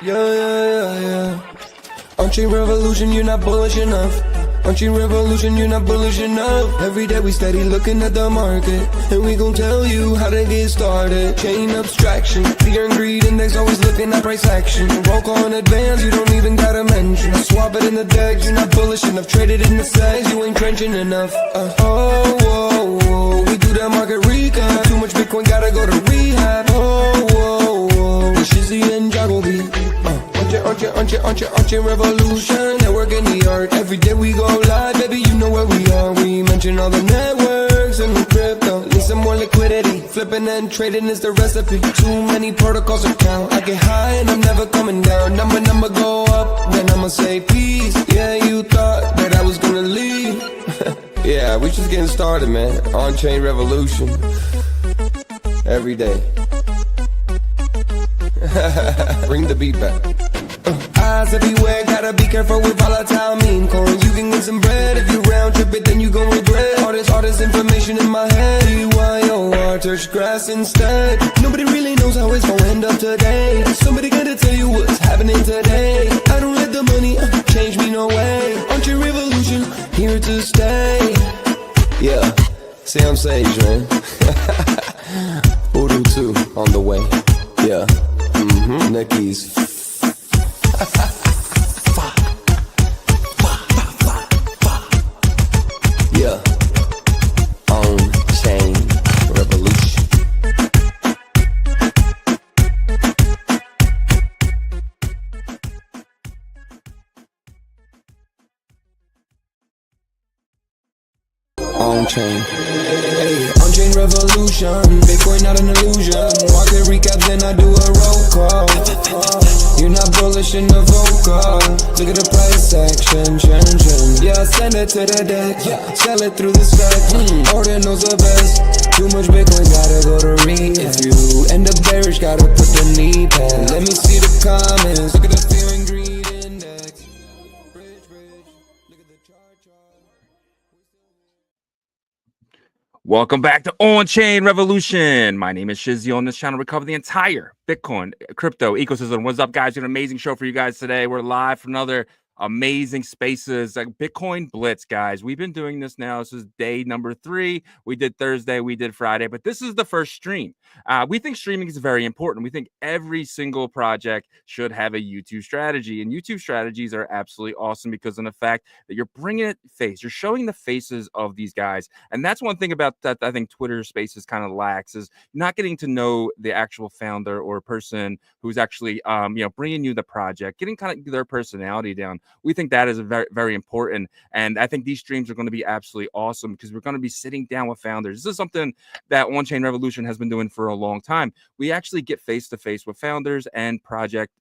Yeah. OnChain Revolution, you're not bullish enough. OnChain Revolution, you're not bullish enough. Every day we steady looking at the market, and we gon' tell you how to get started. Chain abstraction, fear and greed index, always looking at price action. Roll call in advance, you don't even gotta mention. Swap it in the decks, you're not bullish enough. Trade it in the segs, you ain't trenching enough. We do that market recap. Too much Bitcoin, gotta go to rehab. Shizzy and Yagobi. OnChain Revolution, network in the art. Every day we go live, baby, you know where we are. We mention all the networks and the crypto. Need some more liquidity, flipping and trading is the recipe. Too many protocols to count. I get high and I'm never coming down. Number go up, then I'ma say peace. Yeah, you thought that I was gonna leave. Yeah, we just getting started, man. OnChain Revolution. Every day. Bring the beat back. Eyes everywhere, gotta be careful with volatile meme coins. You can get some bread if you round trip it, then you gon' regret. All this information in my head. BYOR, touch grass instead. Nobody really knows how it's gonna end up today. Somebody gotta tell you what's happening today. I don't let the money change me no way. OnChain Revolution, here to stay. Yeah, say I'm Sage, man. Voodoo 2 on the way. Yeah, Nicky's. Yeah, OnChain Revolution. OnChain. Hey, OnChain Revolution. Bitcoin not an illusion. Market recap, then I do a roll call. You're not bullish in the vocal. Look at the price action, change. Yeah, send it to the deck. Yeah, sell it through the stack. Ordinals the best. Too much Bitcoin, gotta go to read. If you end up bearish, gotta put the knee pad. Let me see the comments. Look at the fear and greed index. Bridge. Look at the chart. Welcome back to OnChain Revolution. My name is Shizzy. On this channel, we cover the entire Bitcoin crypto ecosystem. What's up, guys? We have an amazing show for you guys today. We're live for another amazing spaces like Bitcoin Blitz, guys. We've been doing this now. This is day number 3. We did Thursday, we did Friday, but this is the first stream. We think streaming is very important. We think every single project should have a YouTube strategy, and YouTube strategies are absolutely awesome because of the fact that you're bringing it face, you're showing the faces of these guys, and that's one thing about that I think Twitter Spaces kind of lacks, is not getting to know the actual founder or person who's actually bringing you the project, getting kind of their personality down. We think that is very, very important. And I think these streams are going to be absolutely awesome because we're going to be sitting down with founders. This is something that OnChain Revolution has been doing for a long time. We actually get face to face with founders and project,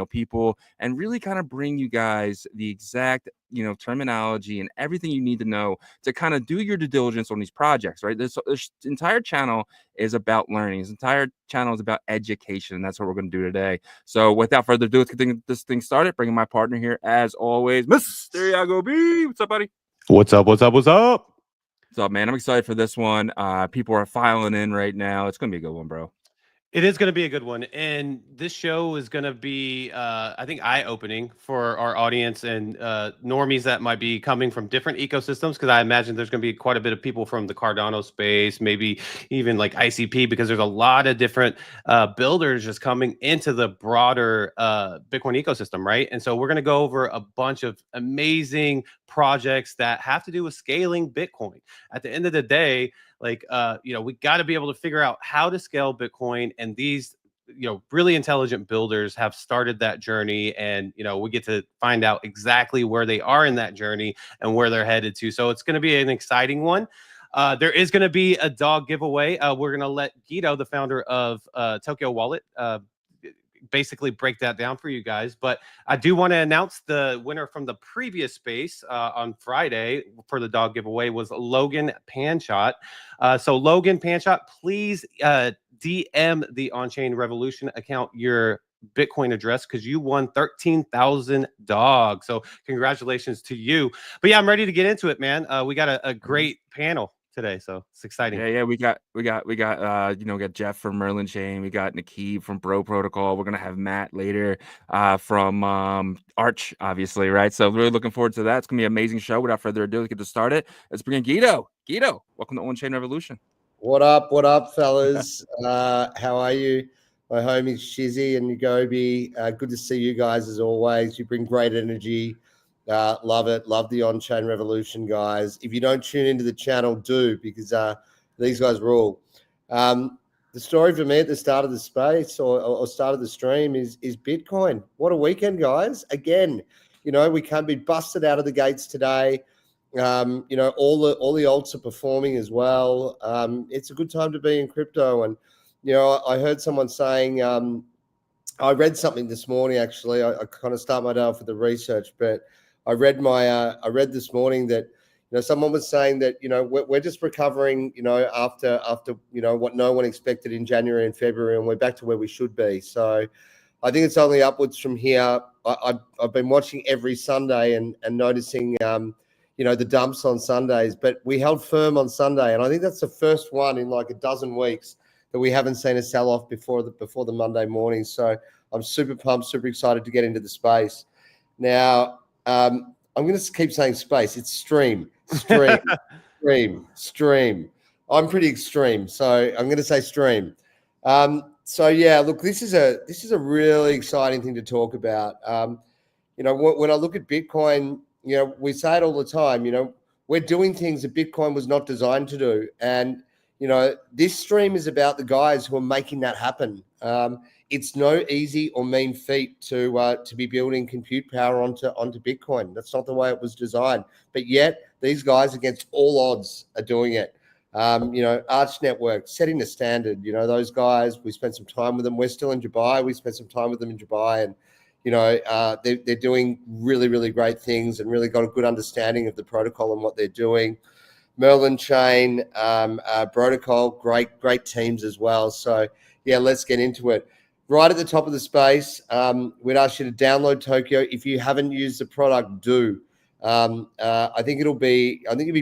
people, and really kind of bring you guys the exact, terminology and everything you need to know to kind of do your due diligence on these projects, right? This entire channel is about learning. This entire channel is about education, and that's what we're going to do today. So without further ado, let's get this thing started. Bringing my partner here, as always, Mr. Yagobi. What's up, buddy? What's up? What's up, man? I'm excited for this one. People are filing in right now. It's going to be a good one, bro. It is going to be a good one. And this show is going to be, I think, eye-opening for our audience and normies that might be coming from different ecosystems, because I imagine there's going to be quite a bit of people from the Cardano space, maybe even like ICP, because there's a lot of different builders just coming into the broader Bitcoin ecosystem, right? And so we're going to go over a bunch of amazing projects that have to do with scaling Bitcoin. At the end of the day, we got to be able to figure out how to scale Bitcoin, and these, really intelligent builders have started that journey, and, we get to find out exactly where they are in that journey and where they're headed to. So it's going to be an exciting one. There is going to be a dog giveaway. We're going to let Geedo, the founder of Tokeo Wallet, basically break that down for you guys. But I do want to announce the winner from the previous space on Friday for the dog giveaway was Logan Panshot. So Logan Panshot, please DM the OnChain Revolution account your Bitcoin address, because you won 13,000 dogs. So congratulations to you. But yeah, I'm ready to get into it, man. We got a great panel today, so it's exciting. Yeah. We got we got Jeff from Merlin Chain. We got Naqib from Brotocol. We're gonna have Matt later from Arch, obviously, right? So really looking forward to that. It's gonna be an amazing show. Without further ado, let's get to start it. Let's bring in Geedo. Geedo, welcome to OnChain Revolution. What up, fellas? How are you? My homies Shizzy and Yagobi. Good to see you guys as always. You bring great energy. Love it. Love the OnChain Revolution, guys. If you don't tune into the channel, do, because these guys rule. The story for me at the start of the space or start of the stream is Bitcoin. What a weekend, guys. Again, we can't be busted out of the gates today. All the alts are performing as well. It's a good time to be in crypto. And, I heard someone saying, I read something this morning, actually. I kind of start my day off with the research, but I read this morning that, someone was saying that, we're just recovering, after what no one expected in January and February, and we're back to where we should be. So I think it's only upwards from here. I've been watching every Sunday and noticing, the dumps on Sundays, but we held firm on Sunday. And I think that's the first one in like a dozen weeks that we haven't seen a sell-off before the Monday morning. So I'm super pumped, super excited to get into the space. Now, I'm going to keep saying space. It's stream. I'm pretty extreme, so I'm going to say stream. So yeah, look, this is a really exciting thing to talk about. When I look at Bitcoin, we say it all the time. We're doing things that Bitcoin was not designed to do, and this stream is about the guys who are making that happen. It's no easy or mean feat to be building compute power onto Bitcoin. That's not the way it was designed. But yet these guys, against all odds, are doing it. Arch Network setting the standard. Those guys. We spent some time with them. We're still in Dubai. We spent some time with them in Dubai, and they're doing really, really great things and really got a good understanding of the protocol and what they're doing. Merlin Chain, Brotocol, great teams as well. So yeah, let's get into it. Right at the top of the space, we'd ask you to download Tokeo. If you haven't used the product, do. I think you'll be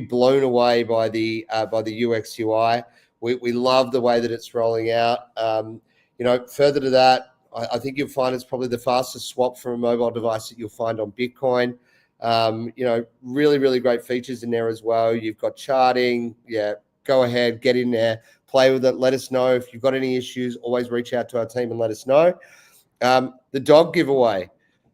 blown away by the UX UI. We love the way that it's rolling out. Further to that, I think you'll find it's probably the fastest swap from a mobile device that you'll find on Bitcoin. Really, really great features in there as well. You've got charting. Yeah, go ahead, get in there, play with it. Let us know if you've got any issues. Always reach out to our team and let us know. The dog giveaway,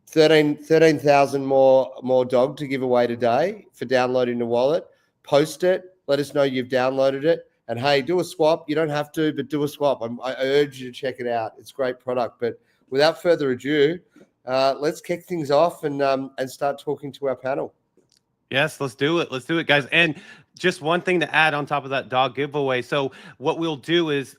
13,000 more dog to give away today for downloading the wallet. Post it. Let us know you've downloaded it. And hey, do a swap. You don't have to, but do a swap. I urge you to check it out. It's a great product. But without further ado, let's kick things off and start talking to our panel. Yes, let's do it. Let's do it, guys. And just one thing to add on top of that dog giveaway. So what we'll do is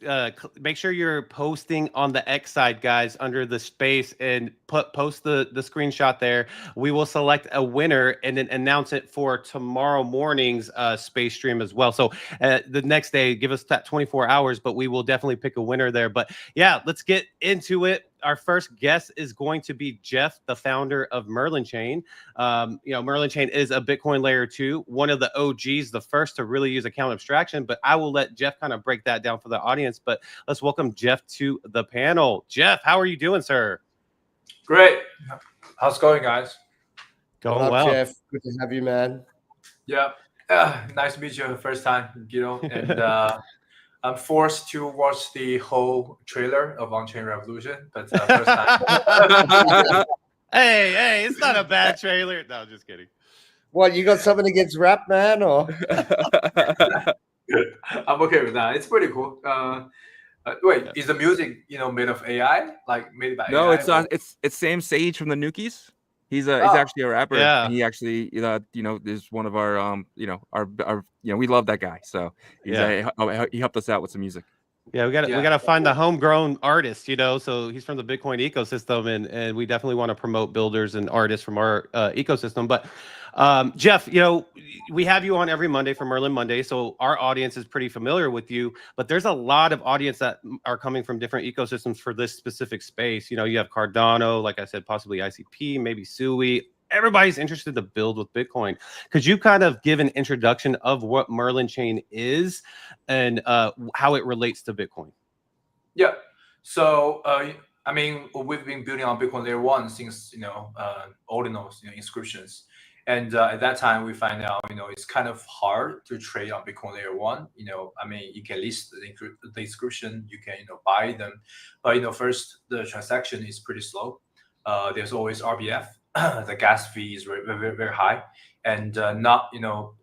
make sure you're posting on the X side, guys, under the space, and post the screenshot there. We will select a winner and then announce it for tomorrow morning's space stream as well. So the next day, give us that 24 hours, but we will definitely pick a winner there. But yeah, let's get into it. Our first guest is going to be Jeff, the founder of Merlin Chain. Merlin Chain is a Bitcoin layer 2, one of the OGs, the first to really use account abstraction. But I will let Jeff kind of break that down for the audience. But let's welcome Jeff to the panel. Jeff, how are you doing, sir? Great. How's it going, guys? Going well. Jeff, good to have you, man. Yeah. Nice to meet you the first time, And I'm forced to watch the whole trailer of OnChain Revolution, but first time. Hey, it's not a bad trailer. No, just kidding. What, you got something against rap, man? Or I'm okay with that. It's pretty cool. Wait, is the music made of AI? Like made by No, AI? it's Sam Sage from the Nukies. He's actually a rapper. Yeah. And he actually is one of our we love that guy. So he helped us out with some music. Yeah, we gotta find the homegrown artist, so he's from the Bitcoin ecosystem, and we definitely want to promote builders and artists from our ecosystem. But Jeff, we have you on every Monday for Merlin Monday, so our audience is pretty familiar with you, but there's a lot of audience that are coming from different ecosystems for this specific space. You have Cardano, like I said, possibly ICP, maybe Sui, everybody's interested to build with Bitcoin. Could you kind of give an introduction of what Merlin Chain is and how it relates to Bitcoin? Yeah. So, I mean, we've been building on Bitcoin layer 1 since, Ordinals, inscriptions. And at that time, we find out, it's kind of hard to trade on Bitcoin layer 1. I mean, you can list the inscription, you can, buy them. But, first, the transaction is pretty slow. There's always RBF. The gas fee is very, very, very high. And not,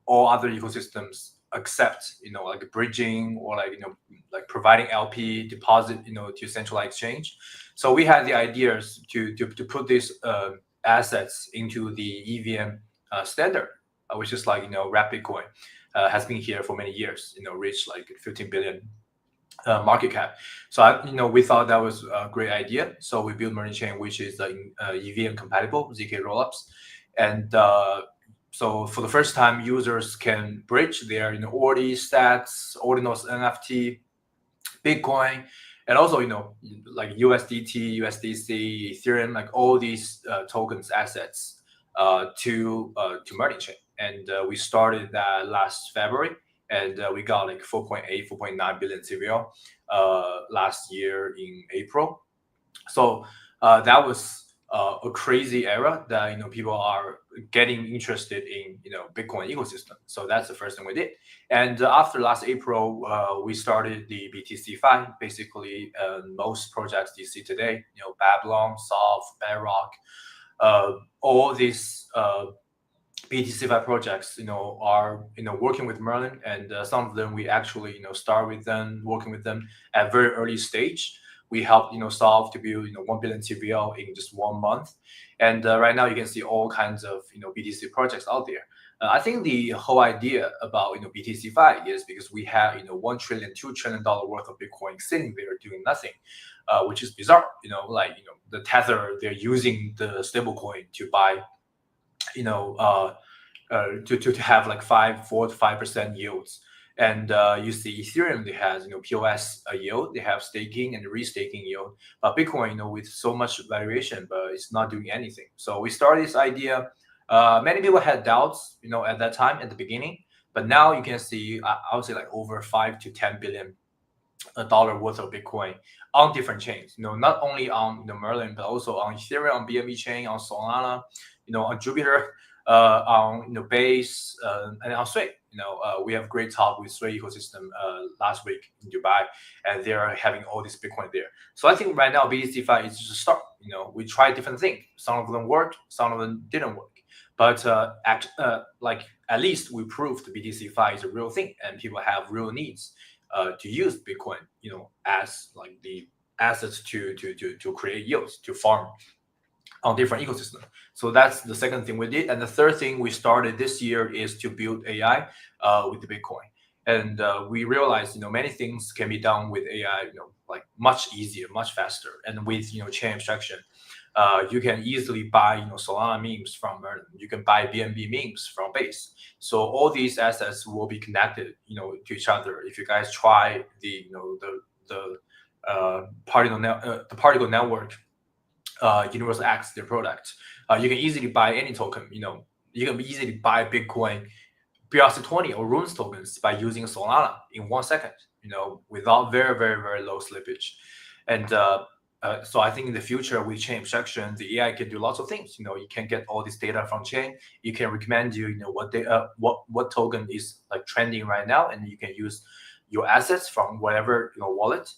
all other ecosystems accept, like bridging or like providing LP deposit, to centralized exchange. So we had the ideas to put these assets into the EVM standard, which is like, wrap Bitcoin, has been here for many years, reached like 15 billion market cap. So we thought that was a great idea. So we built MerlinChain, which is EVM compatible ZK rollups, and so for the first time, users can bridge their Ordi, Stats, Ordinals, NFT, Bitcoin, and also like USDT, USDC, Ethereum, like all these tokens assets to MerlinChain. And we started that last February, and we got like 4.8, 4.9 billion TVL last year in April. So that was a crazy era that people are getting interested in Bitcoin ecosystem. So that's the first thing we did. And after last April, we started the BTC5. Basically, most projects you see today, Babylon, Solve, BlackRock, all these BTC5 projects, are working with Merlin, and some of them we actually start with them, working with them at very early stage. We helped Solve to build 1 billion TVL in just 1 month, and right now you can see all kinds of BTC projects out there. I think the whole idea about BTC5 is because we have $1 trillion, $2 trillion worth of Bitcoin sitting there doing nothing, which is bizarre. The Tether, they're using the stablecoin to buy to have like 4 to 5% yields. And you see Ethereum, they has POS yield, they have staking and restaking yield. But Bitcoin, with so much valuation, but it's not doing anything. So we started this idea. Many people had doubts, at that time at the beginning. But now you can see, I would say like over 5 to 10 billion dollar worth of Bitcoin on different chains. Not only on Merlin, but also on Ethereum, on BNB chain, on Solana, on Jupiter, on Base, and on Sway. We have great talk with Sway ecosystem last week in Dubai, and they're having all this Bitcoin there. So I think right now BTC5 is just a start. We tried different things. Some of them worked, some of them didn't work. But at least we proved BTC5 is a real thing, and people have real needs to use Bitcoin, as like the assets to create yields, to farm on different ecosystems. So that's the second thing we did. And the third thing we started this year is to build AI with the Bitcoin. And we realized, many things can be done with AI, like much easier, much faster. And with, chain abstraction, you can easily buy, Solana memes from Merlin. You can buy BNB memes from Base. So all these assets will be connected, to each other. If you guys try the particle network, Universal X, their product, you can easily buy any token. You can easily buy Bitcoin, BRC20 or Runes tokens by using Solana in 1 second. Without very, very, very low slippage. And so I think in the future with chain abstraction, the AI can do lots of things. You can get all this data from chain. You can recommend what token is like trending right now, and you can use your assets from whatever wallet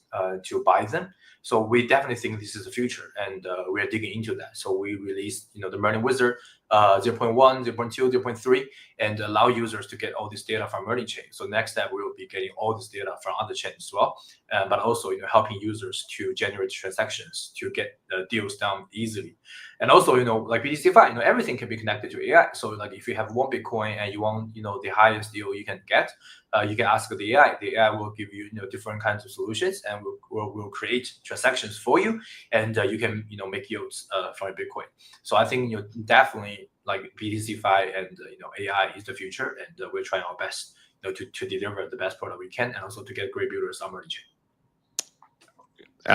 to buy them. So we definitely think this is the future, and we are digging into that. So we released the Merlin Wizard 0.1, 0.2, 0.3, and allow users to get all this data from Merlin Chain. So next step, we will be getting all this data from other chains as well, but also helping users to generate transactions to get deals done easily. And also like BTC5, everything can be connected to AI. So like if you have 1 Bitcoin and you want the highest deal you can get, you can ask the AI. The AI will give you different kinds of solutions, and will create transactions for you, and you can make yields from a Bitcoin. So I think definitely like BTC5 and AI is the future, and we're trying our best to deliver the best product we can, and also to get great builders on MerlinChain.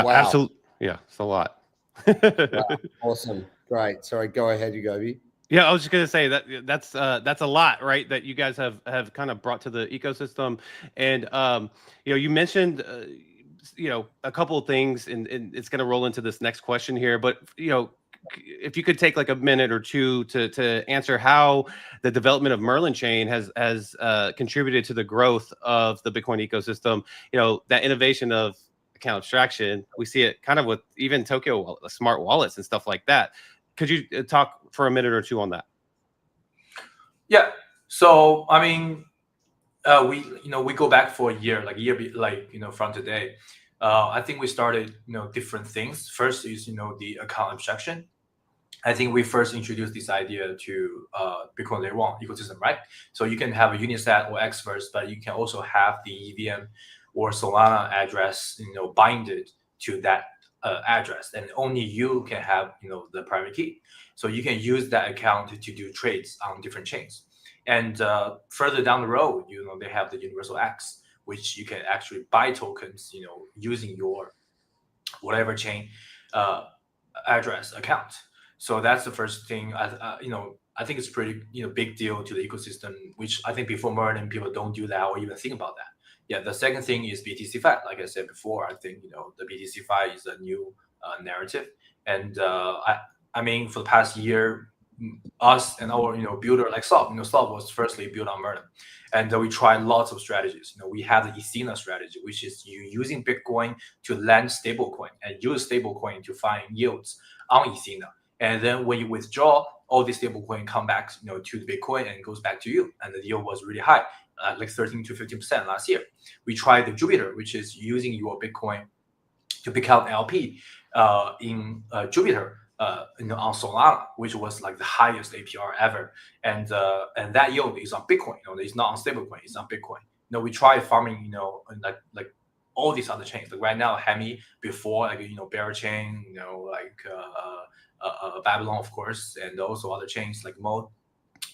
Wow. Absolutely, yeah, it's a lot. Wow. Awesome, great. Sorry, go ahead, Yagobi. Yeah, I was just gonna say that's a lot, right? That you guys have kind of brought to the ecosystem, and you know, you mentioned you know, a couple of things, and it's gonna roll into this next question here. But you know, if you could take like a minute or two to answer how the development of Merlin Chain has contributed to the growth of the Bitcoin ecosystem. You know, that innovation of account abstraction, we see it kind of with even Tokeo smart wallets and stuff like that. Could you talk for a minute or two on that? Yeah. So I mean, we go back for a year, from today. I think we started different things. First is the account abstraction. I think we first introduced this idea to Bitcoin Layer 1 ecosystem, right? So you can have a Unisat or Xverse, but you can also have the EVM or Solana address, binded to that address, and only you can have the private key. So you can use that account to do trades on different chains. And further down the road, they have the Universal X, which you can actually buy tokens, using your whatever chain address account. So that's the first thing. I think it's pretty big deal to the ecosystem, which I think before Merlin people don't do that or even think about that. Yeah, the second thing is BTC5. Like I said before, I think the BTC5 is a new narrative, and I mean for the past year, us and our builder like Salt, Salt was firstly built on Merlin, and we tried lots of strategies. We have the ETHA strategy, which is you using Bitcoin to lend stablecoin and use stablecoin to find yields on ETHA, and then when you withdraw, all the stablecoin come back to the Bitcoin and goes back to you, and the yield was really high, like 13 to 15% last year. We tried the Jupiter, which is using your Bitcoin to pick out LP in Jupiter. On Solana, which was like the highest APR ever, and that yield is on Bitcoin. It's not on stablecoin; it's on Bitcoin. We try farming, like all these other chains. Like right now, Hemi, before Bear Chain, Babylon, of course, and also other chains like Mode,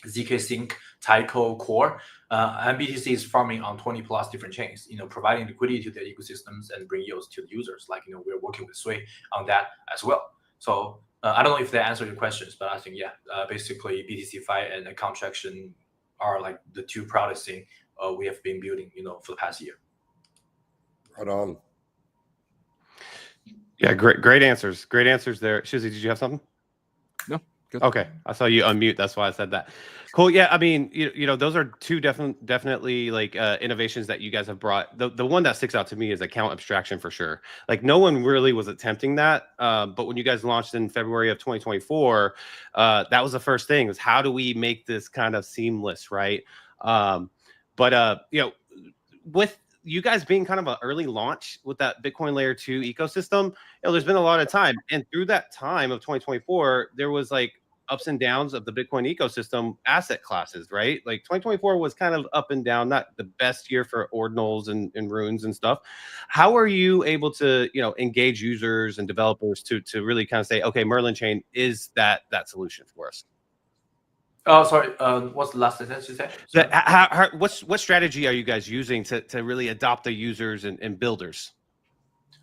ZK Sync, Tyco, Core, and BTC is farming on 20 plus different chains. Providing liquidity to the ecosystems and bring yields to the users. Like we're working with Sway on that as well. So. I don't know if that answered your questions, but I think, basically BTC5 and account abstraction are like the two proudest thing we have been building, for the past year. Right on. Yeah, great answers. Great answers there. Shizzy, did you have something? No. Good. Okay, I saw you unmute. That's why I said that. Cool. Yeah, I mean, those are two definitely like innovations that you guys have brought. The one that sticks out to me is account abstraction for sure. Like no one really was attempting that, but when you guys launched in February of 2024, that was the first thing. Was how do we make this kind of seamless, right? But with you guys being kind of an early launch with that Bitcoin Layer 2 ecosystem, there's been a lot of time, and through that time of 2024, there was like ups and downs of the Bitcoin ecosystem asset classes, right? Like 2024 was kind of up and down, not the best year for ordinals and runes and stuff. How are you able to, engage users and developers to really kind of say, okay, Merlin Chain is that solution for us? Oh, sorry. What's the last sentence you said? What strategy are you guys using to really adopt the users and builders?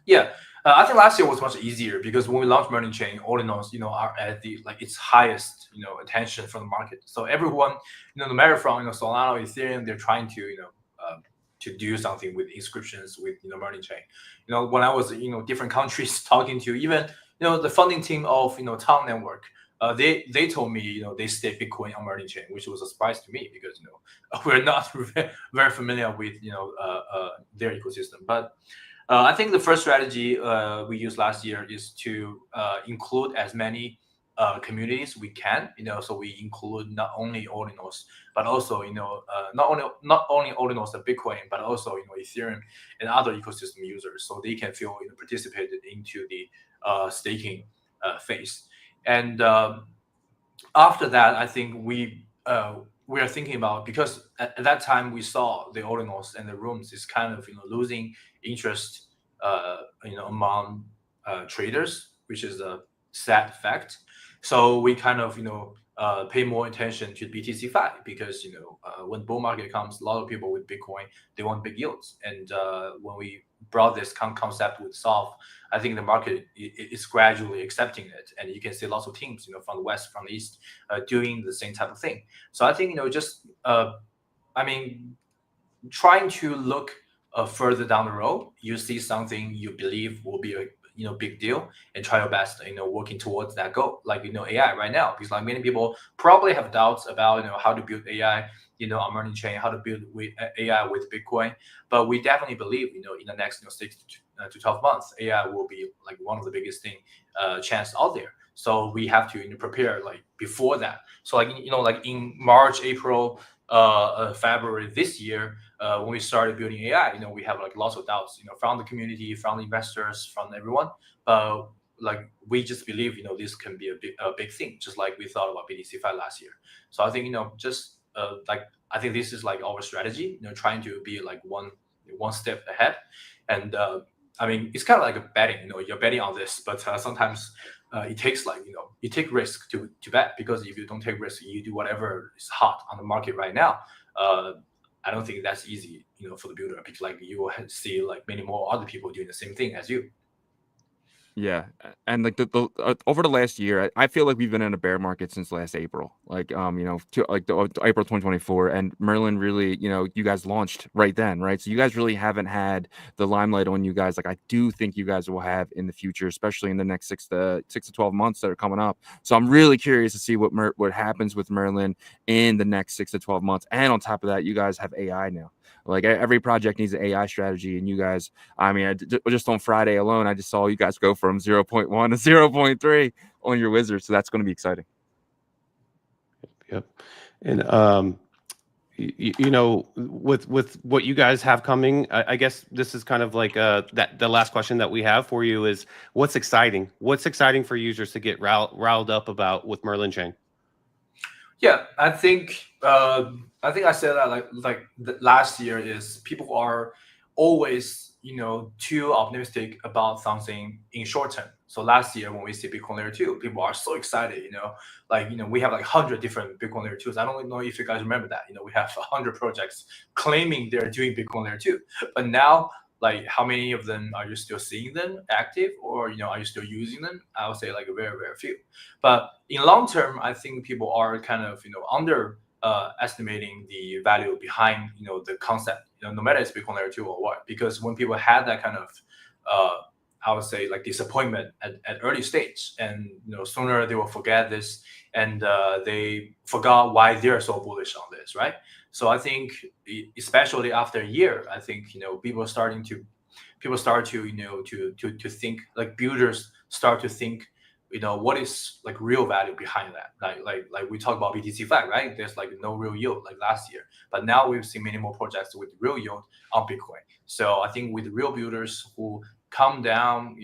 Yeah. I think last year was much easier because when we launched Merlin Chain, Ordinals, are at the its highest, attention from the market. So everyone, no matter from Solana or Ethereum, they're trying to to do something with inscriptions with Merlin Chain. When I was different countries talking to even the funding team of Town Network, they told me they stake Bitcoin on Merlin Chain, which was a surprise to me because we're not very familiar with their ecosystem, but. I think the first strategy we used last year is to include as many communities we can. So we include not only Ordinals, but also not only Ordinals of Bitcoin, but also Ethereum and other ecosystem users, so they can feel participated into the staking phase. And after that, I think we are thinking about, because at that time we saw the Ordinals and the rooms is kind of losing interest among traders, which is a sad fact. So we kind of pay more attention to BTC5 because when bull market comes, a lot of people with Bitcoin, they want big yields. And when we brought this concept with Solve, I think the market is gradually accepting it, and you can see lots of teams from the west, from the east, doing the same type of thing. So I think just trying to look further down the road, you see something you believe will be a big deal, and try your best working towards that goal, like AI right now, because like many people probably have doubts about how to build AI on MerlinChain, how to build AI with Bitcoin, but we definitely believe in the next 6 to 12 months AI will be like one of the biggest chance out there. So we have to prepare like before that. So like like in March, April, February this year, when we started building AI, we have like lots of doubts, from the community, from the investors, from everyone. But like we just believe, this can be a big thing, just like we thought about BTC5 last year. So I think just like I think this is like our strategy, trying to be like one step ahead. And I mean, it's kind of like a betting, you're betting on this, but sometimes it takes like, you take risk to bet, because if you don't take risk, you do whatever is hot on the market right now. I don't think that's easy, for the builder, because like you will see like many more other people doing the same thing as you. Yeah, and like the over the last year, I feel like we've been in a bear market since last April, like to like the April 2024, and Merlin really, you guys launched right then, right? So you guys really haven't had the limelight on you guys like I do think you guys will have in the future, especially in the next 6 to 12 months that are coming up. So I'm really curious to see what happens with Merlin in the next 6 to 12 months, and on top of that, you guys have AI now. Like every project needs an AI strategy, and you guys, I mean, just on Friday alone, I just saw you guys go from 0.1 to 0.3 on your wizard. So that's going to be exciting. Yep. And with what you guys have coming, I guess this is kind of like the last question that we have for you is what's exciting for users to get riled up about with MerlinChain? Yeah, I think I said that like last year is people are always too optimistic about something in short term. So last year when we see Bitcoin Layer 2, people are so excited. We have like 100 different Bitcoin Layer 2s. I don't know if you guys remember that. We have 100 projects claiming they're doing Bitcoin Layer 2, but now, like, how many of them are you still seeing them active, or are you still using them? I would say like a very, very few. But in long term, I think people are kind of estimating the value behind the concept. No matter it's Bitcoin Layer 2 or what, because when people had that kind of I would say like disappointment at early stage, and sooner they will forget this, and they forgot why they're so bullish on this, right? So I think, especially after a year, I think people start to to think, like builders start to think, what is like real value behind that? Like we talked about BTC5, right? There's like no real yield like last year, but now we've seen many more projects with real yield on Bitcoin. So I think with real builders who come down,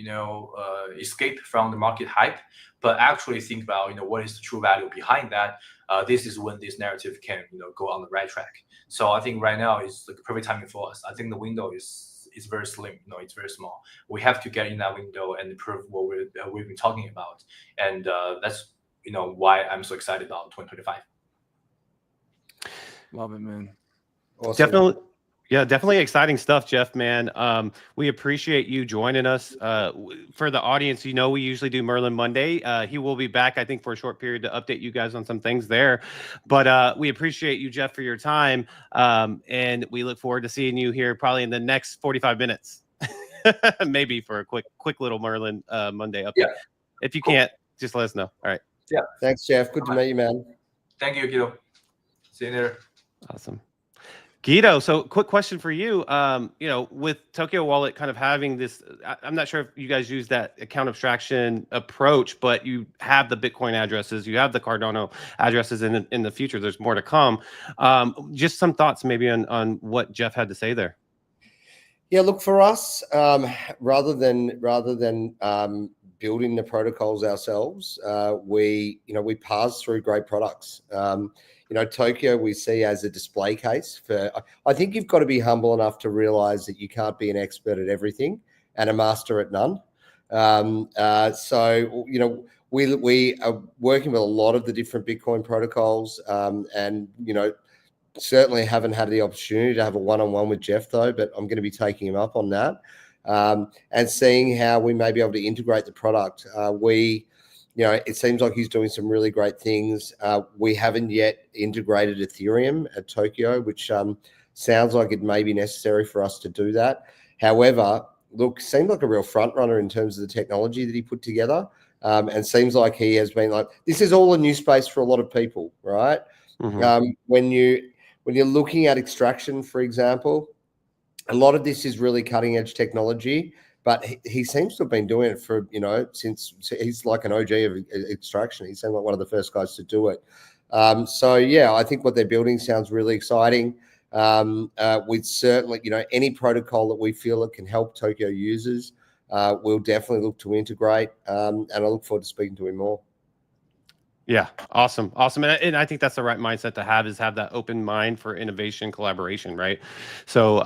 escape from the market hype, but actually think about what is the true value behind that. This is when this narrative can go on the right track. So I think right now is like perfect timing for us. I think the window is very slim. It's very small. We have to get in that window and prove what we've been talking about, and that's why I'm so excited about 2025. Love it, man. Awesome. Definitely. Yeah, definitely exciting stuff, Jeff, man. We appreciate you joining us. For the audience, we usually do Merlin Monday. He will be back, I think, for a short period to update you guys on some things there. But we appreciate you, Jeff, for your time. And we look forward to seeing you here probably in the next 45 minutes, maybe for a quick little Merlin Monday update. Yeah. If you can't, just let us know. All right. Yeah. Thanks, Jeff. Good to meet you, man. Thank you, Geedo. See you later. Awesome. Geedo, so quick question for you. With Tokeo Wallet kind of having this, I'm not sure if you guys use that account abstraction approach, but you have the Bitcoin addresses, you have the Cardano addresses in the future. There's more to come. Just some thoughts maybe on what Jeff had to say there. Yeah, look, for us, rather than building the protocols ourselves, we pass through great products. Tokeo we see as a display case for. I think you've got to be humble enough to realize that you can't be an expert at everything and a master at none. So we are working with a lot of the different Bitcoin protocols, and certainly haven't had the opportunity to have a one-on-one with Jeff though, but I'm going to be taking him up on that, and seeing how we may be able to integrate the product. It seems like he's doing some really great things. We haven't yet integrated Ethereum at Tokeo, which sounds like it may be necessary for us to do that. However, look, seemed like a real front runner in terms of the technology that he put together, and seems like he has been like, this is all a new space for a lot of people, right? Mhm. When you're looking at extraction, for example, a lot of this is really cutting edge technology, but he seems to have been doing it for, since he's like an OG of extraction. He seemed like one of the first guys to do it. So yeah, I think what they're building sounds really exciting. With certainly, any protocol that we feel it can help Tokyo users, we'll definitely look to integrate. And I look forward to speaking to him more. Yeah, awesome. And I think that's the right mindset to have, is have that open mind for innovation, collaboration, right? So,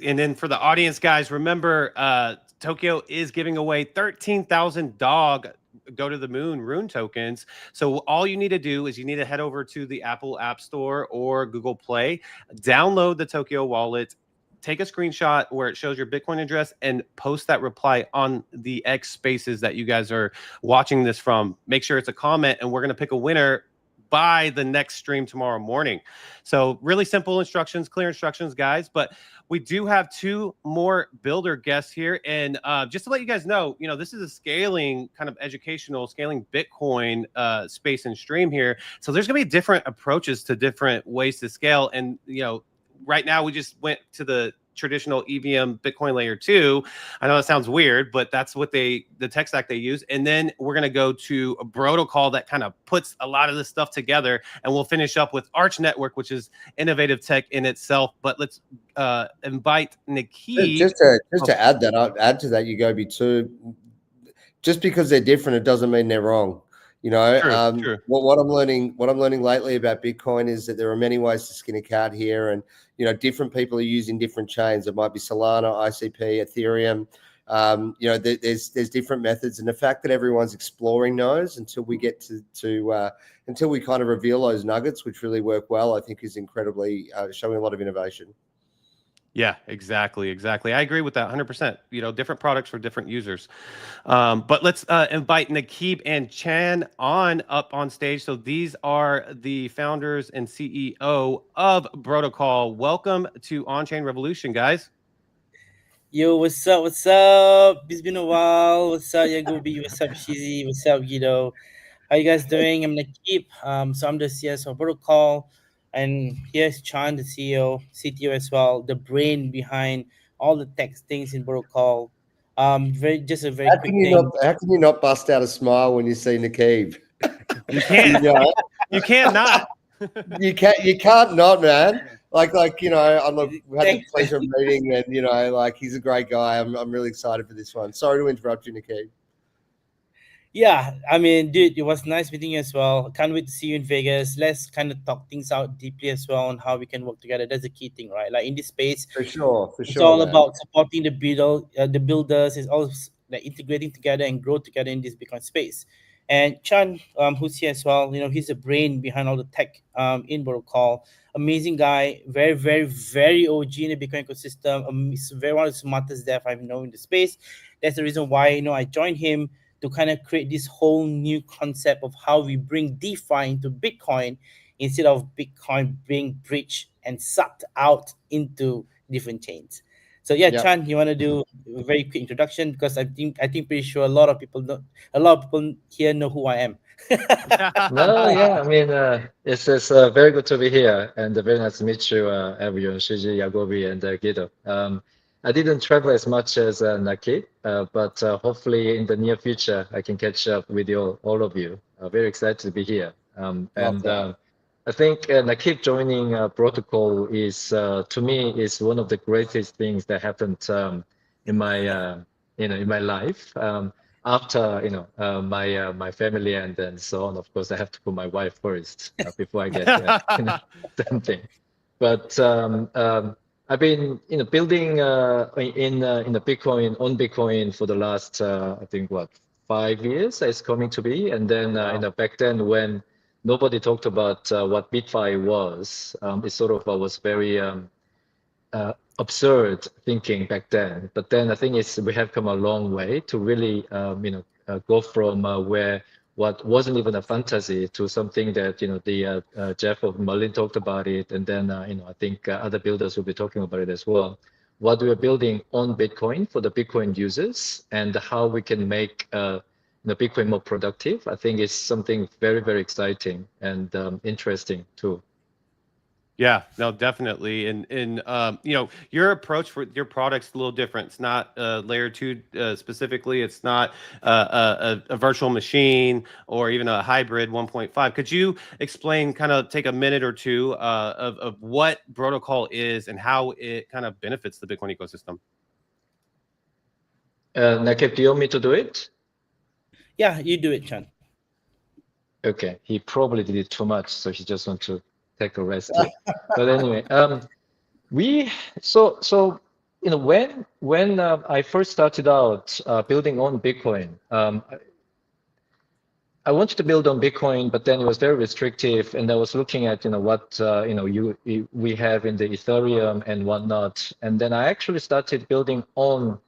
and then for the audience, guys, remember, Tokyo is giving away 13,000 dog go to the moon rune tokens. So all you need to do is you need to head over to the Apple App Store or Google Play, download the Tokyo wallet, take a screenshot where it shows your Bitcoin address, and post that reply on the X Spaces that you guys are watching this from. Make sure it's a comment, and we're going to pick a winner by the next stream tomorrow morning. So really simple instructions, clear instructions, guys. But we do have 2 more builder guests here. And just to let you guys know, this is a scaling kind of educational, scaling Bitcoin space and stream here. So there's going to be different approaches to different ways to scale. And, right now we just went to the traditional EVM Bitcoin layer 2. I know that sounds weird, but that's what the tech stack they use. And then we're going to go to a Brotocol that kind of puts a lot of this stuff together. And we'll finish up with Arch Network, which is innovative tech in itself. But let's invite Naqib. Just to add that, I'd add to that, Yagobi too. Just because they're different, it doesn't mean they're wrong. True. What I'm learning lately about Bitcoin is that there are many ways to skin a cat here, and different people are using different chains. It might be Solana, ICP, Ethereum. There's different methods, and the fact that everyone's exploring those until we get until we kind of reveal those nuggets, which really work well, I think is incredibly showing a lot of innovation. Yeah, exactly. I agree with that 100%. Different products for different users. But let's invite Naqib and Chan Ahn up on stage. So these are the founders and CEO of Brotocol. Welcome to OnChain Revolution, guys. Yo, what's up? It's been a while. What's up, Yagobi? What's up, Shizzy? What's up, Geedo? How you guys doing? I'm Naqib. So I'm the CS of Brotocol. And here's Chan, the CEO, CTO as well, the brain behind all the tech things in Brotocol. Just a very quick thing. How can you not bust out a smile when you see Naqib? You can't. You can't not. You can't not, man. We had the pleasure of meeting, and he's a great guy. I'm really excited for this one. Sorry to interrupt you, Naqib. Yeah, I mean, dude, it was nice meeting you as well. Can't wait to see you in Vegas. Let's kind of talk things out deeply as well on how we can work together. That's the key thing, right? Like in this space, for sure, it's all about supporting the builders. It's all like integrating together and grow together in this Bitcoin space. And Chan, who's here as well, he's the brain behind all the tech in Brotocol. Amazing guy, very, very, very OG in the Bitcoin ecosystem. He's very one of the smartest dev I've known in the space. That's the reason why I joined him to kind of create this whole new concept of how we bring DeFi into Bitcoin instead of Bitcoin being breached and sucked out into different chains. So yeah, Chan, you want to do a very quick introduction, because I think pretty sure a lot of people here know who I am. No, yeah, I mean, it's very good to be here, and very nice to meet you, everyone, Shiji, Yagobi, and Geedo. I didn't travel as much as Naqib, but hopefully in the near future, I can catch up with all of you. Very excited to be here. I think Naqib joining Brotocol is, to me, is one of the greatest things that happened in my, in my life. After my family and then so on, of course, I have to put my wife first before I get something. But I've been building in the Bitcoin for the last I think 5 years it's coming to be. And then back then when nobody talked about what BitFi was, it sort of was very absurd thinking back then. But then I think we have come a long way to really go from where what wasn't even a fantasy to something that the Jeff of Merlin talked about it, and then I think other builders will be talking about it as well. What we're building on Bitcoin for the Bitcoin users and how we can make Bitcoin more productive, I think is something very, very exciting and interesting too. Yeah, no, definitely. And your approach for your product's a little different. It's not layer 2 specifically. It's not a virtual machine or even a hybrid 1.5. Could you explain, kind of take a minute or two of what Brotocol is and how it kind of benefits the Bitcoin ecosystem? Naqib, do you want me to do it? Yeah, you do it, Chan. Okay, he probably did it too much, so he just wants to take a rest here. But anyway, when I first started out building on Bitcoin, I wanted to build on Bitcoin, but then it was very restrictive, and I was looking at what we have in the Ethereum and whatnot, and then I actually started building on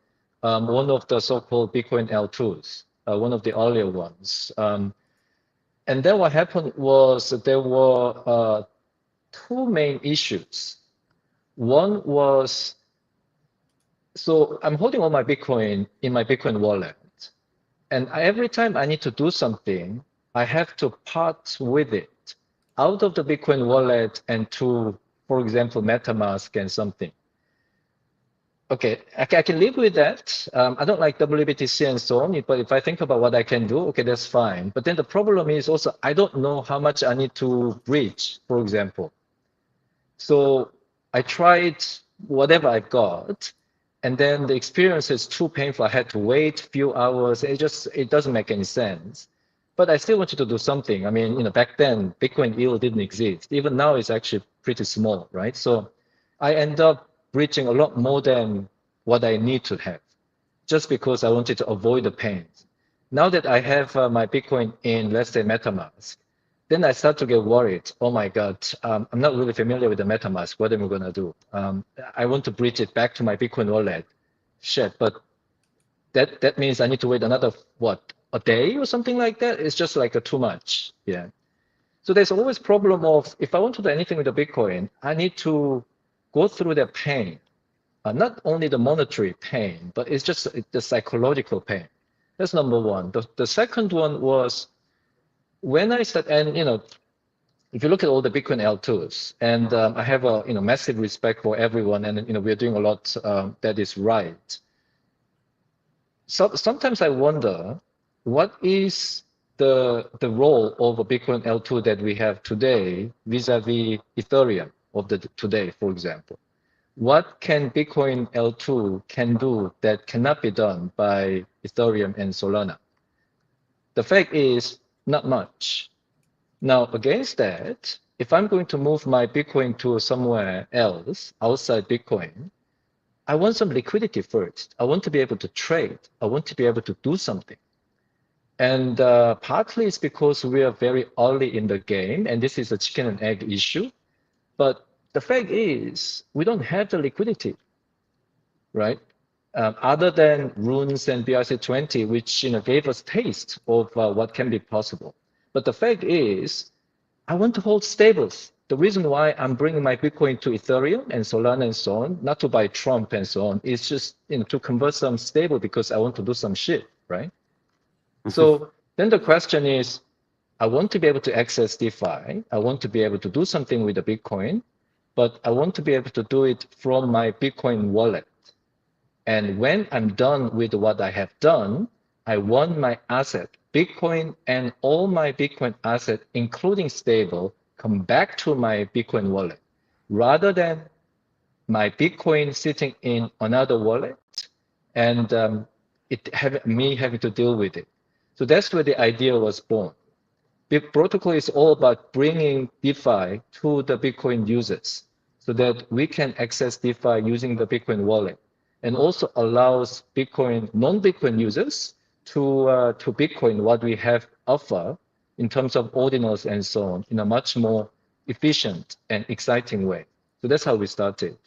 one of the so-called Bitcoin L2s, one of the earlier ones. And then what happened was that there were two main issues. One was, so I'm holding all my Bitcoin in my Bitcoin wallet. And every time I need to do something, I have to part with it out of the Bitcoin wallet and to, for example, MetaMask and something. Okay, I can live with that. I don't like WBTC and so on, but if I think about what I can do, okay, that's fine. But then the problem is also, I don't know how much I need to bridge, for example. So I tried whatever I've got, and then the experience is too painful. I had to wait a few hours. It doesn't make any sense. But I still wanted to do something. I mean, back then, Bitcoin yield didn't exist. Even now, it's actually pretty small, right? So I end up bridging a lot more than what I need to have, just because I wanted to avoid the pains. Now that I have my Bitcoin in, let's say, MetaMask, then I start to get worried. Oh my God, I'm not really familiar with the MetaMask. What am I gonna do? I want to bridge it back to my Bitcoin wallet. Shit, but that means I need to wait another, what, a day or something like that? It's just like too much, yeah. So there's always problem of, if I want to do anything with the Bitcoin, I need to go through that pain, not only the monetary pain, but it's just the psychological pain. That's number one. The second one was when I started, and if you look at all the Bitcoin L2s, and I have a massive respect for everyone, and we're doing a lot that is right. So sometimes I wonder, what is the role of a Bitcoin L2 that we have today vis-a-vis Ethereum of the today, for example? What can Bitcoin L2 can do that cannot be done by Ethereum and Solana? The fact is, not much. Now, against that, if I'm going to move my Bitcoin to somewhere else outside Bitcoin, I want some liquidity first. I want to be able to trade. I want to be able to do something. And partly it's because we are very early in the game, and this is a chicken and egg issue. But the fact is, we don't have the liquidity, right? Other than runes and BRC20, which gave us taste of what can be possible. But the fact is, I want to hold stables. The reason why I'm bringing my Bitcoin to Ethereum and Solana and so on, not to buy Trump and so on, is just to convert some stable because I want to do some shit, right? So then the question is, I want to be able to access DeFi. I want to be able to do something with the Bitcoin, but I want to be able to do it from my Bitcoin wallet. And when I'm done with what I have done, I want my asset, Bitcoin and all my Bitcoin asset, including stable, come back to my Bitcoin wallet, rather than my Bitcoin sitting in another wallet and me having to deal with it. So that's where the idea was born. Brotocol is all about bringing DeFi to the Bitcoin users so that we can access DeFi using the Bitcoin wallet, and also allows Bitcoin, non-Bitcoin users to Bitcoin what we have offer in terms of ordinals and so on in a much more efficient and exciting way. So that's how we started.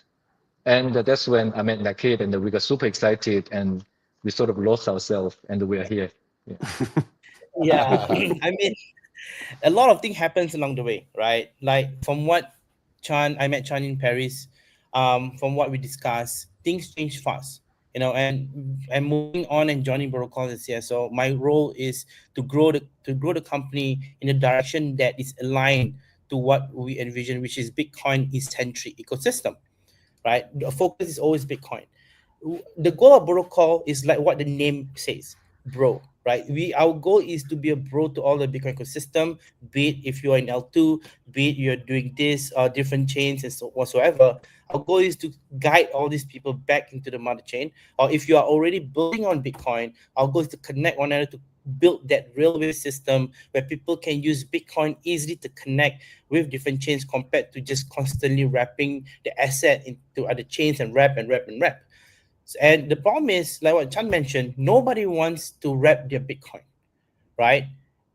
And that's when I met Naqib, and we got super excited, and we sort of lost ourselves, and we are here. Yeah. I mean, a lot of things happens along the way, right? Like from what I met Chan in Paris, from what we discussed, things change fast, and moving on and joining Brotocol as CSO, my role is to grow the company in a direction that is aligned to what we envision, which is Bitcoin-centric ecosystem, right? The focus is always Bitcoin. The goal of Brotocol is like what the name says, bro, right? Our goal is to be a bro to all the Bitcoin ecosystem, be it if you're in L2, be it you're doing this different chains and so whatsoever. Our goal is to guide all these people back into the mother chain. Or if you are already building on Bitcoin, our goal is to connect one another to build that railway system where people can use Bitcoin easily to connect with different chains compared to just constantly wrapping the asset into other chains and wrap. And the problem is, like what Chan mentioned, nobody wants to wrap their Bitcoin, right?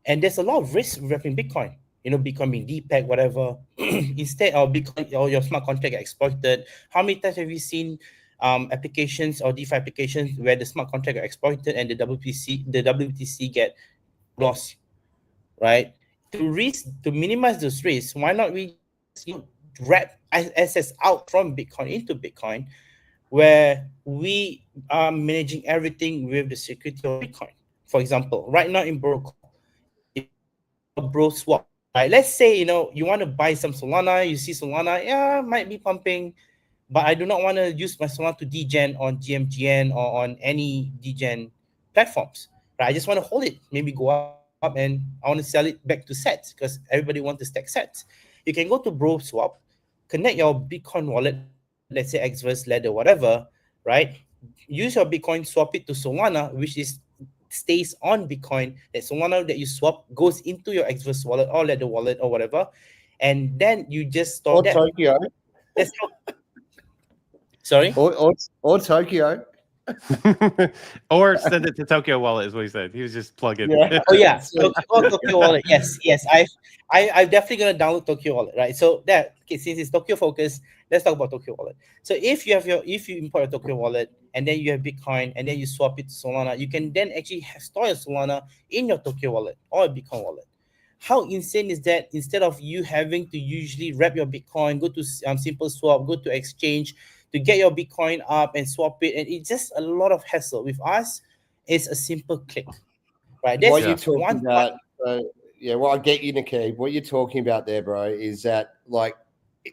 And there's a lot of risk wrapping Bitcoin. Bitcoin being depegged, whatever. Instead of Bitcoin or your smart contract get exploited. How many times have you seen applications or DeFi applications where the smart contract get exploited and the WBTC get lost, right? To minimize those risks, why not we wrap assets out from Bitcoin into Bitcoin, where we are managing everything with the security of Bitcoin. For example, right now in Brotocol, bro swap. Right? Let's say you want to buy some Solana, you see Solana, might be pumping, but I do not want to use my Solana to degen on GMGN or on any degen platforms. Right? I just want to hold it, maybe go up, and I want to sell it back to sets because everybody wants to stack sets. You can go to Bro Swap, connect your Bitcoin wallet, let's say Xverse, Ladder, whatever, right? Use your Bitcoin, swap it to Solana, which stays on Bitcoin. That Solana that you swap goes into your Xverse wallet or Ladder wallet or whatever, and then you just store that. Tokyo. Sorry? Or Tokyo. Or send it to Tokyo wallet is what he said. He was just plugging. Yeah. Oh yeah, Tokyo wallet. Yes. I'm definitely gonna download Tokyo wallet, right? So since it's Tokyo focused, let's talk about Tokyo wallet. So if you import a Tokyo wallet and then you have Bitcoin and then you swap it to Solana, you can then actually store your Solana in your Tokyo wallet or a Bitcoin wallet. How insane is that? Instead of you having to usually wrap your Bitcoin, go to Simple Swap, go to exchange to get your Bitcoin up and swap it, and it's just a lot of hassle. With us, it's a simple click, right? What you're talking about, well, I get you, Naqib. What you're talking about there, bro, is that like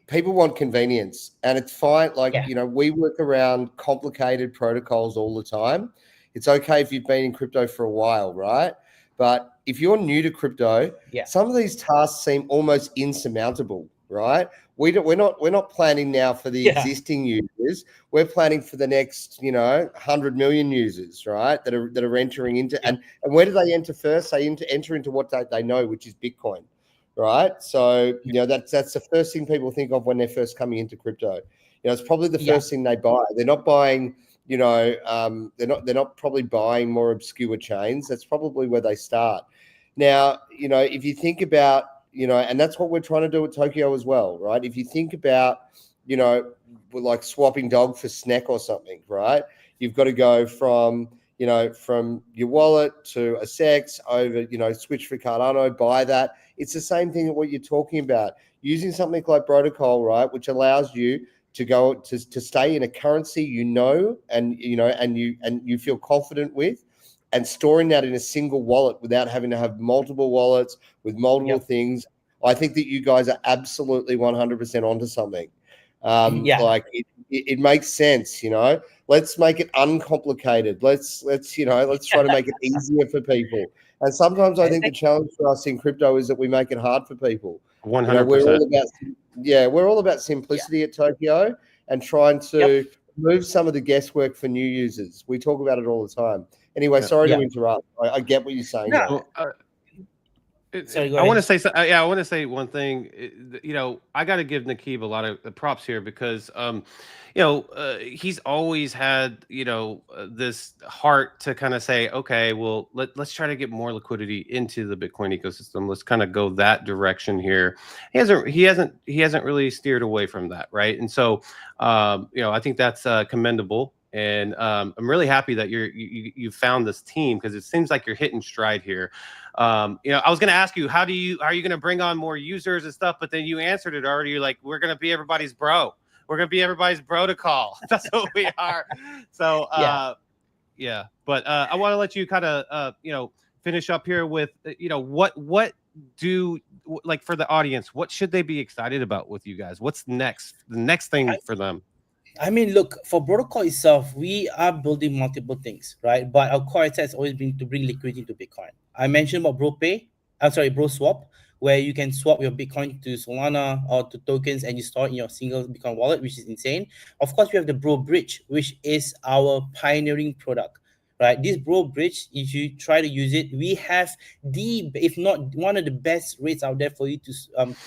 people want convenience, and it's fine. Like we work around complicated protocols all the time. It's okay if you've been in crypto for a while, right? But if you're new to crypto, some of these tasks seem almost insurmountable, right? We're not planning now for the existing users. We're planning for the next 100 million users, right? That are entering into and where do they enter first? They enter into what they know, which is Bitcoin, right? So that's the first thing people think of when they're first coming into crypto. It's probably the first thing they buy. They're not buying. They're not probably buying more obscure chains. That's probably where they start. Now, if you think about, and that's what we're trying to do at Tokyo as well, right? If you think about, like swapping dog for snack or something, right? You've got to go from your wallet to a SEX over, switch for Cardano, buy that. It's the same thing that what you're talking about. Using something like Brotocol, right, which allows you to go to stay in a currency and you feel confident with, and storing that in a single wallet without having to have multiple wallets with multiple things. I think that you guys are absolutely 100% onto something. Like it makes sense, Let's make it uncomplicated. Let's try to make it easier for people. And sometimes I think the challenge for us in crypto is that we make it hard for people. 100%. We're all about simplicity at Tokyo and trying to remove some of the guesswork for new users. We talk about it all the time. Anyway, sorry to interrupt. I get what you're saying. No. Sorry, go I want to ahead. say, yeah, I want to say one thing. You know, I got to give Naqib a lot of props here because, he's always had, this heart to kind of say, okay, well, let's try to get more liquidity into the Bitcoin ecosystem. Let's kind of go that direction here. He hasn't really steered away from that, right? And so, I think that's commendable. And I'm really happy that you found this team because it seems like you're hitting stride here. I was going to ask you, are you going to bring on more users and stuff? But then you answered it already. You're like, we're going to be everybody's bro. We're going to be everybody's Brotocol. That's what we are. So, yeah. But I want to let you kind of, finish up here with, what do, like, for the audience, what should they be excited about with you guys? What's the next thing for them? I mean, look, for Brotocol itself, we are building multiple things, right? But our core asset has always been to bring liquidity into Bitcoin. I mentioned about BroSwap, where you can swap your Bitcoin to Solana or to tokens and you store it in your single Bitcoin wallet, which is insane. Of course, we have the Bro Bridge, which is our pioneering product, right? This Bro Bridge, if you try to use it, we have if not one of the best rates out there for you to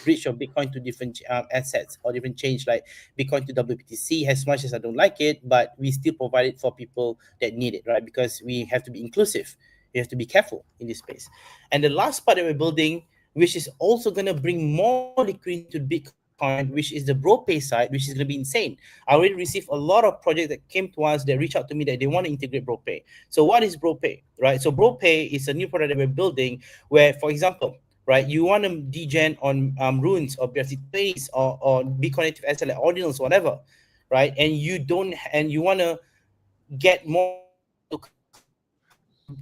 bridge your Bitcoin to different assets or different change, like Bitcoin to WBTC. As much as I don't like it, but we still provide it for people that need it, right? Because we have to be inclusive. We have to be careful in this space. And the last part that we're building, which is also going to bring more liquidity to Bitcoin, which is the BroPay side, which is going to be insane. I already received a lot of projects that came to us that reached out to me that they want to integrate BroPay. So what is BroPay, right? So BroPay is a new product that we're building where, for example, right, you want to degen on runes or BRC20s or Bitcoin native asset like Ordinals, whatever, right? And you want to get more,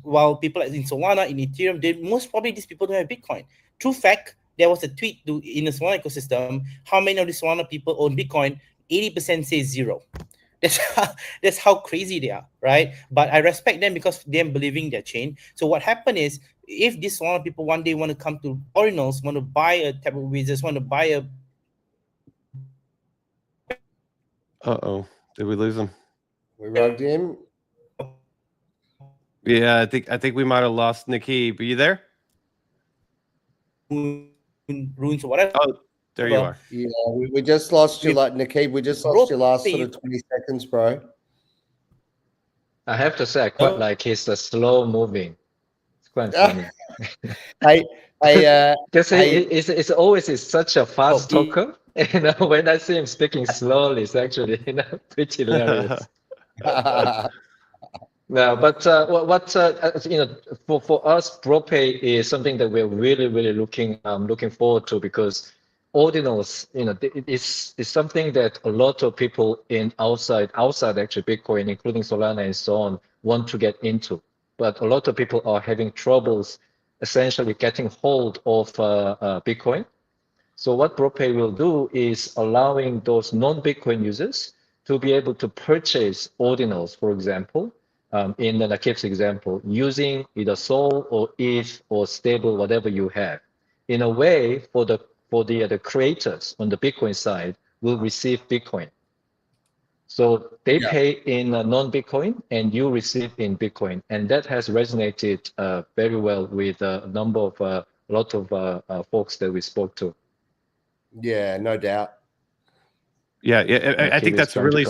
while people in Solana, in Ethereum, most probably these people don't have Bitcoin. True fact, there was a tweet in the Solana ecosystem, how many of the Solana people own Bitcoin? 80% say 0. That's how crazy they are, right? But I respect them because they're believing their chain. So what happened is, if these Solana people one day want to come to Ordinals, want to buy a tablet wizards, want to buy a... Uh-oh, did we lose him? We rugged him. Yeah, I think we might have lost Naqib. Are you there? Runes or whatever. Oh, there you are. Yeah, we just lost you, like Naqib. We just lost your last sort of 20 seconds, bro. I have to say, I quite like his slow moving. It's quite funny. Because it's always such a fast talker. When I see him speaking slowly, it's actually pretty hilarious. No, but for us, BroPay is something that we're really looking forward to, because Ordinals, it's something that a lot of people outside actually Bitcoin, including Solana and so on, want to get into. But a lot of people are having troubles essentially getting hold of Bitcoin. So what BroPay will do is allowing those non-Bitcoin users to be able to purchase Ordinals, for example, in the Naqib's example, using either Sol or ETH or stable, whatever you have. In a way, for the creators on the Bitcoin side will receive Bitcoin. So they pay in non-Bitcoin and you receive in Bitcoin. And that has resonated very well with a number of a lot of folks that we spoke to. Yeah, no doubt. Yeah, I think that's really...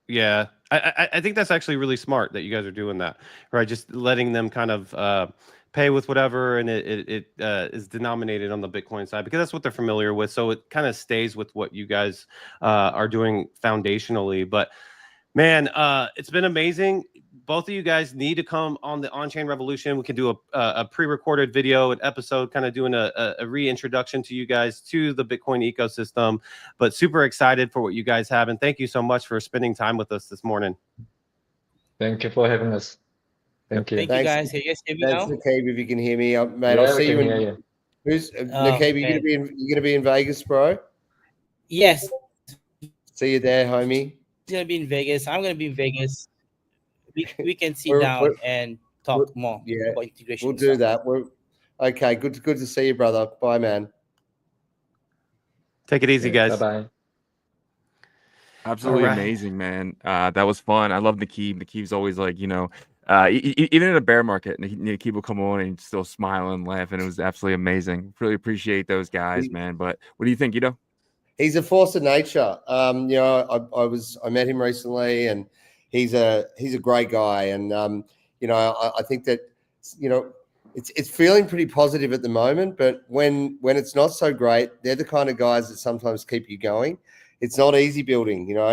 Yeah, I think that's actually really smart that you guys are doing that, right? Just letting them kind of pay with whatever, and it is denominated on the Bitcoin side because that's what they're familiar with. So it kind of stays with what you guys are doing foundationally. But man, it's been amazing. Both of you guys need to come on the OnChain Revolution. We can do a pre-recorded video, an episode, kind of doing a reintroduction to you guys to the Bitcoin ecosystem. But super excited for what you guys have, and thank you so much for spending time with us this morning. Thank you for having us. Thank you. Thank you, guys. Can you guys hear me now? Naqib, if you can hear me, mate. I'll see you in. Who's Naqib? You gonna be in Vegas, bro? Yes. See you there, homie. He's gonna be in Vegas. I'm gonna be in Vegas. We can sit down and talk more about integration. We'll do that. Okay. Good to see you, brother. Bye, man. Take it easy, guys. Bye-bye. Absolutely amazing, man. That was fun. I love Naqib. Naqib's always like, Even in a bear market, Naqib will come on and still smile and laugh, and it was absolutely amazing. Really appreciate those guys, man. But what do you think, Geedo? He's a force of nature. You know, I met him recently, and he's a great guy. And you know, I think that, you know, it's feeling pretty positive at the moment. But when it's not so great, they're the kind of guys that sometimes keep you going. It's not easy building, you know.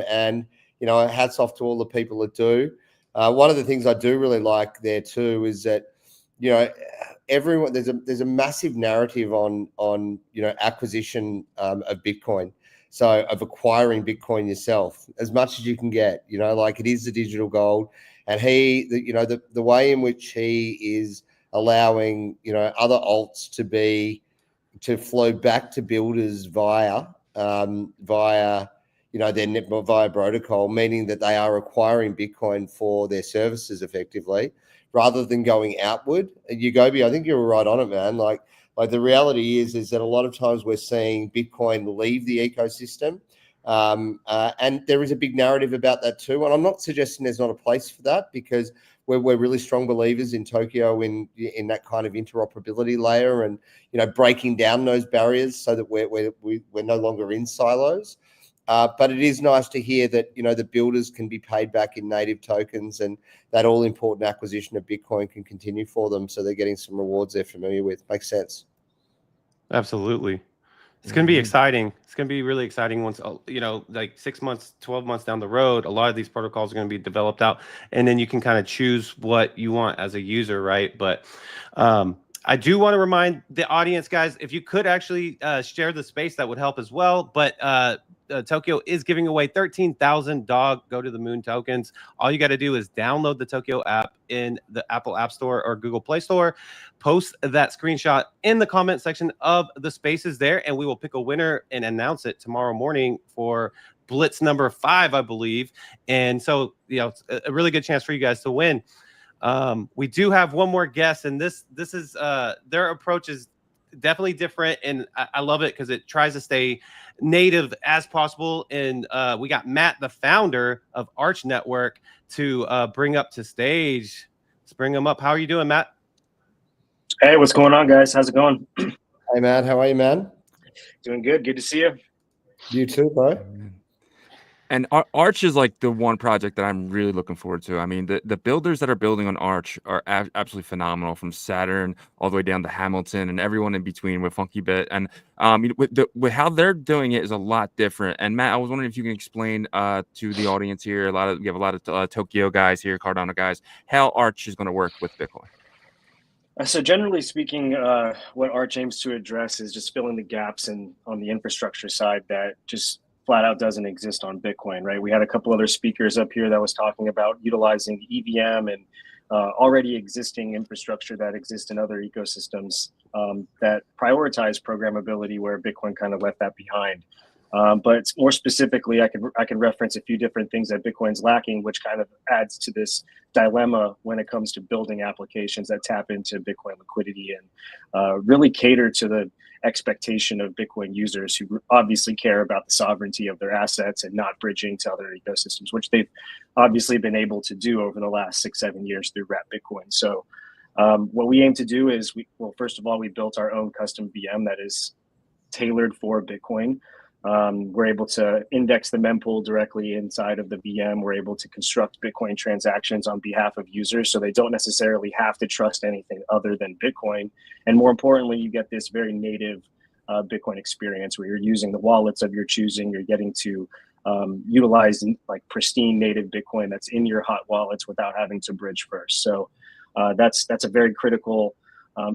And you know, hats off to all the people that do. One of the things I do really like there too is that, you know, everyone, there's a massive narrative on you know, acquisition of Bitcoin. So of acquiring Bitcoin yourself as much as you can get, you know, like it is the digital gold. And you know, the way in which he is allowing, you know, other alts to flow back to builders via you know, via Brotocol, meaning that they are acquiring Bitcoin for their services effectively, rather than going outward. Yagobi, I think you were right on it, man. Like the reality is that a lot of times we're seeing Bitcoin leave the ecosystem, and there is a big narrative about that too. And I'm not suggesting there's not a place for that, because we're really strong believers in Tokeo in that kind of interoperability layer, and, you know, breaking down those barriers so that we're no longer in silos. But it is nice to hear that, you know, the builders can be paid back in native tokens, and that all important acquisition of Bitcoin can continue for them. So they're getting some rewards they're familiar with. Makes sense. Absolutely. It's going to be exciting. It's going to be really exciting once, you know, like 6 months, 12 months down the road, a lot of these protocols are going to be developed out, and then you can kind of choose what you want as a user, right? But I do want to remind the audience, guys, if you could actually share the space, that would help as well. But Tokeo is giving away 13,000 dog go to the moon tokens. All you got to do is download the Tokeo app in the Apple App Store or Google Play Store, post that screenshot in the comment section of the spaces there, and we will pick a winner and announce it tomorrow morning for Blitz number 5, I believe. And so, you know, it's a really good chance for you guys to win. We do have one more guest, and this is their approach is definitely different, and I love it because it tries to stay native as possible. And we got Matt, the founder of Arch Network, to bring up to stage. Let's bring him up. How are you doing, Matt? Hey, what's going on, guys? How's it going? Hey, Matt, how are you, man? Doing good. Good to see you. You too, bro. And Arch is like the one project that I'm really looking forward to. I mean, the builders that are building on Arch are absolutely phenomenal, from Saturn all the way down to Hamilton and everyone in between with Funky Bit. And with how they're doing it is a lot different. And Matt, I was wondering if you can explain to the audience here, you have a lot of Tokyo guys here, Cardano guys, how Arch is going to work with Bitcoin. So generally speaking, what Arch aims to address is just filling the gaps on the infrastructure side that just flat out doesn't exist on Bitcoin, right? We had a couple other speakers up here that was talking about utilizing EVM and already existing infrastructure that exists in other ecosystems that prioritize programmability, where Bitcoin kind of left that behind. But more specifically, I can reference a few different things that Bitcoin's lacking, which kind of adds to this dilemma when it comes to building applications that tap into Bitcoin liquidity and really cater to the expectation of Bitcoin users who obviously care about the sovereignty of their assets and not bridging to other ecosystems, which they've obviously been able to do over the last 6-7 years through Wrap Bitcoin. So what we aim to do is, first of all, we built our own custom VM that is tailored for Bitcoin. We're able to index the mempool directly inside of the VM. We're able to construct Bitcoin transactions on behalf of users, so they don't necessarily have to trust anything other than Bitcoin. And more importantly, you get this very native Bitcoin experience where you're using the wallets of your choosing. You're getting to utilize like pristine native Bitcoin that's in your hot wallets without having to bridge first. So that's a very critical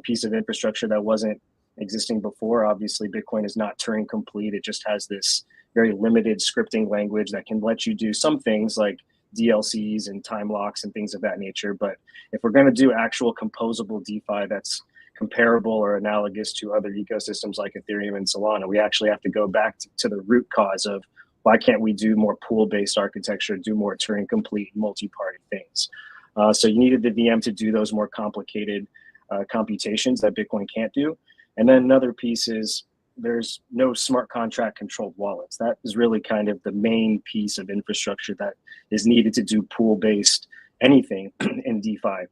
piece of infrastructure that wasn't existing before. Obviously, Bitcoin is not Turing complete. It just has this very limited scripting language that can let you do some things like DLCs and time locks and things of that nature. But if we're going to do actual composable DeFi that's comparable or analogous to other ecosystems like Ethereum and Solana, we actually have to go back to the root cause of why can't we do more pool-based architecture, do more Turing complete multi-party things. So you needed the VM to do those more complicated computations that Bitcoin can't do. And then another piece is there's no smart contract controlled wallets. That is really kind of the main piece of infrastructure that is needed to do pool-based anything in DeFi.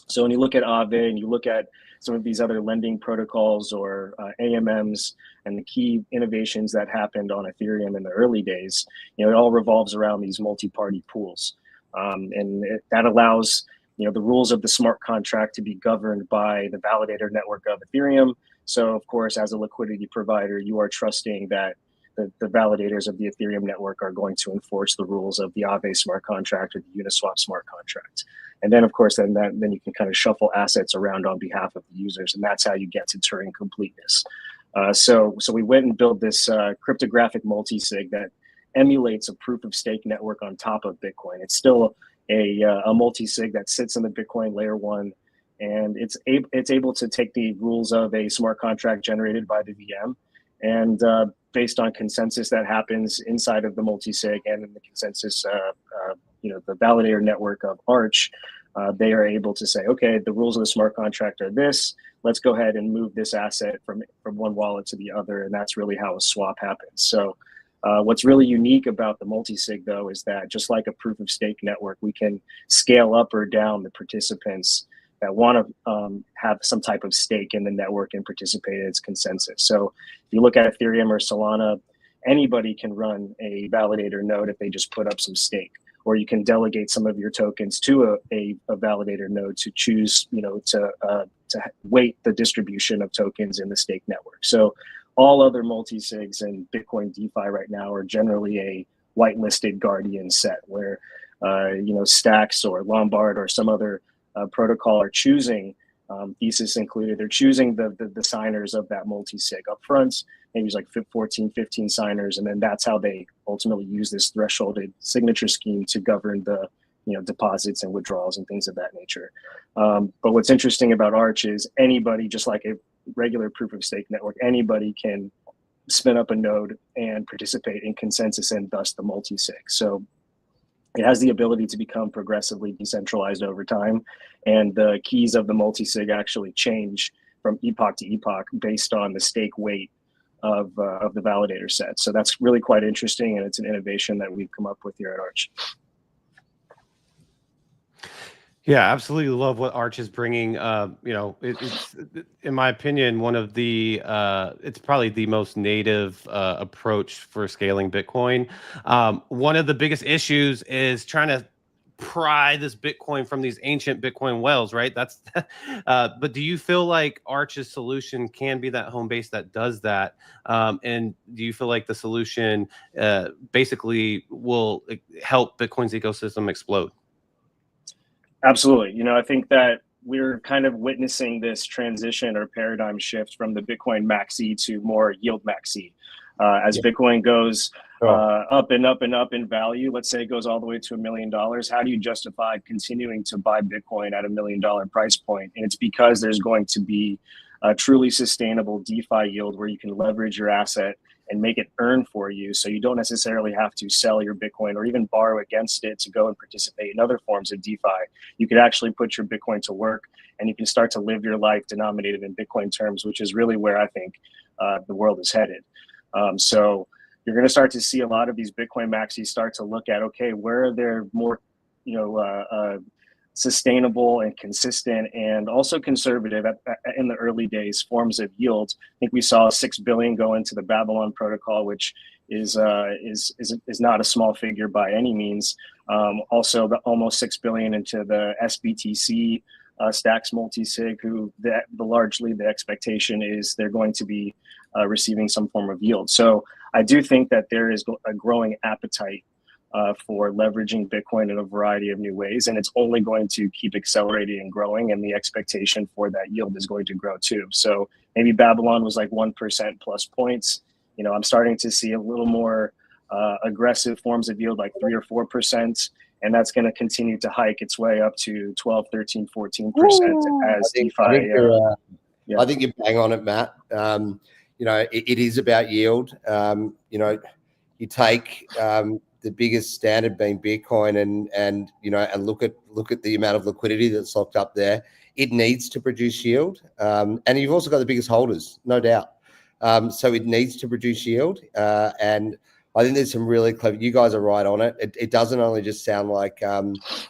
So when you look at Aave and you look at some of these other lending protocols or AMMs and the key innovations that happened on Ethereum in the early days, it all revolves around these multi-party pools. That allows the rules of the smart contract to be governed by the validator network of Ethereum. So of course, as a liquidity provider, you are trusting that the validators of the Ethereum network are going to enforce the rules of the Aave smart contract or the Uniswap smart contract. And then of course, then you can kind of shuffle assets around on behalf of the users, and that's how you get to Turing completeness. So we went and built this cryptographic multisig that emulates a proof of stake network on top of Bitcoin. It's still a multisig that sits in the Bitcoin layer 1, and it's able to take the rules of a smart contract generated by the VM, and based on consensus that happens inside of the multisig and in the consensus, the validator network of Arch, they are able to say, okay, the rules of the smart contract are this. Let's go ahead and move this asset from one wallet to the other, and that's really how a swap happens. So what's really unique about the multisig, though, is that just like a proof of stake network, we can scale up or down the participants that want to have some type of stake in the network and participate in its consensus. So if you look at Ethereum or Solana, anybody can run a validator node if they just put up some stake, or you can delegate some of your tokens to a validator node to choose, to weight the distribution of tokens in the stake network. So all other multisigs and Bitcoin DeFi right now are generally a whitelisted guardian set where, Stacks or Lombard or some other protocol are choosing, thesis included, they're choosing the signers of that multisig up front, maybe it's like 14, 15 signers, and then that's how they ultimately use this thresholded signature scheme to govern the deposits and withdrawals and things of that nature. But what's interesting about Arch is anybody, just like a regular proof of stake network, anybody can spin up a node and participate in consensus and thus the multisig. So it has the ability to become progressively decentralized over time, and the keys of the multisig actually change from epoch to epoch based on the stake weight of the validator set. So that's really quite interesting, and it's an innovation that we've come up with here at Arch. Yeah, absolutely love what Arch is bringing. It's in my opinion one of the it's probably the most native approach for scaling Bitcoin. One of the biggest issues is trying to pry this Bitcoin from these ancient Bitcoin wells, right? That's but do you feel like Arch's solution can be that home base that does that? And do you feel like the solution basically will help Bitcoin's ecosystem explode? Absolutely. I think that we're kind of witnessing this transition or paradigm shift from the Bitcoin maxi to more yield maxi. As Bitcoin goes up and up and up in value, let's say it goes all the way to $1 million, how do you justify continuing to buy Bitcoin at $1 million price point? And it's because there's going to be a truly sustainable DeFi yield where you can leverage your asset and make it earn for you, so you don't necessarily have to sell your Bitcoin or even borrow against it to go and participate in other forms of DeFi. You could actually put your Bitcoin to work, and you can start to live your life denominated in Bitcoin terms, which is really where I think the world is headed. So you're going to start to see a lot of these Bitcoin maxis start to look at, okay, where are there more, sustainable and consistent and also conservative in the early days forms of yield. I think we saw 6 billion go into the Babylon protocol, which is not a small figure by any means. Also, almost 6 billion into the SBTC Stacks multisig, who largely the expectation is they're going to be receiving some form of yield. So I do think that there is a growing appetite for leveraging Bitcoin in a variety of new ways, and it's only going to keep accelerating and growing, and the expectation for that yield is going to grow too. So maybe Babylon was like 1% plus points. I'm starting to see a little more aggressive forms of yield, like 3 or 4%, and that's going to continue to hike its way up to 12, 13, 14% as DeFi. I think you're bang on it, Matt. It is about yield. You take the biggest standard being Bitcoin and look at the amount of liquidity that's locked up there. It needs to produce yield. And you've also got the biggest holders, no doubt. So it needs to produce yield. And I think there's some really clever. You guys are right on it. It doesn't only just sound like you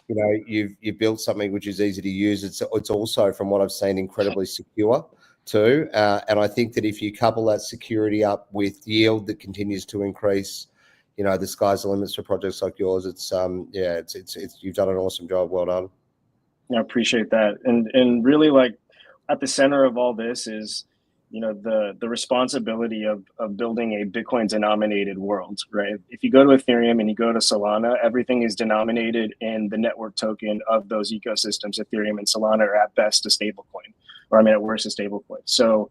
know, you've built something which is easy to use. It's also, from what I've seen, incredibly secure too. And I think that if you couple that security up with yield that continues to increase, you know, the sky's the limits for projects like yours. It's it's you've done an awesome job. Well done. I appreciate that. And really, like, at the center of all this is, you know, the responsibility of building a Bitcoin denominated world, right? If you go to Ethereum and you go to Solana, everything is denominated in the network token of those ecosystems. Ethereum and Solana are at best a stablecoin, or I mean at worst a stablecoin. So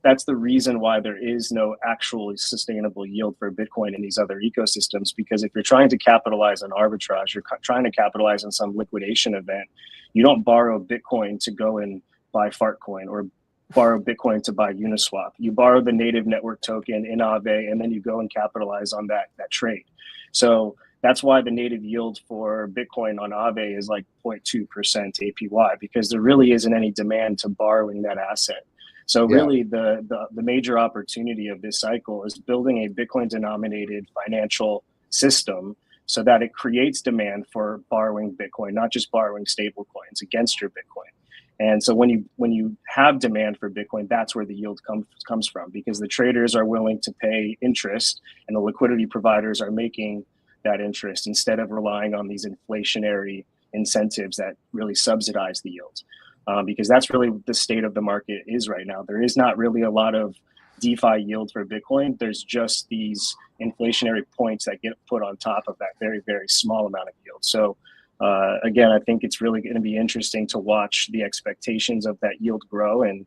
that's the reason why there is no actually sustainable yield for Bitcoin in these other ecosystems, because if you're trying to capitalize on arbitrage, you're trying to capitalize on some liquidation event, you don't borrow Bitcoin to go and buy Fartcoin or borrow Bitcoin to buy Uniswap. You borrow the native network token in Aave, and then you go and capitalize on that trade. So that's why the native yield for Bitcoin on Aave is like 0.2% APY, because there really isn't any demand to borrowing that asset. So really the major opportunity of this cycle is building a Bitcoin denominated financial system so that it creates demand for borrowing Bitcoin, not just borrowing stable coins against your Bitcoin. And so when you have demand for Bitcoin, that's where the yield comes from, because the traders are willing to pay interest and the liquidity providers are making that interest instead of relying on these inflationary incentives that really subsidize the yield. Because that's really the state of the market is right now. There is not really a lot of DeFi yield for Bitcoin. There's just these inflationary points that get put on top of that very, very small amount of yield. So again, I think it's really going to be interesting to watch the expectations of that yield grow and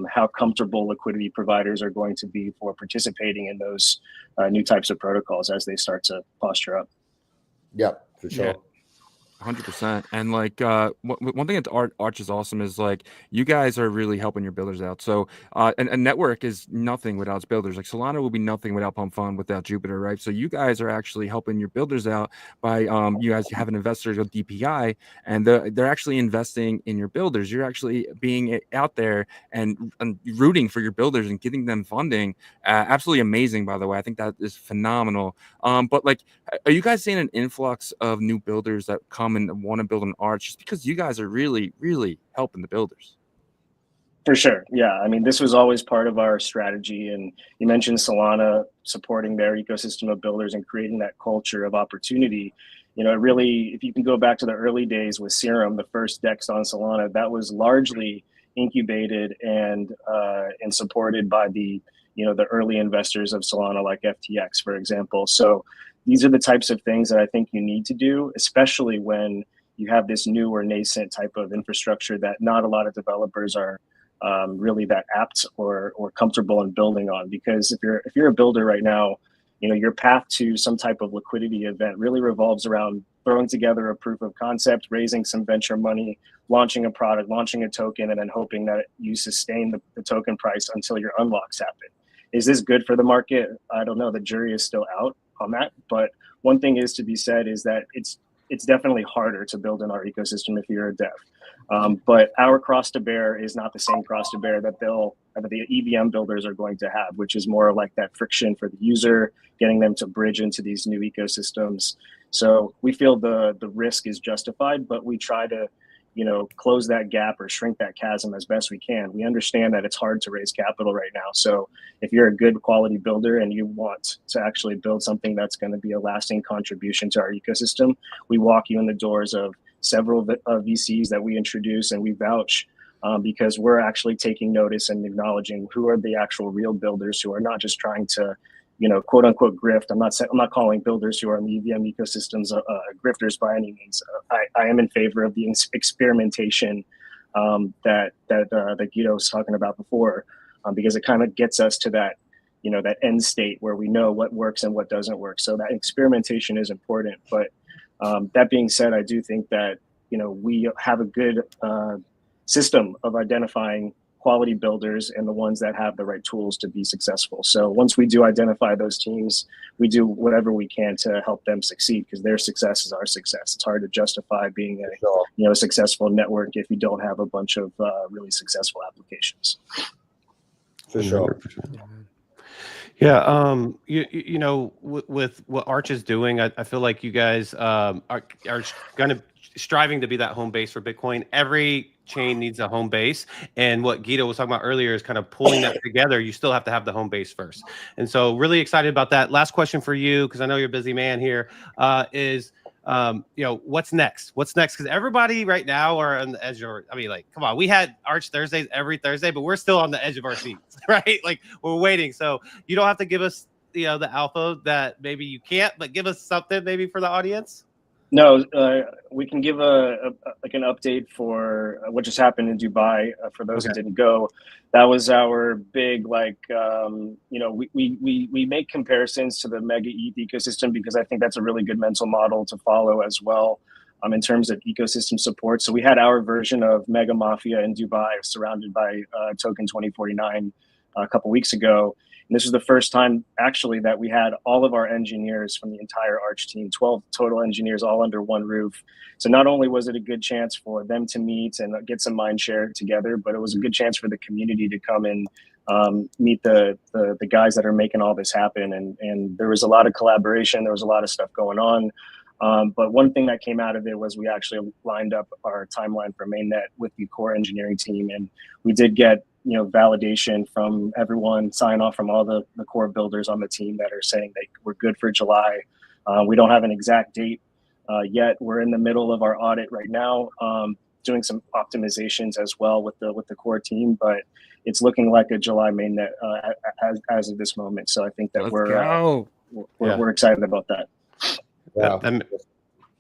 how comfortable liquidity providers are going to be for participating in those new types of protocols as they start to posture up. Yeah, for sure. Yeah. 100%. And like one thing that Arch is awesome is like you guys are really helping your builders out. So and a network is nothing without its builders. Like Solana will be nothing without Pump Fund, without Jupiter, right? So you guys are actually helping your builders out by you guys have an investor called DPI, and they're actually investing in your builders. You're actually being out there and rooting for your builders and getting them funding. Absolutely amazing, by the way. I think that is phenomenal. But like, are you guys seeing an influx of new builders that come and want to build an Arch just because you guys are really, really helping the builders? For sure. Yeah. I mean, this was always part of our strategy. And you mentioned Solana supporting their ecosystem of builders and creating that culture of opportunity. You know, really, if you can go back to the early days with Serum, the first DEX on Solana, that was largely incubated and supported by the early investors of Solana, like FTX, for example. So these are the types of things that I think you need to do, especially when you have this new or nascent type of infrastructure that not a lot of developers are really that apt or comfortable in building on. Because if you're a builder right now, you know, your path to some type of liquidity event really revolves around throwing together a proof of concept, raising some venture money, launching a product, launching a token, and then hoping that you sustain the token price until your unlocks happen. Is this good for the market? I don't know. The jury is still out on that. But one thing is to be said is that it's definitely harder to build in our ecosystem if you're a dev. But our cross to bear is not the same cross to bear that the EVM builders are going to have, which is more like that friction for the user, getting them to bridge into these new ecosystems. So we feel the risk is justified, but we try to, you know, close that gap or shrink that chasm as best we can. We understand that it's hard to raise capital right now. So if you're a good quality builder and you want to actually build something that's going to be a lasting contribution to our ecosystem, we walk you in the doors of several VCs that we introduce and we vouch because we're actually taking notice and acknowledging who are the actual real builders who are not just trying to, you know, quote unquote grift. I'm not calling builders who are in the EVM ecosystems grifters by any means. I am in favor of the experimentation that Geedo was talking about before, because it kind of gets us to that, you know, that end state where we know what works and what doesn't work. So that experimentation is important. But that being said, I do think that, you know, we have a good system of identifying quality builders and the ones that have the right tools to be successful. So once we do identify those teams, we do whatever we can to help them succeed, because their success is our success. It's hard to justify being a successful network if you don't have a bunch of really successful applications. For sure. Yeah, you know, with what Arch is doing, I feel like you guys are going to striving to be that home base for Bitcoin. Every chain needs a home base, and what Geedo was talking about earlier is kind of pulling that together. You still have to have the home base first, and so really excited about that. Last question for you, because I know you're a busy man here, is you know, what's next? What's next? Because everybody right now are on the edge of, I mean, like, come on, we had Arch Thursdays every Thursday, but we're still on the edge of our seats, right? Like, we're waiting. So you don't have to give us, you know, the alpha that maybe you can't, but give us something maybe for the audience. No, we can give like an update for what just happened in Dubai. For those who didn't go, that was our big, like, you know, we make comparisons to the Mega ETH ecosystem because I think that's a really good mental model to follow as well, in terms of ecosystem support. So we had our version of Mega Mafia in Dubai, surrounded by Token 2049 a couple weeks ago. And this was the first time, actually, that we had all of our engineers from the entire Arch team, 12 total engineers, all under one roof. So not only was it a good chance for them to meet and get some mind share together, but it was a good chance for the community to come and meet the guys that are making all this happen. And there was a lot of collaboration. There was a lot of stuff going on. But one thing that came out of it was we actually lined up our timeline for mainnet with the core engineering team. And we did get, you know, validation from everyone, sign off from all the core builders on the team that are saying that we're good for July. We don't have an exact date yet. We're in the middle of our audit right now, doing some optimizations as well with the core team, but it's looking like a July mainnet as of this moment. So I think that we're excited about that. Wow.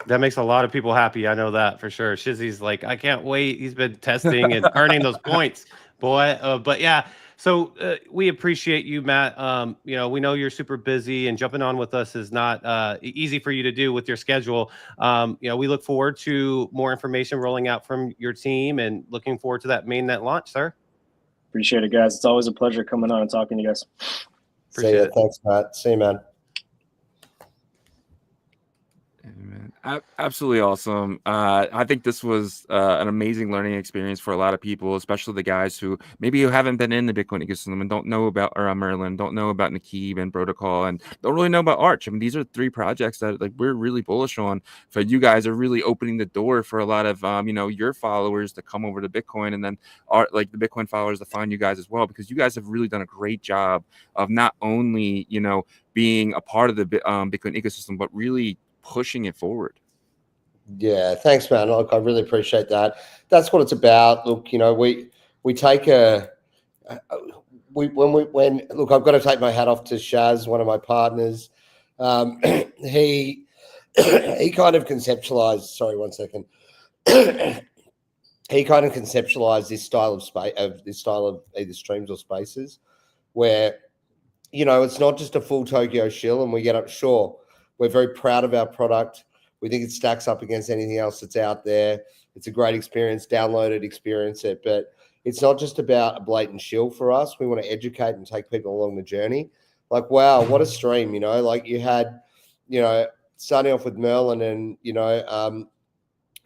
That makes a lot of people happy. I know that for sure. Shizzy's like, I can't wait. He's been testing and earning those points, boy. But yeah, so we appreciate you, Matt. You know, we know you're super busy, and jumping on with us is not easy for you to do with your schedule. You know, we look forward to more information rolling out from your team, and looking forward to that mainnet launch, sir. Appreciate it, guys. It's always a pleasure coming on and talking to you guys. See you. Thanks, Matt. See you, man. Absolutely awesome. I think this was an amazing learning experience for a lot of people, especially the guys who maybe haven't been in the Bitcoin ecosystem and don't know about Merlin, don't know about Naqib and Brotocol, and don't really know about Arch. I mean, these are three projects that like we're really bullish on. For you guys are really opening the door for a lot of you know, your followers to come over to Bitcoin, and then like the Bitcoin followers to find you guys as well, because you guys have really done a great job of not only, you know, being a part of the Bitcoin ecosystem, but really pushing it forward. Yeah, thanks, man. Look, I really appreciate that. That's what it's about. Look, you know, we take look, I've got to take my hat off to Shaz, one of my partners. He kind of conceptualized. Sorry, 1 second. He kind of conceptualized this style of either streams or spaces, where, you know, it's not just a full Tokyo shill, and we get up. Sure, we're very proud of our product. We think it stacks up against anything else that's out there. It's a great experience. Download it, experience it. But it's not just about a blatant shill for us. We want to educate and take people along the journey. Like, wow, what a stream, you know, like you had, you know, starting off with Merlin and, you know,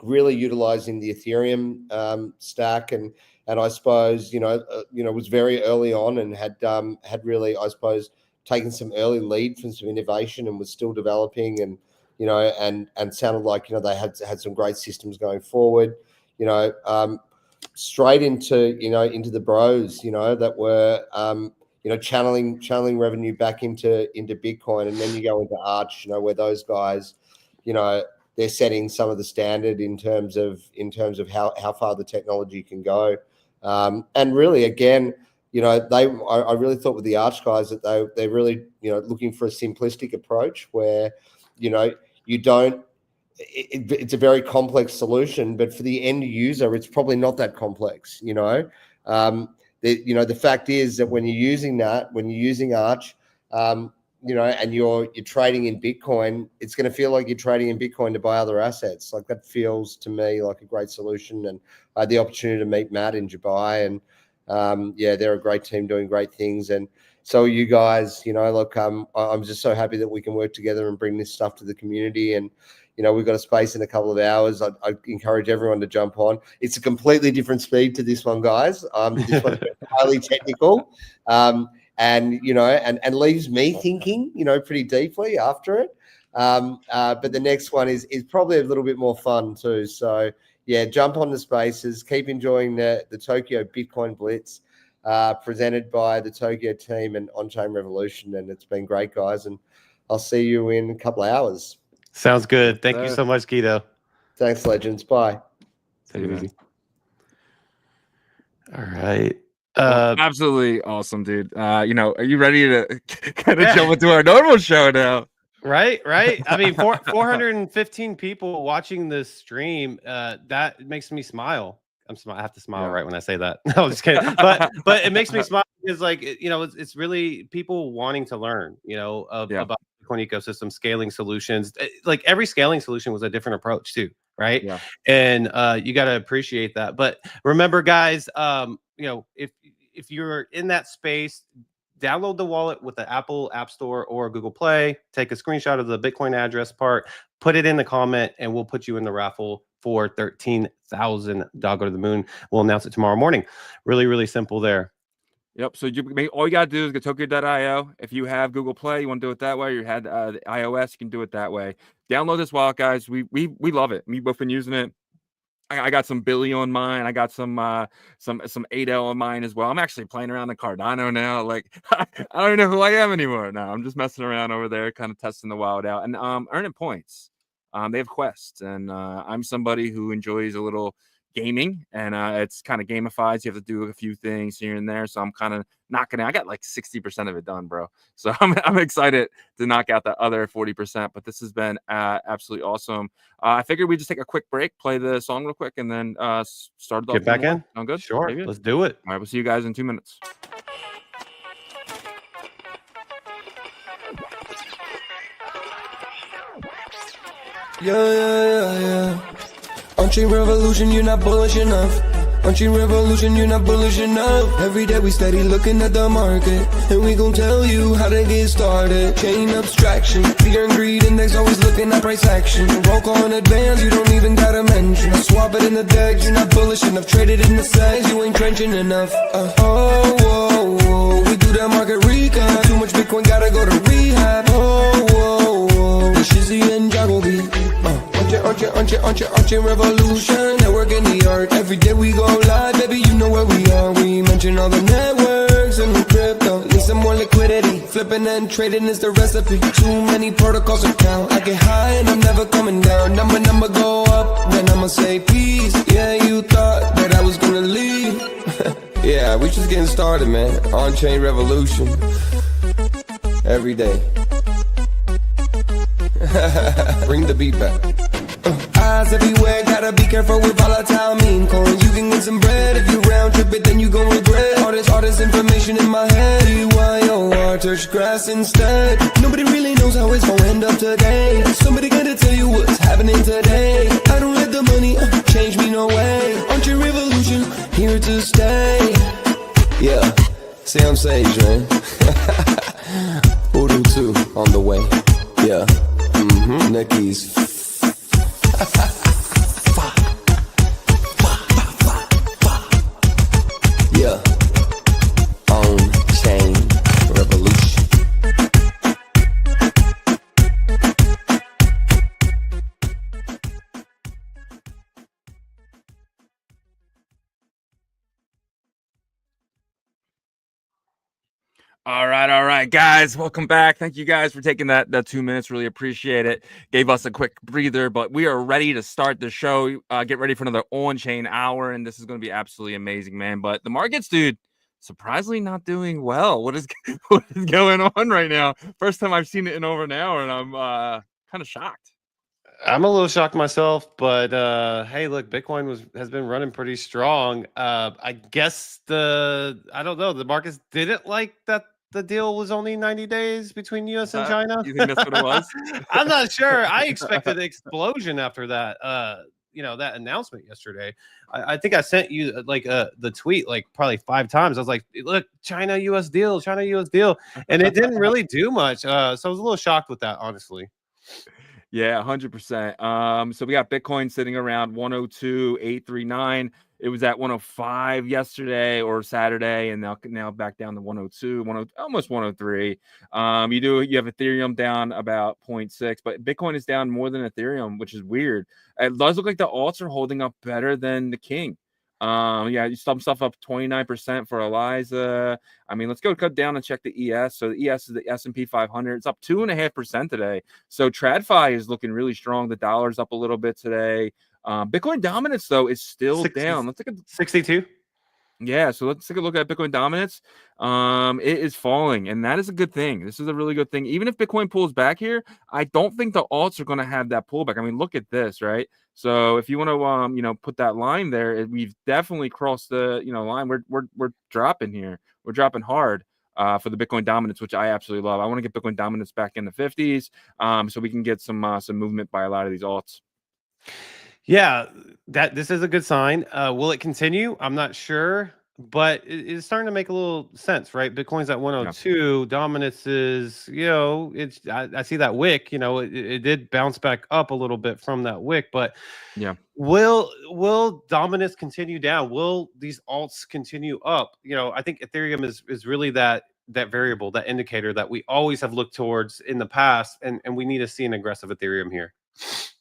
really utilizing the Ethereum stack. And I suppose, you know, was very early on and had really, I suppose, taken some early lead from some innovation and was still developing, and, you know, and sounded like, you know, they had some great systems going forward, you know, straight into, you know, into the bros, you know, that were, you know, channeling revenue back into Bitcoin. And then you go into Arch, you know, where those guys, you know, they're setting some of the standard in terms of how far the technology can go. And really, again, you know, I really thought with the Arch guys that they're really, you know, looking for a simplistic approach where, you know, you don't, it's a very complex solution, but for the end user, it's probably not that complex, you know. The fact is that when you're using Arch, you know, and you're trading in Bitcoin, it's going to feel like you're trading in Bitcoin to buy other assets. Like, that feels to me like a great solution. And I had the opportunity to meet Matt in Dubai, and yeah, they're a great team doing great things. And so you guys, you know, look, I'm just so happy that we can work together and bring this stuff to the community. And, you know, we've got a space in a couple of hours. I encourage everyone to jump on. It's a completely different speed to this one, guys. This one's highly technical. and leaves me thinking, pretty deeply after it. But the next one is probably a little bit more fun too. So yeah, jump on the spaces, keep enjoying the Tokyo Bitcoin Blitz, presented by the Tokyo team and OnChain Revolution. And it's been great, guys. And I'll see you in a couple of hours. Sounds good. Thank you so much, Geedo. Thanks, legends. Bye. Take it easy. All right. Absolutely awesome, dude. Are you ready to kind of jump into our normal show now? Right. I mean, 415 people watching this stream. That makes me smile. I have to smile right when I say that. No, I'm just kidding. But it makes me smile because, it's really people wanting to learn, about Bitcoin ecosystem, scaling solutions. Like every scaling solution was a different approach too, right? Yeah. And you got to appreciate that. But remember, guys, if you're in that space, download the wallet with the Apple App Store or Google Play. Take a screenshot of the Bitcoin address part, put it in the comment, and we'll put you in the raffle for $13,000 Go to the Moon. We'll announce it tomorrow morning. Really, really simple there. Yep. So all you got to do is go to Tokyo.io. If you have Google Play, you want to do it that way. You had the iOS, you can do it that way. Download this wallet, guys. We love it. We've both been using it. I got some Billy on mine. I got some 8L on mine as well. I'm actually playing around the Cardano now. Like I don't even know who I am anymore. No, I'm just messing around over there, kind of testing the wild out and earning points. They have quests, and I'm somebody who enjoys a little gaming, and it's kind of gamified. So you have to do a few things here and there. So I'm kind of knocking out. I got like 60% of it done, bro. So I'm excited to knock out the other 40%. But this has been absolutely awesome. I figured we'd just take a quick break, play the song real quick, and then start it off. Get back in. Sound good? Sure. Let's do it. All right. We'll see you guys in 2 minutes. Yeah. OnChain Revolution, you're not bullish enough. OnChain Revolution, you're not bullish enough. Every day we steady looking at the market, and we gon' tell you how to get started. Chain abstraction, fear and greed index, always looking at price action. Brotocol in advance, you don't even gotta mention. I swap it in the deck, you're not bullish enough. Trade it in the size, you ain't trenching enough. We do that market recap. Too much Bitcoin, gotta go to rehab. Shizzy and Yagobi. OnChain Revolution, network in the art. Every day we go live, baby, you know where we are. We mention all the networks and the crypto. Need some more liquidity. Flipping and trading is the recipe. Too many protocols to count. I get high and I'm never coming down. Number go up, then I'ma say peace. Yeah, you thought that I was gonna leave. Yeah, we just getting started, man. OnChain Revolution. Every day. Bring the beat back. Eyes everywhere, gotta be careful with volatile meme coins. You can get some bread if you round trip it, then you gon' regret. All this information in my head. EYOR, touch grass instead. Nobody really knows how it's gonna end up today. Somebody gotta tell you what's happening today. I don't let the money change me no way. OnChain Revolution, here to stay. Yeah, say I'm Sage, man. Voodoo 2 on the way. Yeah. Nicky's. Yeah. OnChain Revolution. All right, guys. Welcome back. Thank you guys for taking that 2 minutes. Really appreciate it. Gave us a quick breather, but we are ready to start the show. Get ready for another on-chain hour, and this is going to be absolutely amazing, man. But the markets, dude, surprisingly not doing well. What is going on right now? First time I've seen it in over an hour, and I'm kind of shocked. I'm a little shocked myself, but hey, look, Bitcoin has been running pretty strong. I guess I don't know, the markets didn't like that the deal was only 90 days between US and China. You think that's what it was? I'm not sure. I expected an explosion after that. That announcement yesterday. I think I sent you the tweet like probably 5 times. I was like, look, China US deal, and it didn't really do much. So I was a little shocked with that, honestly. Yeah, 100%. So we got Bitcoin sitting around 102,839. It was at 105 yesterday or Saturday, and now back down to 102, almost 103. You have Ethereum down about 0.6, but Bitcoin is down more than Ethereum, which is weird. It does look like the alts are holding up better than the king. Yeah, some stuff up 29% for Eliza. I mean, let's cut down and check the ES. So the ES is the S&P 500. It's up 2.5% today. So TradFi is looking really strong. The dollar's up a little bit today. Bitcoin dominance, though, is still down. Let's take a 62. Yeah, so let's take a look at Bitcoin dominance. It is falling, and that is a good thing. This is a really good thing. Even if Bitcoin pulls back here, I don't think the alts are going to have that pullback. I mean, look at this, right? So if you want to, put that line there, we've definitely crossed the, line. We're dropping here. We're dropping hard. For the Bitcoin dominance, which I absolutely love. I want to get Bitcoin dominance back in the 50s, so we can get some movement by a lot of these alts. Yeah, this is a good sign. Will it continue? I'm not sure, but it's starting to make a little sense, right? Bitcoin's at 102. Dominance is, I see that wick. It did bounce back up a little bit from that wick, but yeah, will dominance continue down? Will these alts continue up? I think Ethereum is really that variable, that indicator that we always have looked towards in the past, and we need to see an aggressive Ethereum here.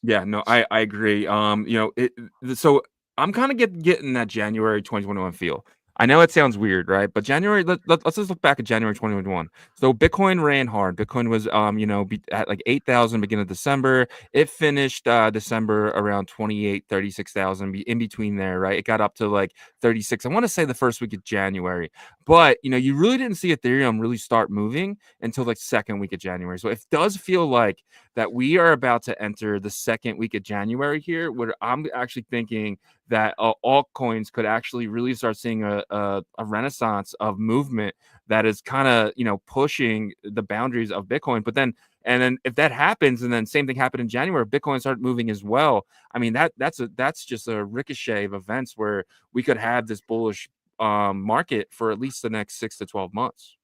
Yeah, no, I agree. So I'm kind of getting that January 2021 feel. I know it sounds weird, right? But January, let's just look back at January 2021. So Bitcoin ran hard. Bitcoin was, at like 8,000 beginning of December. It finished December around 28, 36,000 in between there, right? It got up to like 36. I want to say the first week of January. But, you really didn't see Ethereum really start moving until like second week of January. So it does feel like that we are about to enter the second week of January here, where I'm actually thinking that altcoins could actually really start seeing a renaissance of movement that is kind of pushing the boundaries of Bitcoin. But then if that happens, and then same thing happened in January, Bitcoin started moving as well. I mean that's just a ricochet of events where we could have this bullish market for at least the next 6 to 12 months.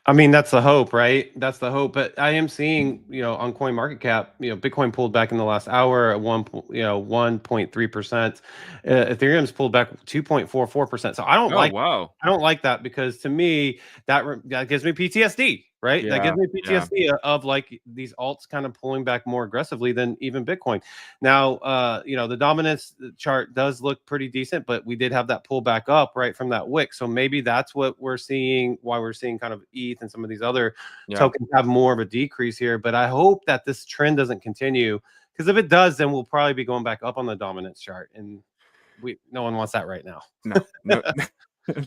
I mean, that's the hope, right? That's the hope. But I am seeing, on CoinMarketCap, Bitcoin pulled back in the last hour at 1.3%. Ethereum's pulled back 2.44%. So I don't like that, because to me that gives me PTSD, right? Yeah, that gives me PTSD of like these alts kind of pulling back more aggressively than even Bitcoin. Now, the dominance chart does look pretty decent, but we did have that pullback up right from that wick. So maybe that's what we're seeing, why we're seeing kind of ETH and some of these other tokens have more of a decrease here. But I hope that this trend doesn't continue, because if it does, then we'll probably be going back up on the dominance chart, and no one wants that right now. No,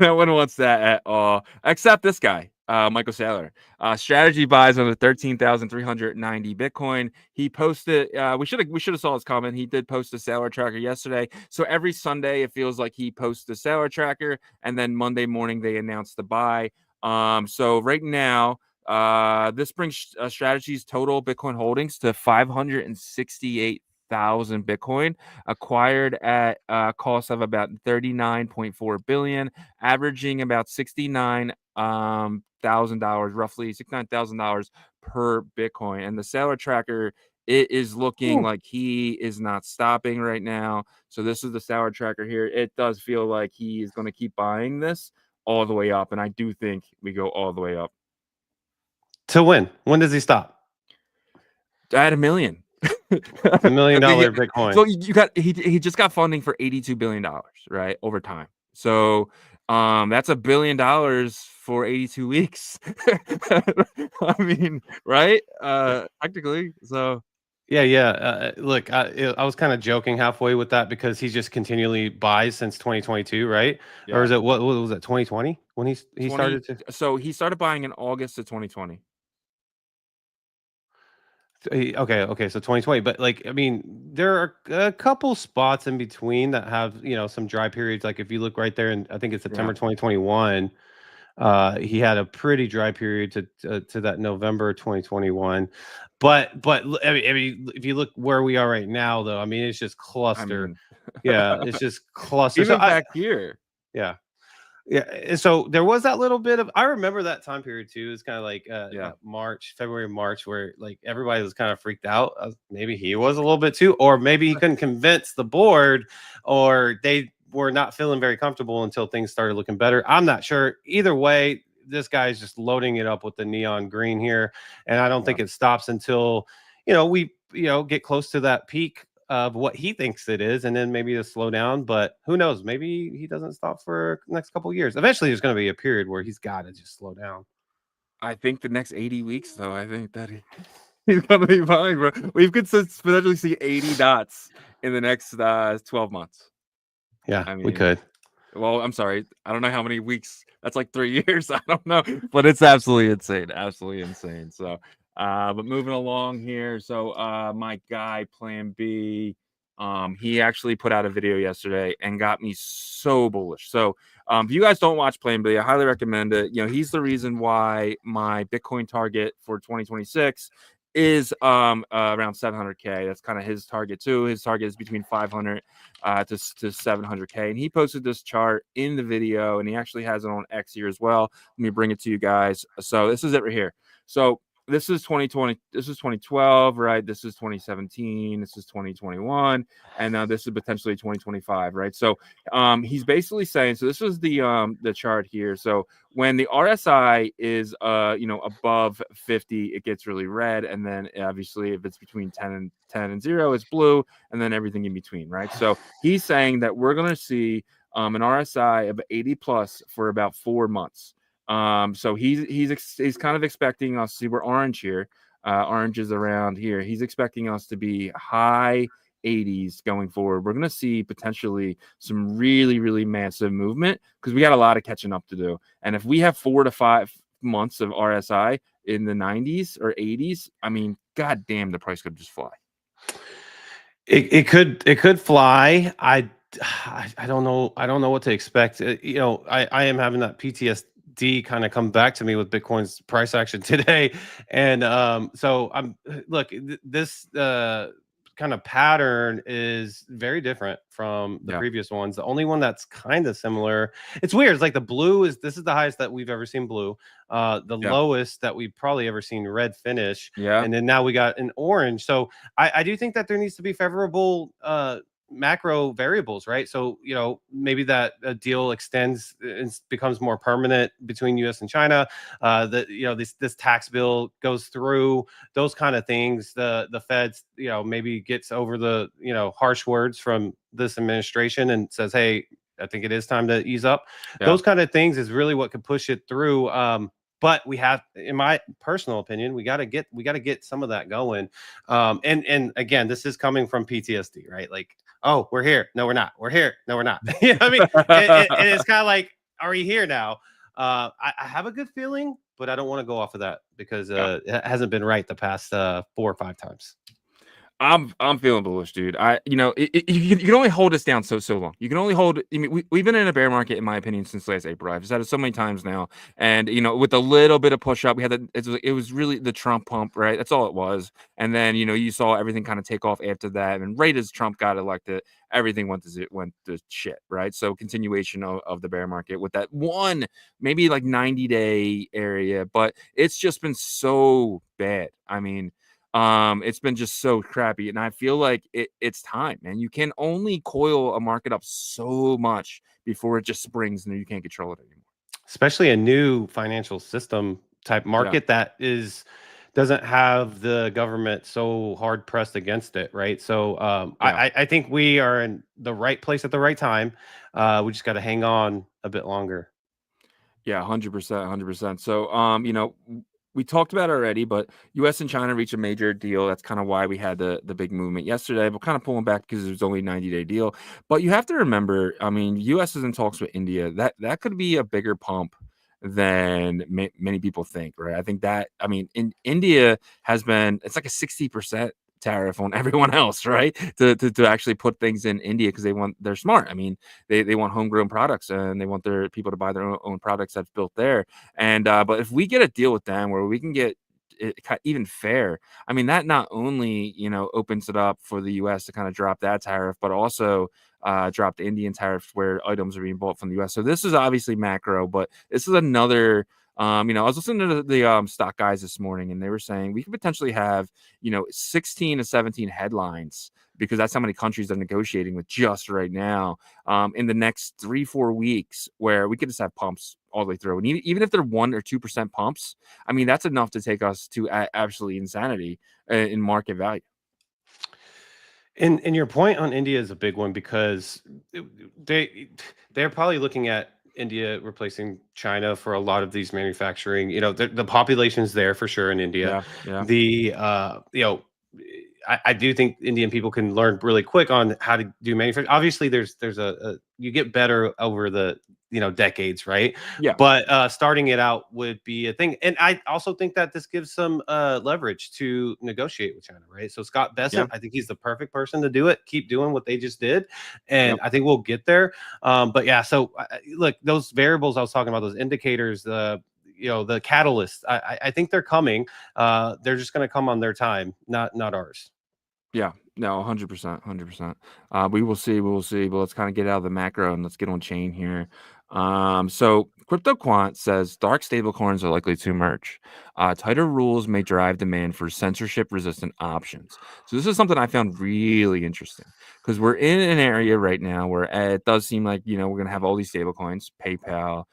no one wants that at all, except this guy, Michael Saylor. Strategy buys on the 13,390 Bitcoin. He posted. We should have saw his comment. He did post a Saylor tracker yesterday. So every Sunday it feels like he posts a Saylor tracker, and then Monday morning they announce the buy. So right now, this brings Strategy's total Bitcoin holdings to 568,000 Bitcoin, acquired at a cost of about 39.4 billion, averaging about $69,000, roughly $69,000 per Bitcoin. And the Saylor tracker, it is looking like he is not stopping right now. So this is the Saylor tracker here. It does feel like he is going to keep buying this all the way up, and I do think we go all the way up. To when? When does he stop? At $1 million. $1 million Bitcoin. So he just got funding for $82 billion, right, over time. So that's $1 billion for 82 weeks. I mean, right? Technically. So Yeah. Look, I was kind of joking halfway with that, because he just continually buys since 2022, right? Yeah. Or is it what was it, 2020 when he started to? So he started buying in August of 2020. Okay, so 2020. But like, I mean, there are a couple spots in between that have some dry periods. Like if you look right there, and I think it's September 2021. He had a pretty dry period to that November 2021, but I mean, if you look where we are right now, though, I mean, it's just cluster. It's just cluster. Even back here. Yeah. Yeah, so there was that little bit of, I remember that time period too. It's kind of like February, March, where like everybody was kind of freaked out. Maybe he was a little bit too, or maybe he couldn't convince the board, or they were not feeling very comfortable until things started looking better. I'm not sure. Either way, this guy's just loading it up with the neon green here, and I don't think it stops until we get close to that peak of what he thinks it is, and then maybe to slow down. But who knows? Maybe he doesn't stop for the next couple of years. Eventually, there's going to be a period where he's got to just slow down. I think the next 80 weeks, though, I think that he's going to be fine, bro. We could potentially see 80 dots in the next 12 months. Yeah, I mean, we could. Well, I'm sorry. I don't know how many weeks. That's like 3 years. I don't know, but it's absolutely insane. Absolutely insane. So, but moving along here. So, my guy PlanB, he actually put out a video yesterday and got me so bullish. So, if you guys don't watch PlanB, I highly recommend it. He's the reason why my Bitcoin target for 2026 is around 700K. That's kind of his target too. His target is between 500 to 700K, and he posted this chart in the video, and he actually has it on X here as well. Let me bring it to you guys. So this is it right here. So this is 2020, this is 2012, right? This is 2017, this is 2021, and now this is potentially 2025, right? So he's basically saying, so this is the chart here. So when the RSI is above 50, it gets really red, and then obviously if it's between 10 and 0, it's blue, and then everything in between, right? So he's saying that we're going to see an RSI of 80 plus for about 4 months. So he's kind of expecting us to see, we're orange here. Orange is around here. He's expecting us to be high 80s going forward. We're going to see potentially some really, really massive movement because we got a lot of catching up to do. And if we have 4 to 5 months of RSI in the 90s or 80s, I mean, god damn, the price could just fly. It could fly. I don't know. I don't know what to expect. I am having that PTSD kind of come back to me with Bitcoin's price action today, and so this kind of pattern is very different from the previous ones. The only one that's kind of similar, it's weird, it's like the blue is the highest that we've ever seen blue, the lowest that we've probably ever seen red finish, and then now we got an orange. So I do think that there needs to be favorable macro variables, right? So maybe that deal extends and becomes more permanent between US and China, that this tax bill goes through, those kind of things. The Feds maybe gets over the harsh words from this administration and says, hey, I think it is time to ease up. Those kind of things is really what could push it through. But we have, in my personal opinion, we got to get some of that going. And again, this is coming from PTSD, right? Like, oh, we're here. No, we're not. We're here. No, we're not. You know what I mean? and it's kind of like, are we here now? I have a good feeling, but I don't want to go off of that because it hasn't been right the past 4 or 5 times. I'm feeling bullish, dude. You can only hold us down so long. You can only hold. I mean, we've been in a bear market, in my opinion, since last April. I've said it so many times now, and with a little bit of push up, we had it was really the Trump pump, right? That's all it was. And then you saw everything kind of take off after that, and right as Trump got elected, everything went to shit, right? So continuation of the bear market with that one maybe like 90-day area, but it's just been so bad. I mean. It's been just so crappy, and I feel like it's time, man. You can only coil a market up so much before it just springs and you can't control it anymore. Especially a new financial system type market that doesn't have the government so hard pressed against it, right? So I think we are in the right place at the right time. We just got to hang on a bit longer. Yeah, 100%. So we talked about it already, but U.S. and China reached a major deal. That's kind of why we had the big movement yesterday. We're kind of pulling back because it was only a 90-day deal. But you have to remember, I mean, U.S. is in talks with India. That could be a bigger pump than many people think, right? I think in India has been, it's like a 60% tariff on everyone else, right? To actually put things in India because they're smart. I mean, they want homegrown products and they want their people to buy their own products that's built there. And but if we get a deal with them where we can get even fair. I mean, that not only, you know, opens it up for the US to kind of drop that tariff, but also drop the Indian tariff where items are being bought from the US. So this is obviously macro, but this is another, you know, I was listening to the stock guys this morning, and they were saying we could potentially have, you know, 16 to 17 headlines, because that's how many countries they're negotiating with just right now, in the next 3-4 weeks, where we could just have pumps all the way through. And even if they're 1 or 2% pumps, I mean, that's enough to take us to absolutely insanity in market value. And your point on India is a big one, because they're probably looking at India replacing China for a lot of these manufacturing. You know, the population's there for sure in India. Yeah. You know, I do think Indian people can learn really quick on how to do manufacturing. Obviously, there's you get better over the, you know, decades, right? Yeah. But starting it out would be a thing. And I also think that this gives some leverage to negotiate with China, right? So Scott Bessent, I think he's the perfect person to do it. Keep doing what they just did, and I think we'll get there. But yeah, so look, those variables I was talking about, those indicators, you know, the catalysts, I think they're coming. They're just going to come on their time, not ours. Yeah, no, 100%. We will see. But let's kind of get out of the macro and let's get on chain here. So CryptoQuant says dark stablecoins are likely to emerge. Tighter rules may drive demand for censorship-resistant options. So this is something I found really interesting, because we're in an area right now where it does seem like, you know, we're going to have all these stablecoins. PayPal,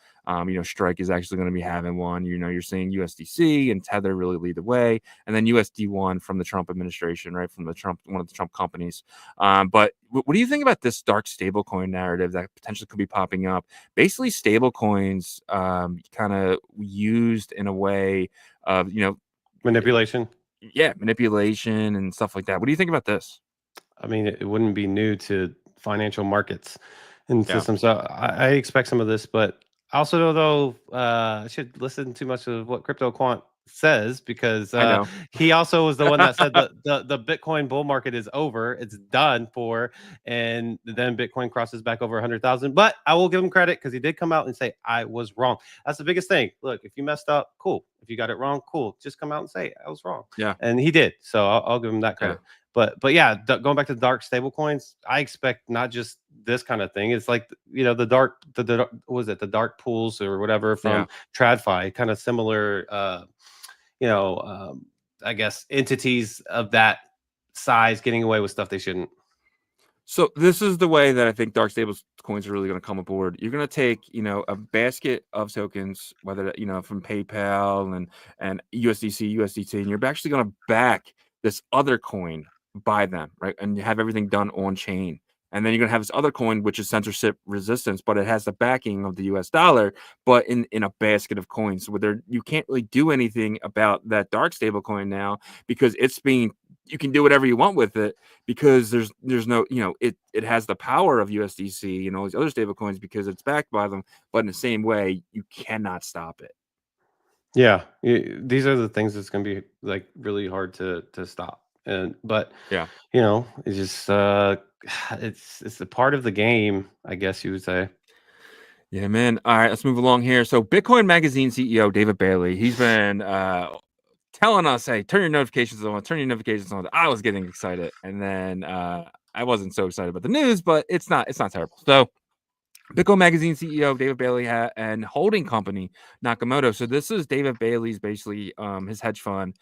you know, Strike is actually going to be having one. You know, you're seeing USDC and Tether really lead the way, and then USD1 from the Trump administration, right, from one of the Trump companies. But what do you think about this dark stablecoin narrative that potentially could be popping up? Basically, stablecoins kind of used in a way of, you know, Manipulation. Yeah, manipulation and stuff like that. What do you think about this? I mean, it wouldn't be new to financial markets and systems. So I expect some of this, but I also don't know, I should listen too much of what CryptoQuant says, because he also was the one that said the Bitcoin bull market is over, it's done for, and then Bitcoin crosses back over 100,000. But I will give him credit, because he did come out and say I was wrong. That's the biggest thing. Look, if you messed up, cool. If you got it wrong, cool. Just come out and say I was wrong. Yeah, and he did. So I'll give him that credit. Yeah. But yeah, going back to dark stable coins, I expect not just this kind of thing. It's like, you know, the dark pools or whatever from TradFi, kind of similar, you know, I guess entities of that size getting away with stuff they shouldn't. So this is the way that I think dark stable coins are really going to come aboard. You're going to take, you know, a basket of tokens, whether, you know, from PayPal and USDC, USDT, and you're actually going to back this other coin by them, right? And you have everything done on chain. And then you're going to have this other coin, which is censorship resistance, but it has the backing of the US dollar, but in a basket of coins. So you can't really do anything about that dark stable coin now, because you can do whatever you want with it, because there's no, you know, it has the power of USDC and all these other stable coins because it's backed by them. But in the same way, you cannot stop it. Yeah. These are the things that's going to be like really hard to stop. But yeah, you know, it's just it's a part of the game, I guess you would say. Yeah, man. All right, let's move along here. So Bitcoin Magazine CEO David Bailey, he's been telling us, hey, turn your notifications on. I was getting excited, and then I wasn't so excited about the news, but it's not terrible. So Bitcoin Magazine CEO David Bailey and holding company Nakamoto. So this is David Bailey's basically his hedge fund.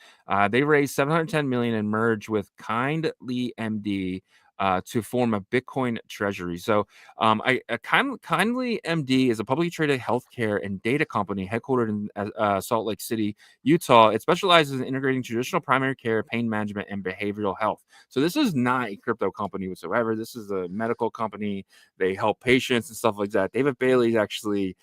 They raised $710 million and merged with KindlyMD to form a Bitcoin treasury. So KindlyMD is a publicly traded healthcare and data company headquartered in Salt Lake City, Utah. It specializes in integrating traditional primary care, pain management, and behavioral health. So this is not a crypto company whatsoever. This is a medical company. They help patients and stuff like that. David Bailey actually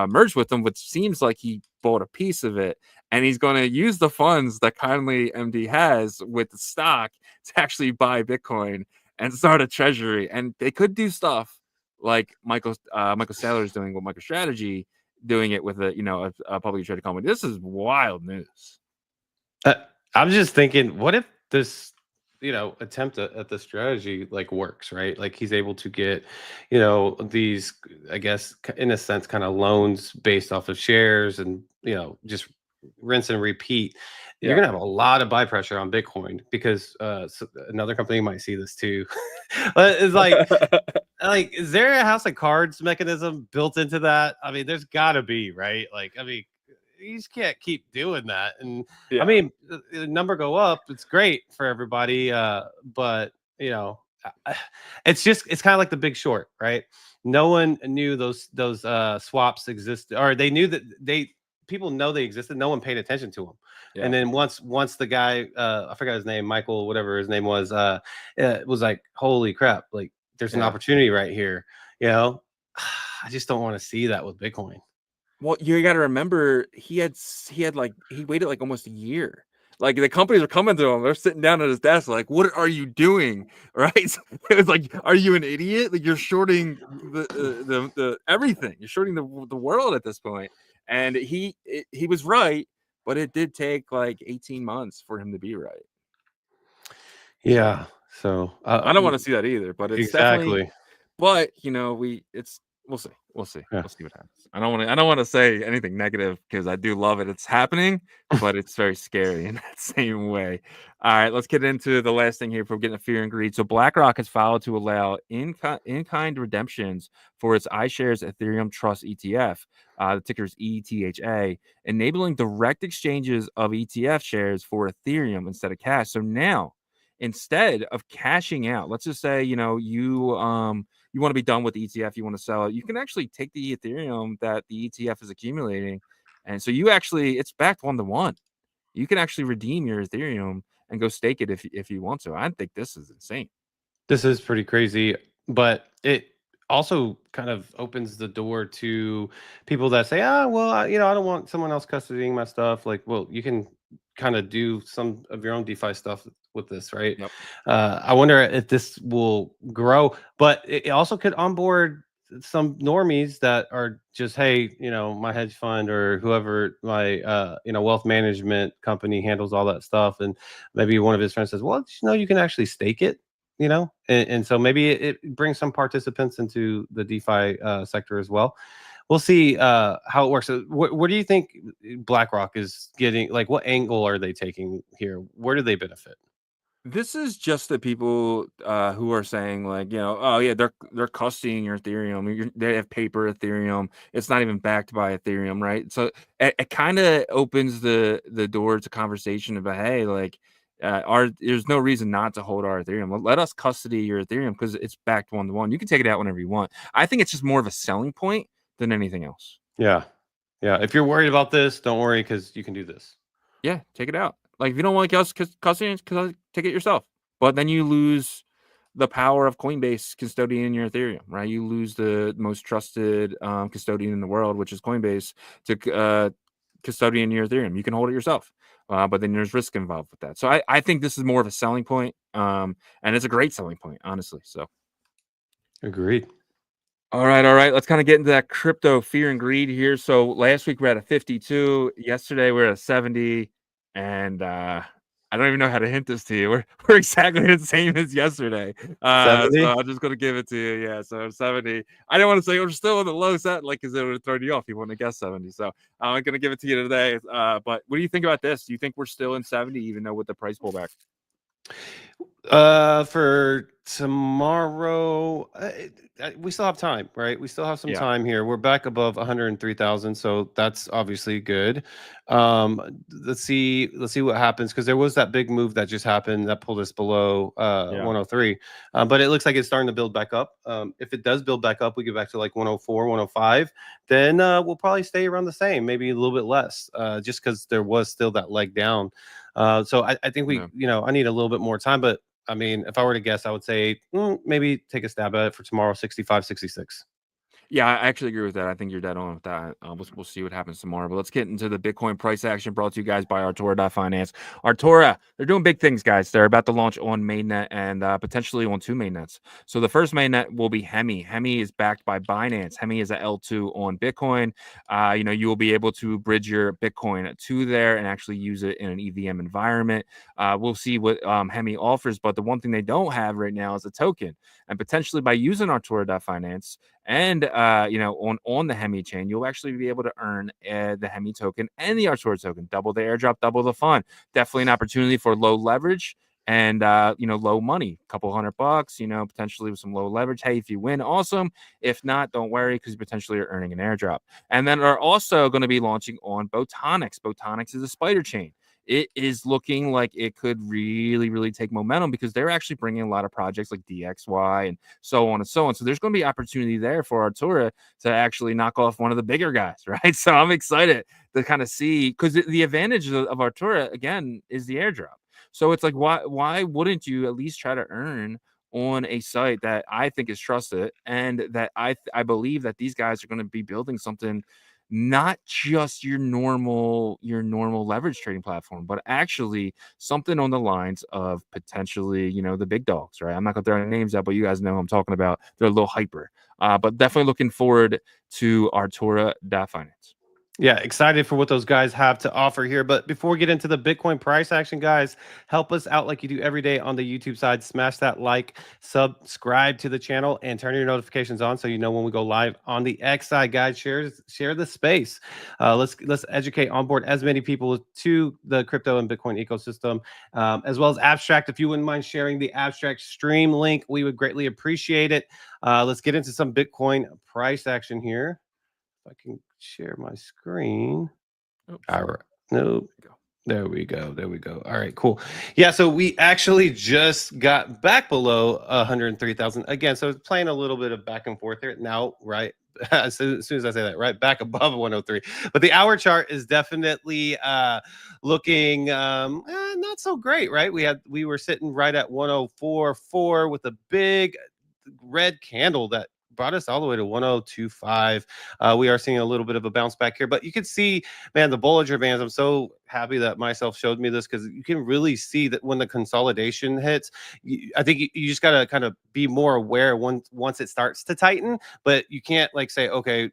merged with them, which seems like he bought a piece of it, and he's going to use the funds that KindlyMD has with the stock to actually buy Bitcoin and start a treasury. And they could do stuff like Michael Saylor is doing with MicroStrategy, doing it with a publicly traded company. This is wild news. I'm just thinking, what if this attempt at the strategy like works, right? Like he's able to get these, I guess, in a sense, kind of loans based off of shares, and just rinse and repeat. you're gonna have a lot of buy pressure on Bitcoin because another company might see this too. But it's like, is there a house of cards mechanism built into that? I mean, there's got to be, right? Like, I mean, you just can't keep doing that. And I mean, the number go up, it's great for everybody, but you know, it's kind of like the Big Short, right? No one knew those swaps existed, or they knew that people know they existed. No one paid attention to them. Yeah. And then once the guy, I forgot his name, Michael, whatever his name was like, holy crap, like there's an opportunity right here. You know, I just don't want to see that with Bitcoin. Well, you got to remember, he waited like almost a year. Like the companies are coming to him, they're sitting down at his desk, like, "What are you doing?" Right? It was like, "Are you an idiot? Like you're shorting the everything. You're shorting the world at this point." And he was right, but it did take like 18 months for him to be right. Yeah. So I don't want to see that either, but it's definitely. But you know, we'll see. We'll see. Yeah. We'll see what happens. I don't want to say anything negative because I do love it. It's happening, but it's very scary in that same way. All right, let's get into the last thing here before getting to fear and greed. So BlackRock has filed to allow in-kind redemptions for its iShares Ethereum Trust ETF. The ticker is ETHA, enabling direct exchanges of ETF shares for Ethereum instead of cash. So now, instead of cashing out, let's just say, you know, you want to be done with the ETF, you want to sell it, you can actually take the Ethereum that the ETF is accumulating. And so it's backed 1-to-1. You can actually redeem your Ethereum and go stake it if you want to. I think this is insane. This is pretty crazy, but it also kind of opens the door to people that say, well, I don't want someone else custodying my stuff. Like, well, you can kind of do some of your own DeFi stuff with this, right? Yep. I wonder if this will grow, but it also could onboard some normies that are just, hey, my hedge fund or whoever, my wealth management company handles all that stuff, and maybe one of his friends says, well, you can actually stake it, and so maybe it brings some participants into the DeFi sector as well. We'll see how it works. So what do you think BlackRock is getting? Like, what angle are they taking here? Where do they benefit? This is just the people who are saying, like, oh yeah, they're custodying your Ethereum. They have paper Ethereum. It's not even backed by Ethereum, right? So it kind of opens the door to conversation about, hey, like, there's no reason not to hold our Ethereum. Let us custody your Ethereum because it's backed 1-to-1. You can take it out whenever you want. I think it's just more of a selling point than anything else. Yeah. If you're worried about this, don't worry, because you can do this. Yeah, take it out. Like, if you don't want us custodying, take it yourself. But then you lose the power of Coinbase custodying your Ethereum, right? You lose the most trusted custodian in the world, which is Coinbase, to custodian your Ethereum. You can hold it yourself, but then there's risk involved with that. So I think this is more of a selling point, and it's a great selling point, honestly. So, agreed. All right. Let's kind of get into that crypto fear and greed here. So last week we're at a 52. Yesterday we're at a 70. And I don't even know how to hint this to you. We're exactly the same as yesterday. So I'm just going to give it to you. Yeah, so 70. I didn't want to say we're still on the low set, like, because it would have thrown you off. You wouldn't have guessed 70. So I'm going to give it to you today. But what do you think about this? Do you think we're still in 70, even though with the price pullback? For tomorrow, we still have time, right? We still have some time here. We're back above 103,000, so that's obviously good. Let's see what happens, because there was that big move that just happened that pulled us below 103, but it looks like it's starting to build back up. If it does build back up, we get back to like 104, 105, then we'll probably stay around the same, maybe a little bit less, just because there was still that leg down. So I think I need a little bit more time, but I mean, if I were to guess, I would say maybe take a stab at it for tomorrow, 65, 66. Yeah, I actually agree with that. I think you're dead on with that. We'll see what happens tomorrow. But let's get into the Bitcoin price action brought to you guys by Artura.finance. Artura, they're doing big things, guys. They're about to launch on mainnet and potentially on 2 mainnets. So the first mainnet will be Hemi. Hemi is backed by Binance. Hemi is a L2 on Bitcoin. You will be able to bridge your Bitcoin to there and actually use it in an EVM environment. We'll see what Hemi offers. But the one thing they don't have right now is a token. And potentially by using Artura.finance And on the Hemi chain, you'll actually be able to earn the Hemi token and the Artura token, double the airdrop, double the fun. Definitely an opportunity for low leverage and low money, couple $100, potentially with some low leverage. Hey, if you win, awesome. If not, don't worry, because you potentially are earning an airdrop. And then are also going to be launching on Botonix. Botonix is a spider chain. It is looking like it could really, really take momentum because they're actually bringing a lot of projects like DXY and so on and so on. So there's going to be opportunity there for Artura to actually knock off one of the bigger guys, right? So I'm excited to kind of see, because the advantage of Artura, again, is the airdrop. So it's like, why wouldn't you at least try to earn on a site that I think is trusted, and that I believe that these guys are going to be building something not just your normal leverage trading platform, but actually something on the lines of potentially, the big dogs, right? I'm not gonna throw any names out, but you guys know who I'm talking about. They're a little hyper, but definitely looking forward to Artura Finance. Yeah, excited for what those guys have to offer here. But before we get into the Bitcoin price action, guys, help us out like you do every day on the YouTube side. Smash that like, subscribe to the channel, and turn your notifications on so you know when we go live on the X side, guys. Share the space. Let's educate, onboard as many people to the crypto and Bitcoin ecosystem, as well as Abstract. If you wouldn't mind sharing the Abstract stream link, we would greatly appreciate it. Let's get into some Bitcoin price action here. If I can share my screen. All right. Nope. There we go. All right, cool. Yeah, so we actually just got back below 103,000 again. So it's playing a little bit of back and forth here now, right? As soon as I say that, right, back above 103. But the hour chart is definitely looking not so great, right? We were sitting right at 104.4 with a big red candle that brought us all the way to 102.5. We are seeing a little bit of a bounce back here, but you can see, man, the Bollinger Bands. I'm so happy that myself showed me this, because you can really see that when the consolidation hits, I think you just got to kind of be more aware once it starts to tighten, but you can't like say, okay,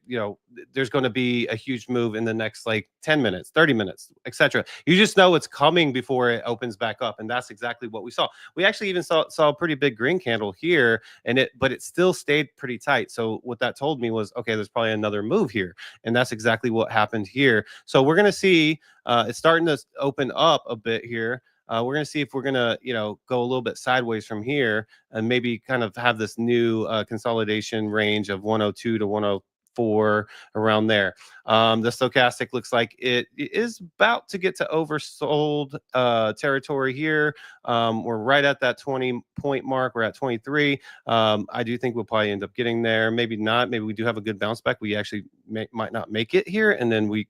there's going to be a huge move in the next like 10 minutes, 30 minutes, etc. You just know it's coming before it opens back up. And that's exactly what we saw. We actually even saw a pretty big green candle here, but it still stayed pretty tight. So what that told me was, okay, there's probably another move here. And that's exactly what happened here. So we're going to see it's starting to open up a bit here. We're going to see if we're going to, go a little bit sideways from here and maybe kind of have this new consolidation range of 102 to 104 around there. The stochastic looks like it is about to get to oversold territory here. We're right at that 20-point mark. We're at 23. I do think we'll probably end up getting there. Maybe not. Maybe we do have a good bounce back. We actually might not make it here, and then we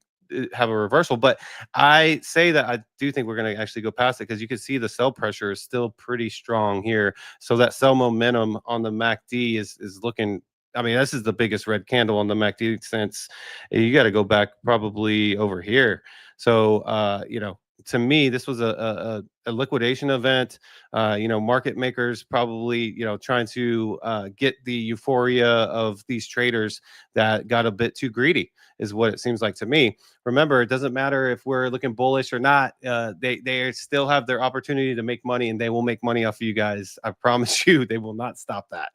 have a reversal. But I say that I do think we're going to actually go past it, because you can see the sell pressure is still pretty strong here. So that sell momentum on the MACD is looking, I mean, this is the biggest red candle on the MACD since you got to go back probably over here. So to me, this was a liquidation event. Market makers probably, trying to get the euphoria of these traders that got a bit too greedy, is what it seems like to me. Remember, it doesn't matter if we're looking bullish or not. They still have their opportunity to make money, and they will make money off of you guys. I promise you, they will not stop that.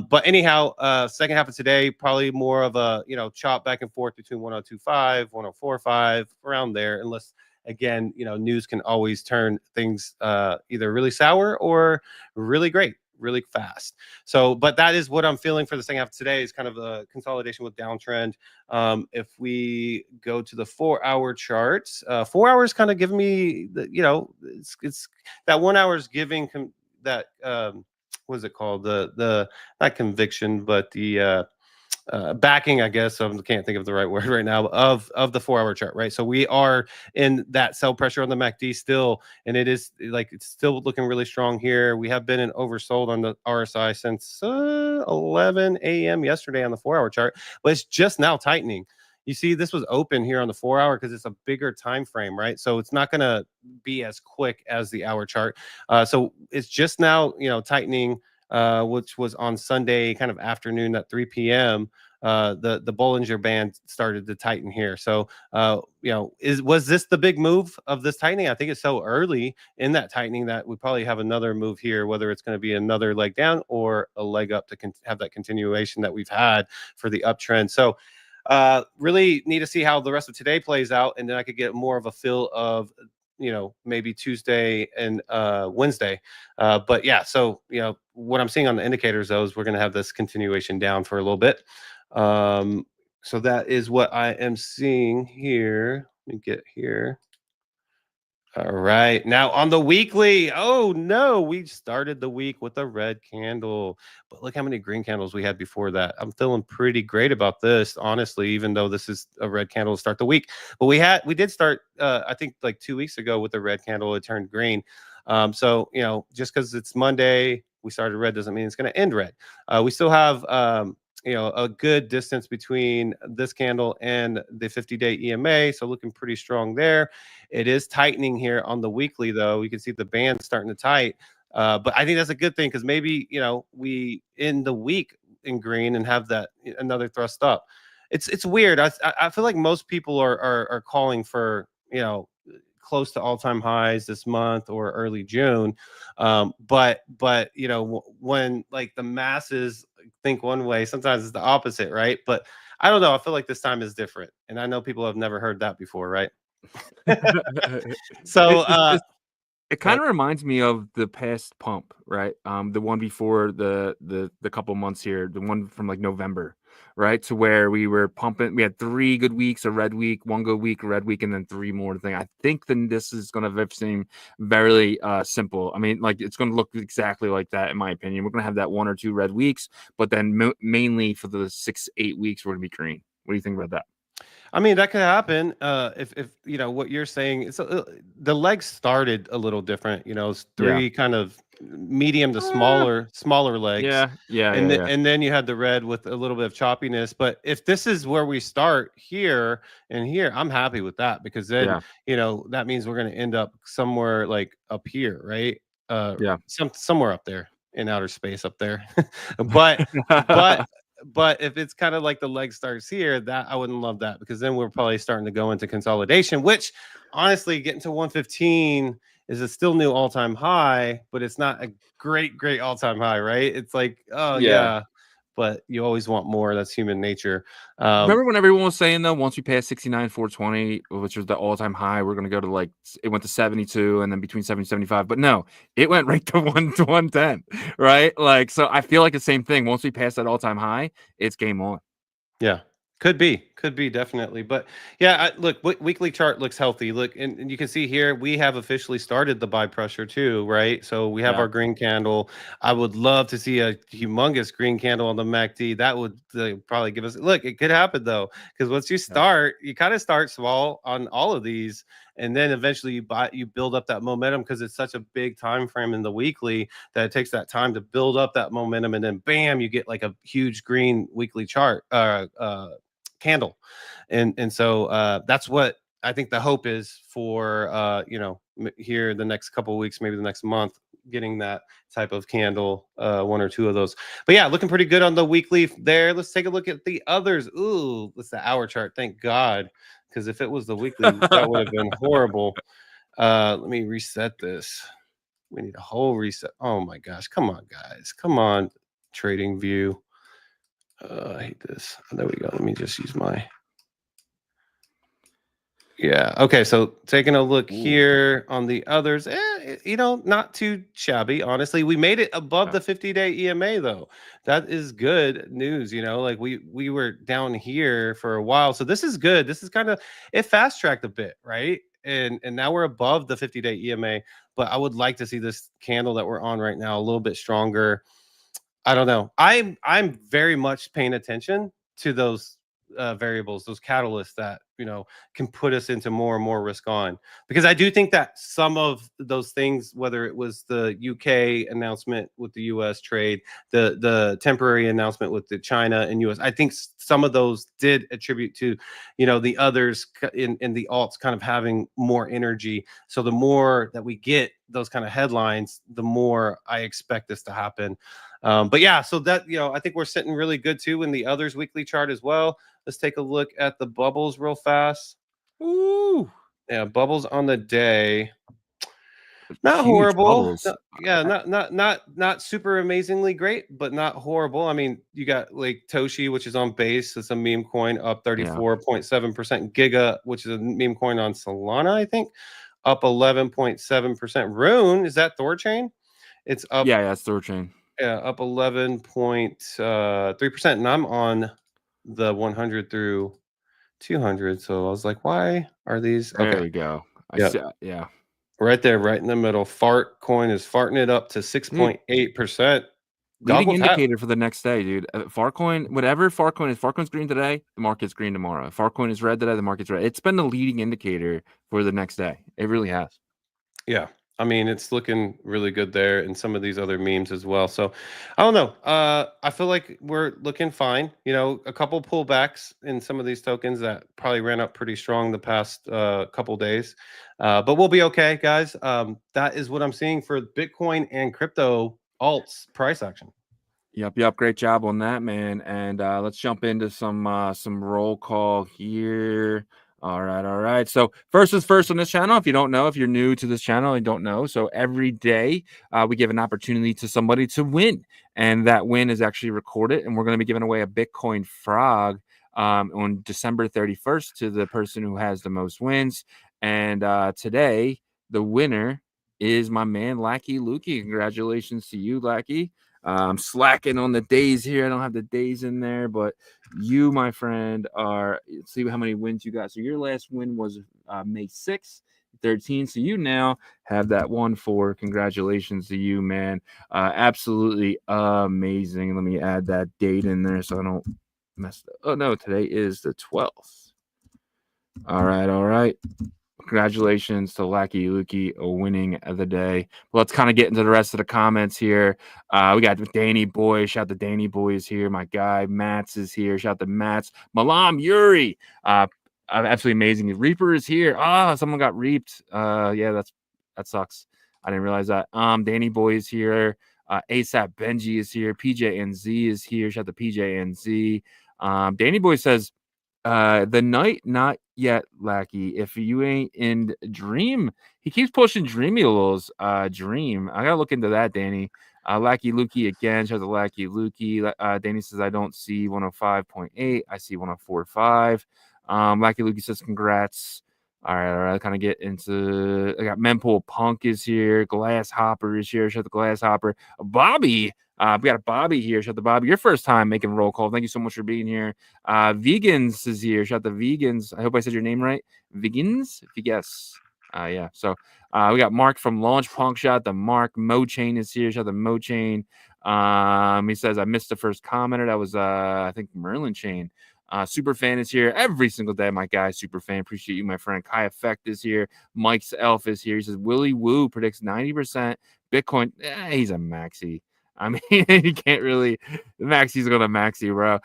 But anyhow, second half of today, probably more of a, chop back and forth between 102.5, 104.5, around there, unless, again, news can always turn things either really sour or really great, really fast. So, but that is what I'm feeling for the second half of today, is kind of a consolidation with downtrend. If we go to the 4-hour charts, 4 hours kind of giving me the, it's that 1 hour is giving that what is it called, the not conviction, but the backing, I guess. I can't think of the right word right now, of the 4-hour chart, right? So we are in that sell pressure on the MACD still, and it's still looking really strong here. We have been in oversold on the RSI since 11 a.m. yesterday on the 4-hour chart, but it's just now tightening. You see, this was open here on the 4-hour because it's a bigger time frame, right? So it's not going to be as quick as the hour chart. So it's just now, tightening. which was on Sunday, kind of afternoon at 3 p.m., the Bollinger Band started to tighten here. So, was this the big move of this tightening? I think it's so early in that tightening that we probably have another move here, whether it's going to be another leg down or a leg up to have that continuation that we've had for the uptrend. So, really need to see how the rest of today plays out, and then I could get more of a feel of maybe Tuesday and Wednesday. But yeah, so what I'm seeing on the indicators though is we're going to have this continuation down for a little bit. So that is what I am seeing here. Let me get here. All right, now on the weekly, oh no, we started the week with a red candle, but look how many green candles we had before that. I'm feeling pretty great about this, honestly, even though this is a red candle to start the week. But we did start, I think like 2 weeks ago with a red candle. It turned green. So just because it's Monday, we started red doesn't mean it's going to end red. We still have a good distance between this candle and the 50-day EMA, so looking pretty strong there. It is tightening here on the weekly, though. You can see the band starting to tight, but I think that's a good thing because maybe we end the week in green and have that another thrust up. It's weird. I feel like most people are calling for close to all-time highs this month or early June, but when like the masses think one way, sometimes it's the opposite, right? But I don't know. I feel like this time is different, and I know people have never heard that before, right? So it kind of reminds me of the past pump, right? The one before the couple months here, the one from like November, right? To where we were pumping. We had 3 good weeks, a red week, 1 good week, a red week, and then 3 more thing. I think then this is going to seem very simple. I mean, like it's going to look exactly like that, in my opinion. We're going to have that 1 or 2 red weeks, but then mainly for the 6-8 weeks, we're going to be green. What do you think about that? I mean, that could happen if what you're saying. It's the legs started a little different. It's 3 kind of medium to smaller legs. And then you had the red with a little bit of choppiness. But if this is where we start here and here, I'm happy with that because then that means we're going to end up somewhere like up here, right? Somewhere up there in outer space up there. But if it's kind of like the leg starts here, that I wouldn't love that because then we're probably starting to go into consolidation, which honestly getting to 115 is a still new all-time high, but it's not a great all-time high, right? It's like, oh yeah, but you always want more. That's human nature. Remember when everyone was saying though, once we pass 69,420, which was the all-time high, we're going to go to it went to 72 and then between 70 and 75. But no, it went right to 110, right? Like, so I feel like the same thing. Once we pass that all-time high, it's game on. Yeah. Could be definitely. But yeah, look, weekly chart looks healthy. Look, and you can see here, we have officially started the buy pressure too, right? So we have our green candle. I would love to see a humongous green candle on the MACD. That would probably give us, look, it could happen though. Because once you start, you kind of start small on all of these. And then eventually you build up that momentum because it's such a big time frame in the weekly that it takes that time to build up that momentum. And then bam, you get like a huge green weekly chart candle. And so that's what I think the hope is for here the next couple of weeks, maybe the next month, getting that type of candle, 1 or 2 of those. But yeah, looking pretty good on the weekly there. Let's take a look at the others. Ooh, that's the hour chart. Thank God. Because if it was the weekly, that would have been horrible. Let me reset this. We need a whole reset. Oh my gosh. Come on, guys. Come on. Trading View. I hate this. Oh, there we go. Let me just use my. Yeah. Okay. So taking a look here on the others, not too shabby. Honestly, we made it above the 50-day EMA though. That is good news. Like we were down here for a while, so this is good. This is kind of it fast tracked a bit, right? And now we're above the 50-day EMA. But I would like to see this candle that we're on right now a little bit stronger. I don't know. I'm very much paying attention to those variables, those catalysts that can put us into more and more risk on, because I do think that some of those things, whether it was the UK announcement with the US trade, the temporary announcement with the China and US, I think some of those did attribute to, the others in the alts kind of having more energy. So the more that we get those kind of headlines, the more I expect this to happen. But yeah, so that, I think we're sitting really good too in the others weekly chart as well. Let's take a look at the bubbles real fast. Ooh. Yeah, bubbles on the day. Not Huge horrible. bubbles. Not super amazingly great, but not horrible. I mean, you got like Toshi, which is on Base. It's a meme coin, up 34.7%. Giga, which is a meme coin on Solana, I think, up 11.7%. Rune, is that Thorchain? It's up. Yeah, it's Thorchain. Yeah, up 11.3%. And I'm on the 100 through 200. So I was like, why are these? There we go. Yeah. Right there, right in the middle. Fart coin is farting it up to 6.8%. Leading indicator for the next day, dude. Farcoin, whatever Farcoin is, Farcoin's green today, the market's green tomorrow. Farcoin is red today, the market's red. It's been the leading indicator for the next day. It really has. Yeah. I mean, it's looking really good there, and some of these other memes as well. So I don't know. I feel like we're looking fine. A couple pullbacks in some of these tokens that probably ran up pretty strong the past couple days. But we'll be okay, guys. That is what I'm seeing for Bitcoin and crypto alts price action. Yep. Great job on that, man. And let's jump into some roll call here. All right. So first is first on this channel. If you don't know, if you're new to this channel and don't know, so every day we give an opportunity to somebody to win, and that win is actually recorded, and we're going to be giving away a Bitcoin frog on December 31st to the person who has the most wins. And today the winner is my man Lackey Lukey. Congratulations to you, Lackey. I'm slacking on the days here. I don't have the days in there, but you, my friend, let's see how many wins you got. So your last win was May 6th, 13. So you now have that 1-4. Congratulations to you, man. Absolutely amazing. Let me add that date in there so I don't mess up. Oh, no, today is the 12th. All right. Congratulations to Lackey Lukey winning the day. Well, let's kind of get into the rest of the comments here. We got Danny Boy. Shout out to Danny Boy is here. My guy Mats is here. Shout out to Mats. Malam Yuri. Absolutely amazing. Reaper is here. Someone got reaped. Yeah, that sucks. I didn't realize that. Danny Boy is here. ASAP Benji is here. PJNZ is here. Shout out to PJNZ. Danny Boy says, the night not yet, Lackey. If you ain't in Dream, he keeps pushing Dreamy's Dream. I gotta look into that, Danny. Lackey Lukey again. Shout out to Lackey Lukey. Danny says I don't see 105.8. I see 104.5. Lackey Lukey says congrats. All right. Kind of get into. I got Mempool Punk is here. Glass Hopper is here. Shout out to Glass Hopper. Bobby. We got a Bobby here. Shout out to Bobby. Your first time making roll call. Thank you so much for being here. Vegans is here. Shout out to Vegans. I hope I said your name right. Vegans? If you guess. Yeah. So we got Mark from Launch Punk. Shout out to Mark. MoChain is here. Shout out to MoChain. He says, I missed the first commenter. That was, I think, MerlinChain. Superfan is here every single day. My guy, Superfan. Appreciate you, my friend. Kai Effect is here. Mike's Elf is here. He says, Willie Woo predicts 90% Bitcoin. He's a maxi. I mean, you can't really. Maxi's going to maxi, bro.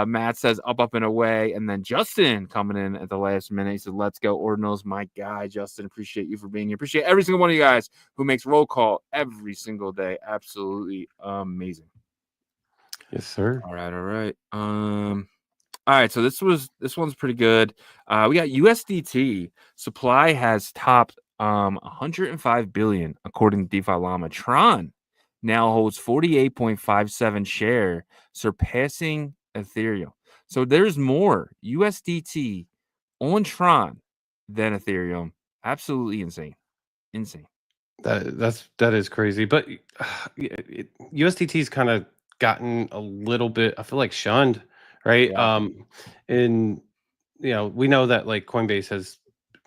Matt says up and away. And then Justin coming in at the last minute. He said, let's go, Ordinals. My guy, Justin. Appreciate you for being here. Appreciate every single one of you guys who makes roll call every single day. Absolutely amazing. Yes, sir. All right. All right, so this one's pretty good. We got USDT supply has topped 105 billion according to DeFiLlama. Tron now holds 48.57 share, surpassing Ethereum. So there's more USDT on Tron than Ethereum. Absolutely insane. That is crazy. But USDT's kind of gotten a little bit, I feel like, shunned. Right. Yeah. And we know that like Coinbase has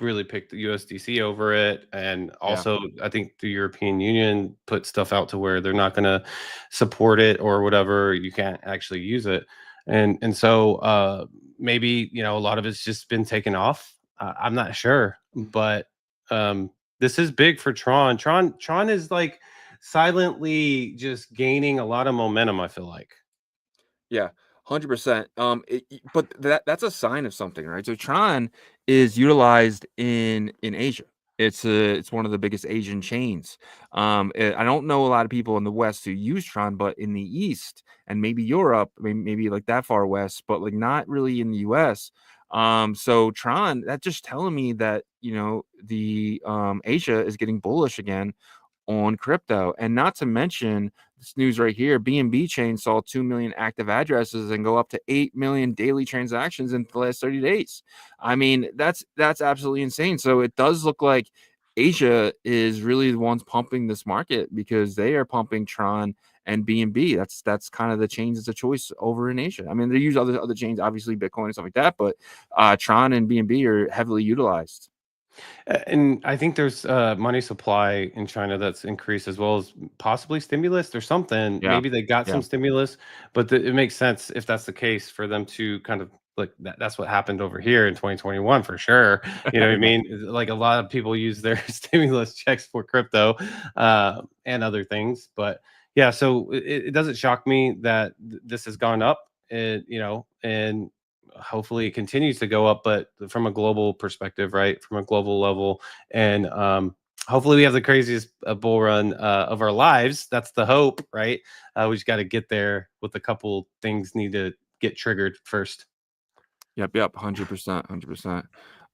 really picked the USDC over it, and also I think the European Union put stuff out to where they're not going to support it or whatever. You can't actually use it, and so maybe a lot of it's just been taken off. I'm not sure, but this is big for Tron. Tron is like silently just gaining a lot of momentum, I feel like. Yeah, 100%. But that's a sign of something, right? So Tron is utilized in Asia. It's one of the biggest Asian chains. I don't know a lot of people in the West who use Tron, but in the East and maybe Europe, maybe like that far west, but like not really in the US. So Tron, that's just telling me that the Asia is getting bullish again on crypto. And not to mention this news right here, BNB chain saw 2 million active addresses and go up to 8 million daily transactions in the last 30 days. I mean, that's absolutely insane. So it does look like Asia is really the ones pumping this market because they are pumping Tron and BNB. That's kind of the chains as a choice over in Asia. I mean, they use other chains, obviously Bitcoin and stuff like that, but Tron and BNB are heavily utilized. And I think there's money supply in China that's increased, as well as possibly stimulus or something. Yeah. Maybe they got some stimulus, but it makes sense if that's the case for them to kind of like that's what happened over here in 2021 for sure. You know what I mean? Like a lot of people use their stimulus checks for crypto and other things. But yeah, so it doesn't shock me that this has gone up, and hopefully it continues to go up, but from a global perspective, right? From a global level. And hopefully we have the craziest bull run of our lives. That's the hope, right? We just got to get there with a couple things need to get triggered first. Yep, 100%, 100%.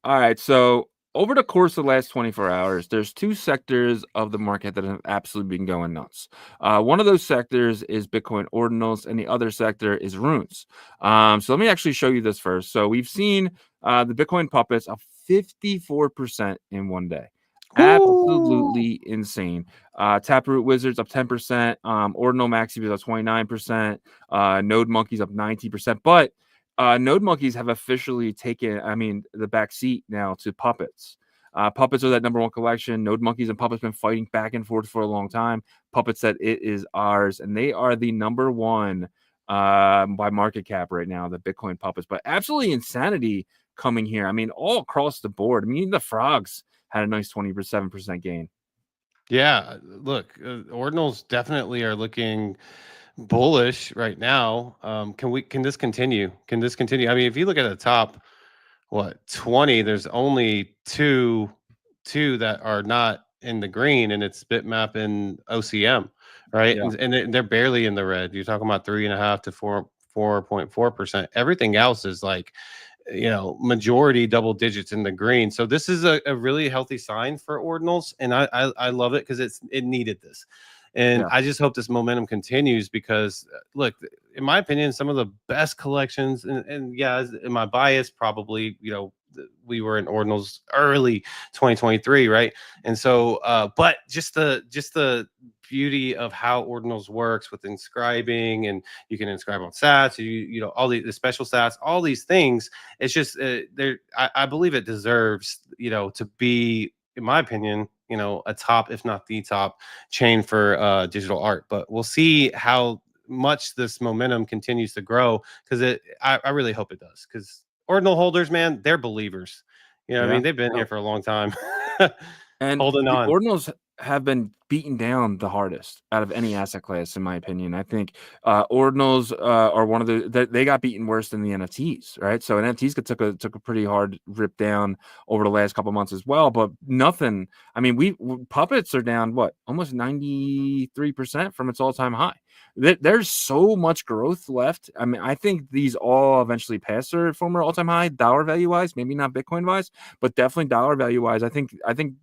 All right, so over the course of the last 24 hours, there's two sectors of the market that have absolutely been going nuts. One of those sectors is Bitcoin Ordinals, and the other sector is runes. So let me actually show you this first. So we've seen the Bitcoin puppets up 54% in one day. Absolutely insane. Taproot Wizards up 10%. Ordinal Maxi was up 29%. Node Monkeys up 90%. But Node Monkeys have officially taken, the back seat now to Puppets. Puppets are that #1 collection. Node Monkeys and Puppets been fighting back and forth for a long time. Puppets said it is ours, and they are the #1 by market cap right now, the Bitcoin Puppets. But absolutely insanity coming here. I mean, all across the board. I mean, the frogs had a nice 27% gain. Yeah, look, Ordinals definitely are looking bullish right now. Can this continue? Can this continue? I mean, if you look at the top, 20, there's only two that are not in the green, and it's Bitmap and OCM, right? Yeah. And they're barely in the red. You're talking about 3.5 to 4.4%. Everything else is like, majority double digits in the green. So this is a really healthy sign for Ordinals, and I love it because it needed this. And I just hope this momentum continues because, look, in my opinion, some of the best collections, and yeah, in my bias, probably, we were in Ordinals early 2023, right? And so, but just the beauty of how Ordinals works with inscribing, and you can inscribe on sats, all the special sats, all these things. It's just I believe it deserves, to be, in my opinion, a top, if not the top chain for digital art. But we'll see how much this momentum continues to grow, because I really hope it does, because Ordinal holders, man, they're believers. I mean, they've been here for a long time. And holding on. Ordinals have been beaten down the hardest out of any asset class, in my opinion. I think Ordinals are one of they got beaten worse than the NFTs, right? So NFTs took a pretty hard rip down over the last couple months as well, but nothing. I mean, Puppets are down almost 93% from its all-time high. There's so much growth left. I mean, I think these all eventually pass their former all-time high dollar value wise, maybe not Bitcoin wise, but definitely dollar value wise. I think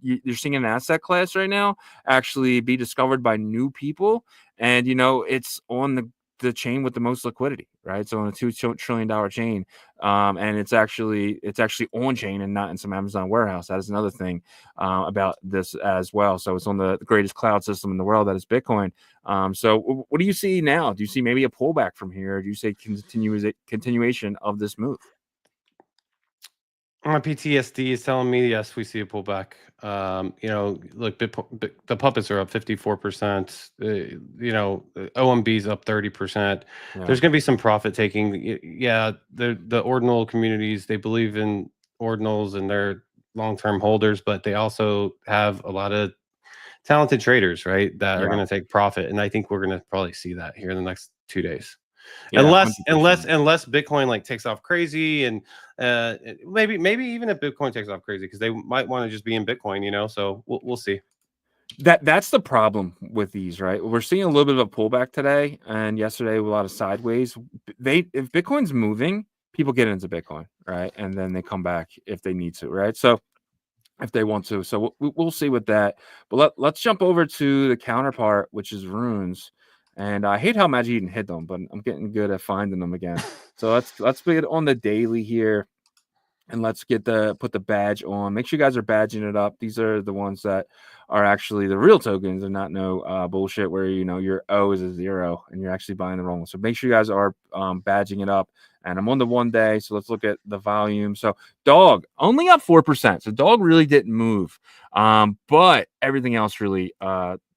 you're seeing an asset class right now actually be discovered by new people, and it's on the chain with the most liquidity, right? So on a $2 trillion chain, and it's actually on chain and not in some Amazon warehouse. That is another thing about this as well. So it's on the greatest cloud system in the world, that is Bitcoin. So what do you see now? Do you see maybe a pullback from here? Or do you say continuation of this move? My PTSD is telling me yes, we see a pullback. Look, the puppets are up 54%. OMB's up 30%. Yeah. There's going to be some profit taking. Yeah, the ordinal communities, they believe in ordinals and they're long-term holders, but they also have a lot of talented traders, right, that are going to take profit. And I think we're going to probably see that here in the next 2 days. Yeah, unless 100%. Bitcoin like takes off crazy, and maybe even if Bitcoin takes off crazy, because they might want to just be in Bitcoin, so we'll see. That's the problem with these, right? We're seeing a little bit of a pullback today and yesterday with a lot of sideways. If Bitcoin's moving, people get into Bitcoin, right? And then they come back if they need to, right? So if they want to. So we'll see with that. But let's jump over to the counterpart, which is runes. And I hate how Magic Eden hit them, but I'm getting good at finding them again. So let's put it on the daily here, and let's put the badge on. Make sure you guys are badging it up. These are the ones that are actually the real tokens and not no bullshit where your O is a 0 and you're actually buying the wrong one. So make sure you guys are badging it up. And I'm on the 1 day, so let's look at the volume. So dog only up 4%. So dog really didn't move, but everything else really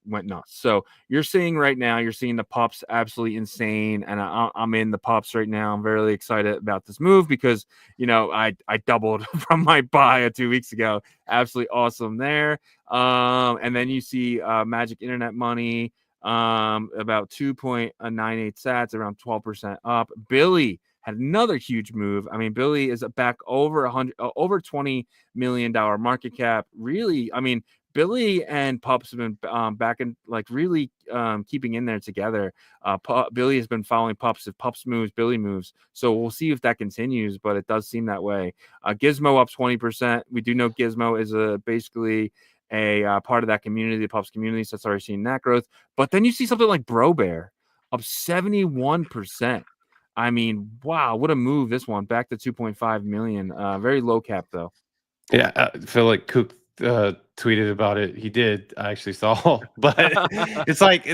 went nuts. So you're seeing right now, you're seeing the pups absolutely insane, and I'm in the pups right now. I'm very excited about this move because I doubled from my buy 2 weeks ago. Absolutely awesome there. And then you see Magic Internet Money about 2.98 sats, around 12% up. Billy had another huge move. I mean, Billy is back over $20 million market cap. Really, I mean, Billy and Pups have been back in, like, really keeping in there together. Billy has been following Pups. If Pups moves, Billy moves. So we'll see if that continues, but it does seem that way. Gizmo up 20%. We do know Gizmo is basically a part of that community, the Pups community. So that's already seeing that growth. But then you see something like Bro Bear up 71%. I mean, wow, what a move this one. Back to 2.5 million. Very low cap though. Yeah, I feel like Coop tweeted about it. He did. I actually saw, but it's like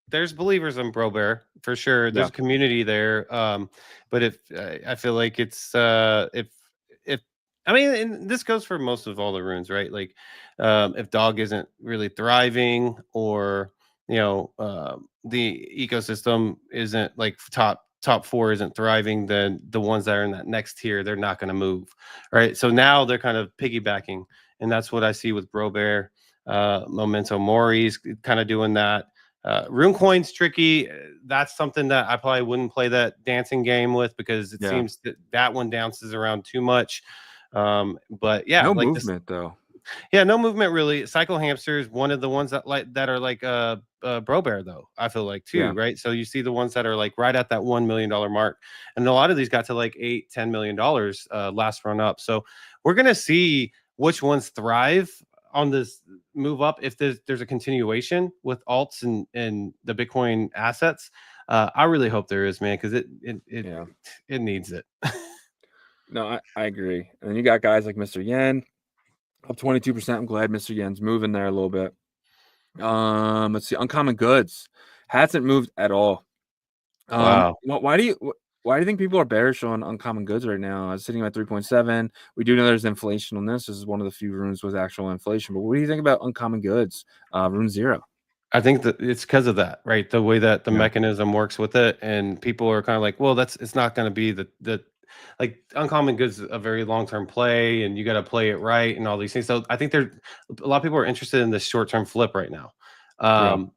there's believers in Bro Bear for sure. There's a community there. But if I feel like it's if I mean, and this goes for most of all the runes, right? Like if dog isn't really thriving, or the ecosystem isn't like top 4 isn't thriving, then the ones that are in that next tier, they're not going to move, right? So now they're kind of piggybacking, and that's what I see with Bro Bear. Memento Mori's kind of doing that. RuneCoin's tricky. That's something that I probably wouldn't play that dancing game with, because it seems that one dances around too much. But yeah, no movement though. Yeah, no movement really. Cycle Hamster is one of the ones that are like Bro Bear though, I feel like too, right? So you see the ones that are like right at that $1 million mark, and a lot of these got to like $8-10 million last run up. So we're gonna see which ones thrive on this move up if there's a continuation with alts and the Bitcoin assets. I really hope there is, man, because it needs it. No, I agree. And then you got guys like Mr. Yen up 22%. I'm glad Mr. Yen's moving there a little bit. Let's see. Uncommon Goods hasn't moved at all. Wow. Why do you think people are bearish on Uncommon Goods right now? It's sitting at 3.7. We do know there's inflation on this. This is one of the few runes with actual inflation. But what do you think about Uncommon Goods, Rune 0? I think that it's because of that, right? The way that the mechanism works with it, and people are kind of like, well, it's not going to be the like Uncommon Goods is a very long-term play, and you got to play it right and all these things. So I think a lot of people are interested in this short-term flip right now.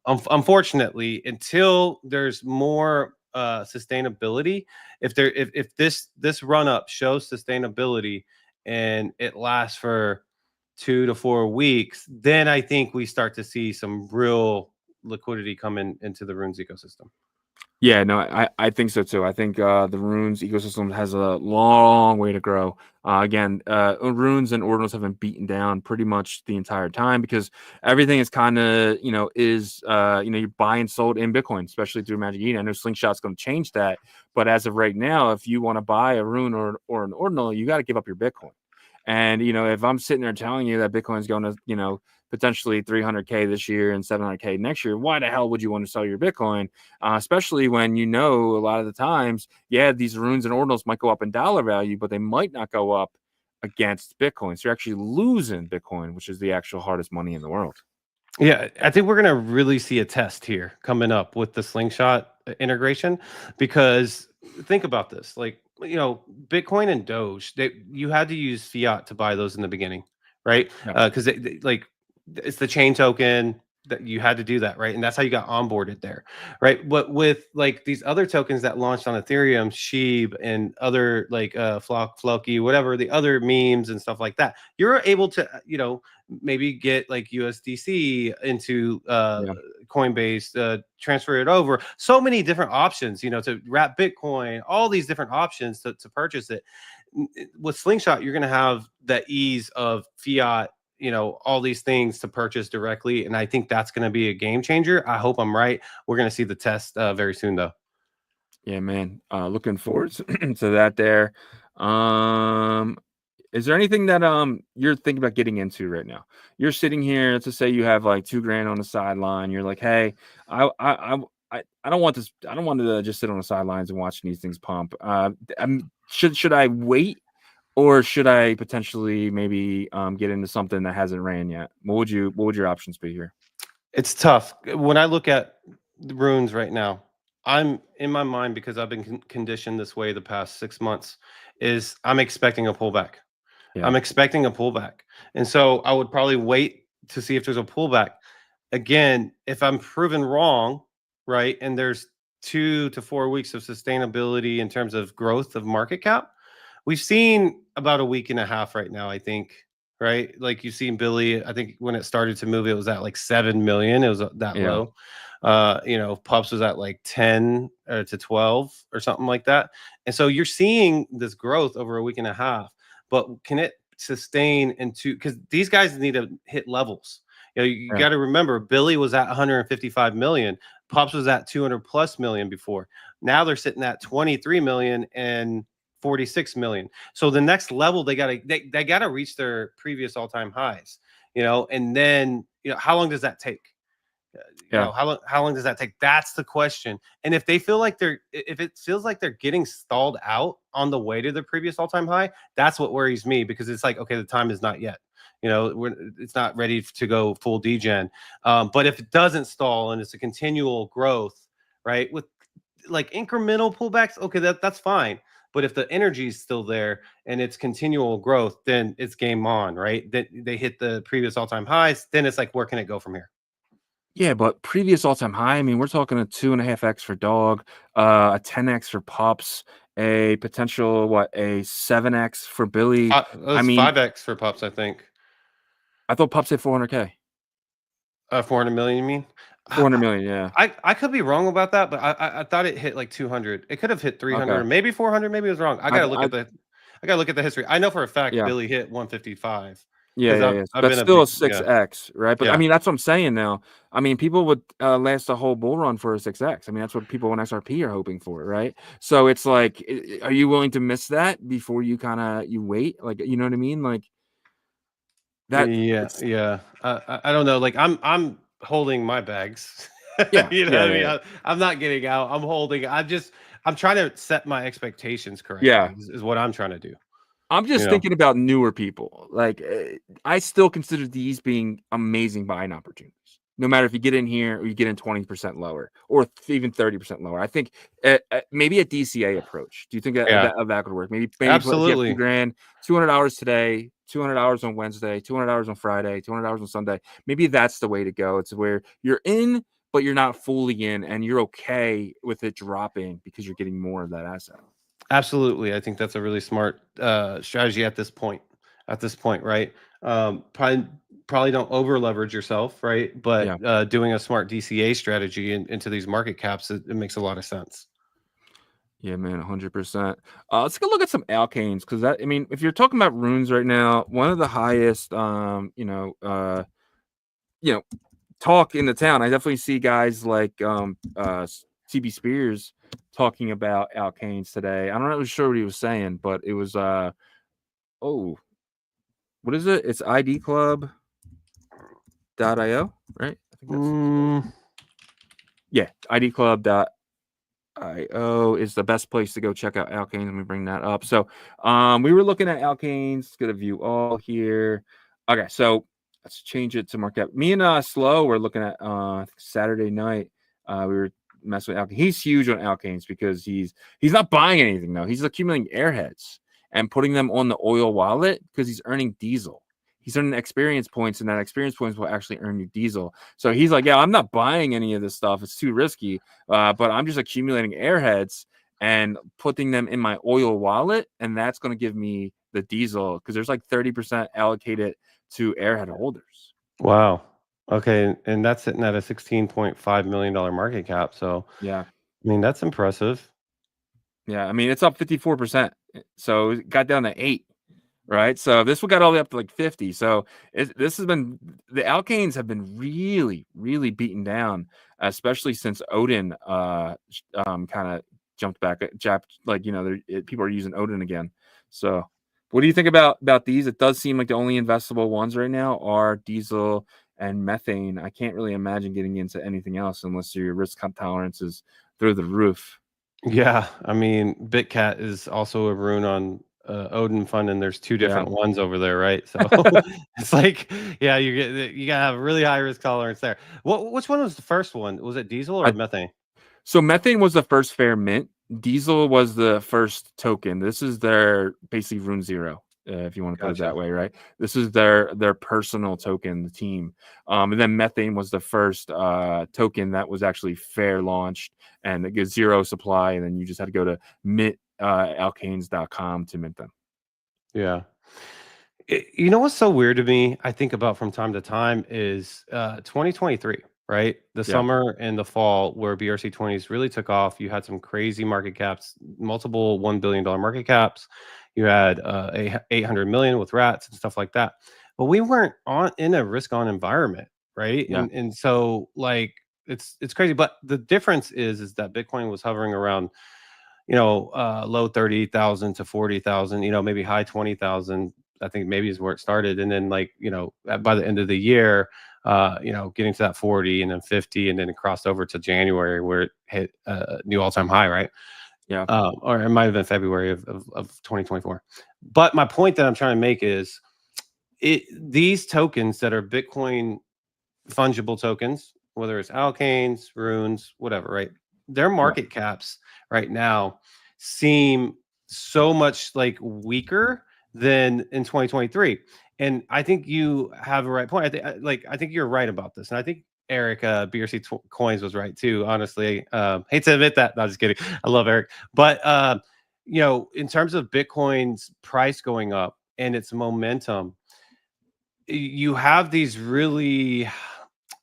Unfortunately, until there's more sustainability, if this run up shows sustainability and it lasts for 2 to 4 weeks, then I think we start to see some real liquidity come into the runes ecosystem. Yeah, no, I think so too. I think the runes ecosystem has a long way to grow. Again, runes and ordinals have been beaten down pretty much the entire time, because everything is kind of, you buy and sold in Bitcoin, especially through Magic Eden. I know Slingshot's going to change that, but as of right now, if you want to buy a rune or an ordinal, you got to give up your Bitcoin. And if I'm sitting there telling you that Bitcoin's going to potentially 300K this year and 700K next year, why the hell would you want to sell your Bitcoin? Especially when a lot of the times, these runes and ordinals might go up in dollar value, but they might not go up against Bitcoin. So you're actually losing Bitcoin, which is the actual hardest money in the world. Yeah, I think we're gonna really see a test here coming up with the Slingshot integration, because think about this, like Bitcoin and Doge, you had to use fiat to buy those in the beginning, right? Yeah. Because like it's the chain token that you had to do that, right? And that's how you got onboarded there, right? But with like these other tokens that launched on Ethereum, Sheeb and other like Floki, whatever the other memes and stuff like that, you're able to maybe get like USDC into Coinbase, transfer it over. So many different options, to wrap Bitcoin, all these different options to purchase it. With Slingshot, you're going to have the ease of fiat, all these things to purchase directly. And I think that's going to be a game changer. I hope I'm right. We're going to see the test very soon, though. Yeah, man. Looking forward to that there. Is there anything that you're thinking about getting into right now? You're sitting here, let's just say you have like $2,000 on the sideline. You're like, hey, I don't want this. I don't want to just sit on the sidelines and watching these things pump. Should I wait, or should I potentially maybe get into something that hasn't ran yet? What would your options be here? It's tough. When I look at the runes right now, I'm in my mind, because I've been conditioned this way the past 6 months, is I'm expecting a pullback. Yeah. I'm expecting a pullback. And so I would probably wait to see if there's a pullback. Again, if I'm proven wrong, right, and there's 2 to 4 weeks of sustainability in terms of growth of market cap, we've seen about a week and a half right now, I think, right? Like you've seen Billy, I think when it started to move, it was at like 7 million. It was that low. Pups was at like 10 to 12 or something like that. And so you're seeing this growth over a week and a half, but can it sustain into, because these guys need to hit levels. You got to remember, Billy was at 155 million. Pups was at 200 plus million before. Now they're sitting at 23 million and 46 million. So the next level, they gotta reach their previous all-time highs, and then how long does that take? How long does that take? That's the question. And if they feel like if it feels like they're getting stalled out on the way to their previous all-time high, that's what worries me, because it's like, okay, the time is not yet. It's not ready to go full degen. But if it doesn't stall and it's a continual growth, right, with like incremental pullbacks, okay, that's fine. But if the energy is still there and it's continual growth, then it's game on, right? Then they hit the previous all-time highs. Then it's like, where can it go from here? Yeah, but previous all-time high, I mean, we're talking a 2.5x for Dog, a 10x for Pups, a potential, a 7x for Billy. I mean, 5x for Pups, I think. I thought Pups hit 400K. 400 million, you mean? 400 million, yeah. I could be wrong about that, but I thought it hit like 200. It could have hit 300, or maybe 400. Maybe it was wrong. I gotta look at the history. I know for a fact Billy hit 155. Yeah. That's still a 6x, right? But I mean, that's what I'm saying now. I mean, people would last a whole bull run for a 6x. I mean, that's what people on XRP are hoping for, right? So it's like, are you willing to miss that before you you wait? Like, you know what I mean? Like that. Yeah. I don't know. Like I'm holding my bags. Yeah. What I mean? I'm not getting out. I'm holding. I'm trying to set my expectations correctly. Yeah. Is what I'm trying to do. I'm just thinking about newer people. Like, I still consider these being amazing buying opportunities, no matter if you get in here or you get in 20% lower or even 30% lower. I think maybe a DCA approach. Do you think that could work? Maybe Absolutely. $2,000, $200 today, $200 on Wednesday, $200 on Friday, $200 on Sunday. Maybe that's the way to go. It's where you're in, but you're not fully in, and you're okay with it dropping because you're getting more of that asset. Absolutely. I think that's a really smart strategy at this point. Right? Probably don't over leverage yourself, right? But doing a smart DCA strategy into these market caps, it makes a lot of sense. Yeah, man, 100%. Let's go look at some alkanes, because I mean, if you're talking about runes right now, one of the highest, talk in the town. I definitely see guys like TB Spears talking about alkanes today. I'm not really sure what he was saying, but it was what is it? It's idclub.io, right? I think that's yeah, idclub.io is the best place to go check out Alkanes. Let me bring that up. So we were looking at Alkanes, get a view all here. Okay, so let's change it to market. Me and Slow were looking at Saturday night. We were messing with Alkanes. He's huge on Alkanes because he's not buying anything though. He's accumulating airheads and putting them on the oil wallet because he's earning diesel. He's earning experience points, and that experience points will actually earn you diesel. So he's like, yeah, I'm not buying any of this stuff. It's too risky. But I'm just accumulating airheads and putting them in my oil wallet, and that's going to give me the diesel because there's like 30% allocated to airhead holders. Wow. Okay, and that's sitting at a $16.5 million market cap. So yeah, I mean that's impressive. Yeah, I mean it's up 54%. So it got down to 8. Right, so this one got all the way up to like 50. So this has been, the Alkanes have been really, really beaten down, especially since Odin kind of jumped back, like, you know, people are using Odin again. So what do you think about these? It does seem like the only investable ones right now are diesel and methane. I can't really imagine getting into anything else unless your risk tolerance is through the roof. Yeah, I mean, BitCat is also a rune on Odin Fund, and there's 2 different ones over there, right? So it's like, yeah, you gotta have a really high risk tolerance there. Which one was the first one? Was it diesel or methane? So methane was the first fair mint. Diesel was the first token. This is their basically Rune Zero, if you want to put it that way, right? This is their personal token, the team. And then methane was the first token that was actually fair launched, and it gives 0 supply, and then you just had to go to mint alkanes.com to mint them. Yeah. You know what's so weird to me, I think about from time to time, is 2023, right? The summer and the fall where BRC20s really took off. You had some crazy market caps, multiple $1 billion market caps. You had 800 million with rats and stuff like that. But we weren't in a risk on environment, right? Yeah. And so like it's crazy. But the difference is that Bitcoin was hovering around, you know, low 30,000 to 40,000, you know, maybe high 20,000, I think maybe is where it started. And then like, you know, by the end of the year, you know, getting to that 40 and then 50, and then it crossed over to January where it hit a new all-time high, right? Yeah. Or it might have been February of 2024. But my point that I'm trying to make is these tokens that are Bitcoin fungible tokens, whether it's Alkanes, runes, whatever, right? Their market caps right now seem so much like weaker than in 2023. And I think you have a right point. I think you're right about this. And I think Eric BRC Coins was right too, honestly. Hate to admit that. No, just kidding. I love Eric. But you know, in terms of Bitcoin's price going up and its momentum, you have these really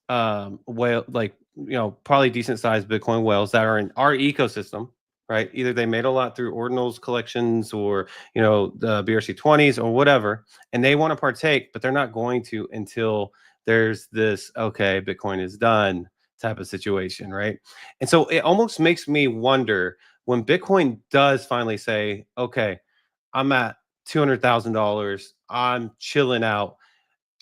like, you know, probably decent sized Bitcoin whales that are in our ecosystem, right? Either they made a lot through Ordinals collections or, you know, the BRC20s or whatever, and they want to partake, but they're not going to until there's this, okay, Bitcoin is done type of situation, right? And so it almost makes me wonder when Bitcoin does finally say, okay, I'm at $200,000, I'm chilling out.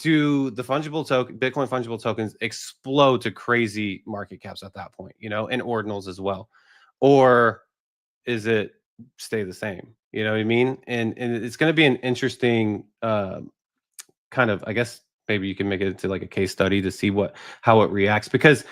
Do the fungible token, Bitcoin fungible tokens explode to crazy market caps at that point, you know, and ordinals as well? Or is it stay the same? You know what I mean? And it's going to be an interesting kind of, I guess, maybe you can make it into like a case study to see how it reacts. Because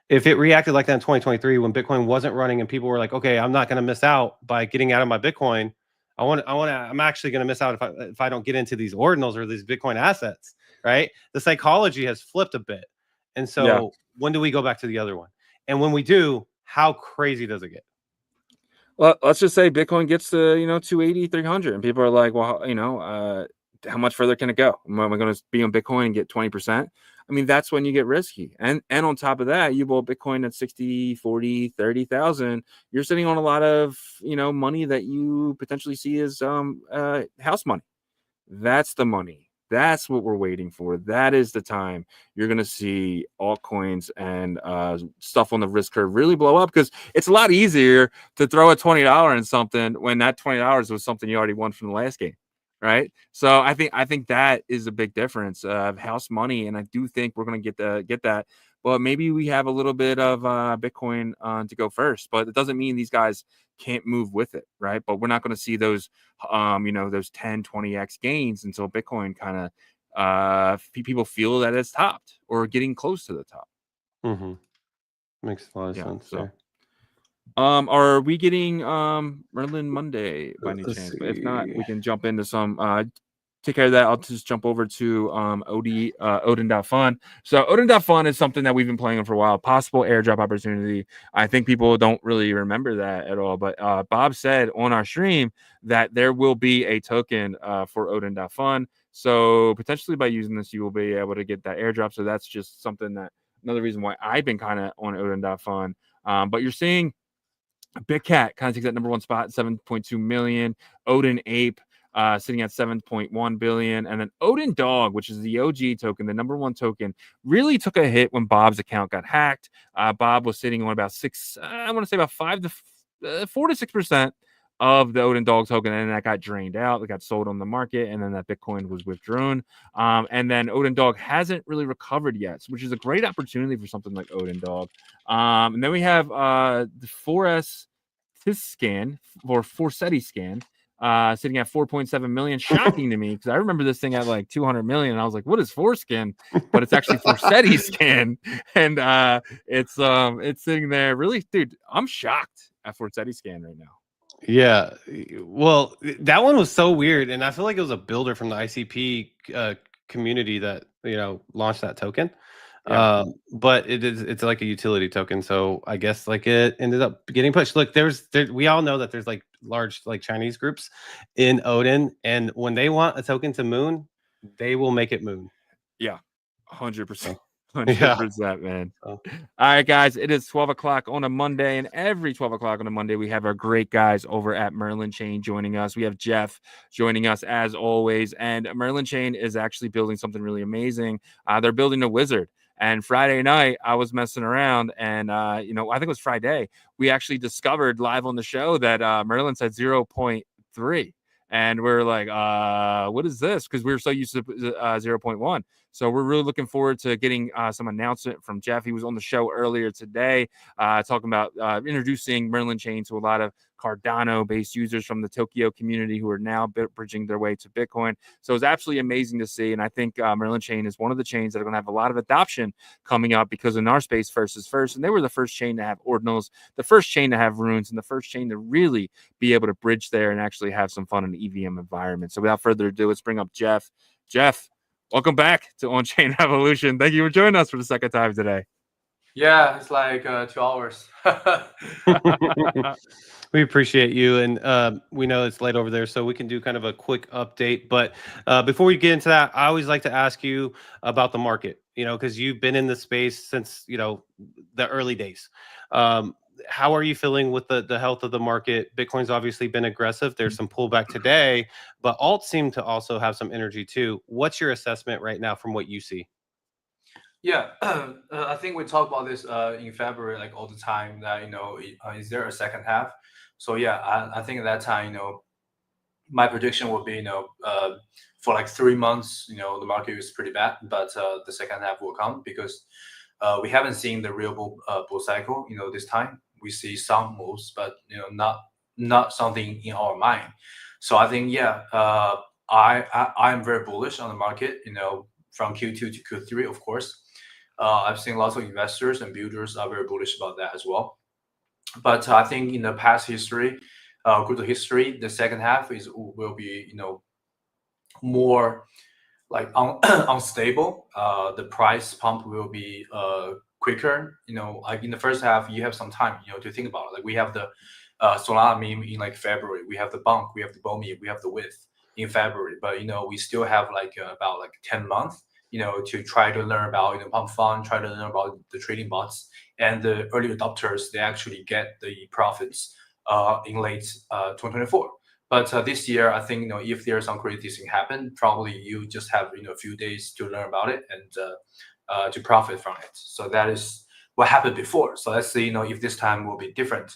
if it reacted like that in 2023 when Bitcoin wasn't running and people were like, okay, I'm not going to miss out by getting out of my Bitcoin. I'm actually going to miss out if I don't get into these ordinals or these Bitcoin assets. Right? The psychology has flipped a bit. And so when do we go back to the other one? And when we do, how crazy does it get? Well, let's just say Bitcoin gets to, you know, 280, 300, and people are like, well, you know, how much further can it go? Am I going to be on Bitcoin and get 20%? I mean, that's when you get risky. And on top of that, you bought Bitcoin at 60, 40, 30,000. You're sitting on a lot of, you know, money that you potentially see as house money. That's the money. That's what we're waiting for. That is the time you're going to see altcoins and stuff on the risk curve really blow up, because it's a lot easier to throw a $20 in something when that $20 was something you already won from the last game, right? So I think that is a big difference of house money, and I do think we're going to get that. But maybe we have a little bit of Bitcoin to go first, but it doesn't mean these guys can't move with it, right? But we're not going to see those those 10, 20x gains until Bitcoin kind of people feel that it's topped or getting close to the top. Mm-hmm. Makes a lot of Yeah, sense so. there. Are we getting Merlin Monday by any Let's chance? But if not, see. we can jump into some take care of that. I'll just jump over to Odin.fun. So Odin.fun is something that we've been playing on for a while. Possible airdrop opportunity. I think people don't really remember that at all. But Bob said on our stream that there will be a token for Odin.fun. So potentially by using this, you will be able to get that airdrop. So that's just something that another reason why I've been kind of on Odin.fun. But you're seeing Big Cat kind of takes that number one spot, 7.2 million. Odin Ape sitting at 7.1 billion. And then Odin Dog, which is the OG token, the number one token, really took a hit when Bob's account got hacked. Bob was sitting on about 4 to 6% of the Odin Dog token, and that got drained out. It got sold on the market, and then that Bitcoin was withdrawn. And then Odin Dog hasn't really recovered yet, which is a great opportunity for something like Odin Dog. And then we have the 4S scan or Forsetti scan sitting at 4.7 million. Shocking to me because I remember this thing at like 200 million. And I was like, what is foreskin? But it's actually Forsetti scan, and it's sitting there. Really, dude, I'm shocked at Forsetti scan right now. Yeah, well, that one was so weird, and I feel like it was a builder from the ICP community that launched that token. Yeah. But it's like a utility token, so I guess like it ended up getting pushed. Look, we all know that there's like large like Chinese groups in Odin, and when they want a token to moon, they will make it moon. Yeah, 100%. Yeah. 100%, man. So. All right, guys, it is 12 o'clock on a Monday, and every 12 o'clock on a Monday, we have our great guys over at Merlin Chain joining us. We have Jeff joining us as always, and Merlin Chain is actually building something really amazing. They're building a wizard. And Friday night, I was messing around, and I think it was Friday, we actually discovered live on the show that Merlin said 0.3. And we're like, what is this? Because we were so used to 0.1. So we're really looking forward to getting some announcement from Jeff. He was on the show earlier today talking about introducing Merlin Chain to a lot of Cardano-based users from the Tokyo community who are now bridging their way to Bitcoin. So it's absolutely amazing to see. And I think Merlin Chain is one of the chains that are going to have a lot of adoption coming up because in our space, first is first. And they were the first chain to have ordinals, the first chain to have runes, and the first chain to really be able to bridge there and actually have some fun in an EVM environment. So without further ado, let's bring up Jeff. Jeff, welcome back to OnChain Revolution. Thank you for joining us for the second time today. Yeah, it's like 2 hours. We appreciate you, and we know it's late over there, so we can do kind of a quick update. But before we get into that, I always like to ask you about the market, because you've been in the space since, the early days. How are you feeling with the health of the market? Bitcoin's obviously been aggressive. There's some pullback today, but alts seem to also have some energy too. What's your assessment right now from what you see? Yeah, I think we talk about this in February, like all the time. That is there a second half? So yeah, I think at that time, my prediction would be, for like 3 months, the market is pretty bad, but the second half will come because we haven't seen the real bull cycle. This time we see some moves, but not something in our mind. So I think I'm very bullish on the market. From Q2 to Q3, of course. I've seen lots of investors and builders are very bullish about that as well. But I think in the past history, crypto history, the second half will be more like unstable. The price pump will be quicker. Like in the first half, you have some time to think about it. Like we have the Solana meme in like February, we have the bunk, we have the BOMI, we have the width in February, but we still have like about like 10 months to try to learn about pump fund, try to learn about the trading bots, and the early adopters, they actually get the profits in late 2024. But this year, I think if there's some crazy thing happen, probably you just have a few days to learn about it and to profit from it. So that is what happened before. So let's see if this time will be different,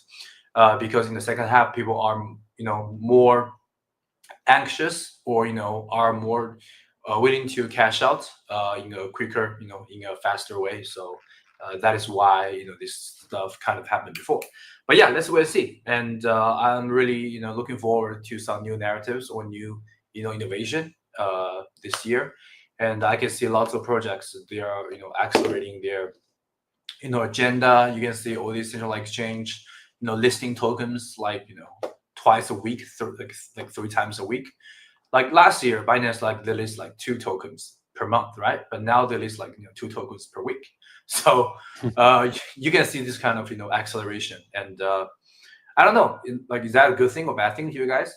because in the second half, people are more anxious or are more willing to cash out quicker, in a faster way. So that is why this stuff kind of happened before. But yeah, let's wait and see. And I'm really looking forward to some new narratives or new innovation this year. And I can see lots of projects. They are accelerating their agenda. You can see all these central exchange listing tokens like twice a week, like 3 times a week. Like last year, Binance they list like 2 tokens per month, right? But now they list like 2 tokens per week. So you can see this kind of acceleration. And I don't know, is that a good thing or bad thing to you guys?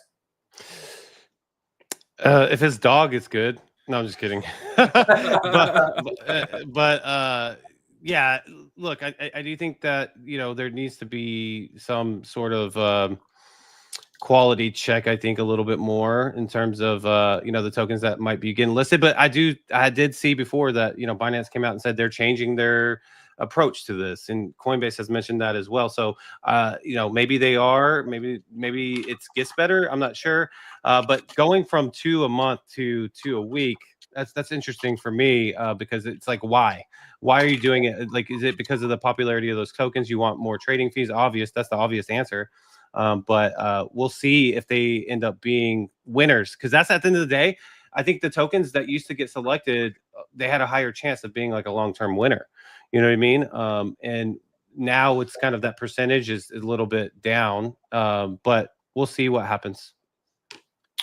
If his dog is good. No, I'm just kidding. but yeah, look, I do think that there needs to be some sort of quality check. I think a little bit more in terms of the tokens that might be getting listed. But I did see before that Binance came out and said they're changing their approach to this, and Coinbase has mentioned that as well. So maybe they are, maybe it gets better. I'm not sure. But going from 2 a month to 2 a week, that's interesting for me because it's like, why are you doing it? Like, is it because of the popularity of those tokens? You want more trading fees? That's the obvious answer. But we'll see if they end up being winners, because that's at the end of the day. I think the tokens that used to get selected, they had a higher chance of being like a long-term winner. You know what I mean? And now it's kind of that percentage is a little bit down, but we'll see what happens.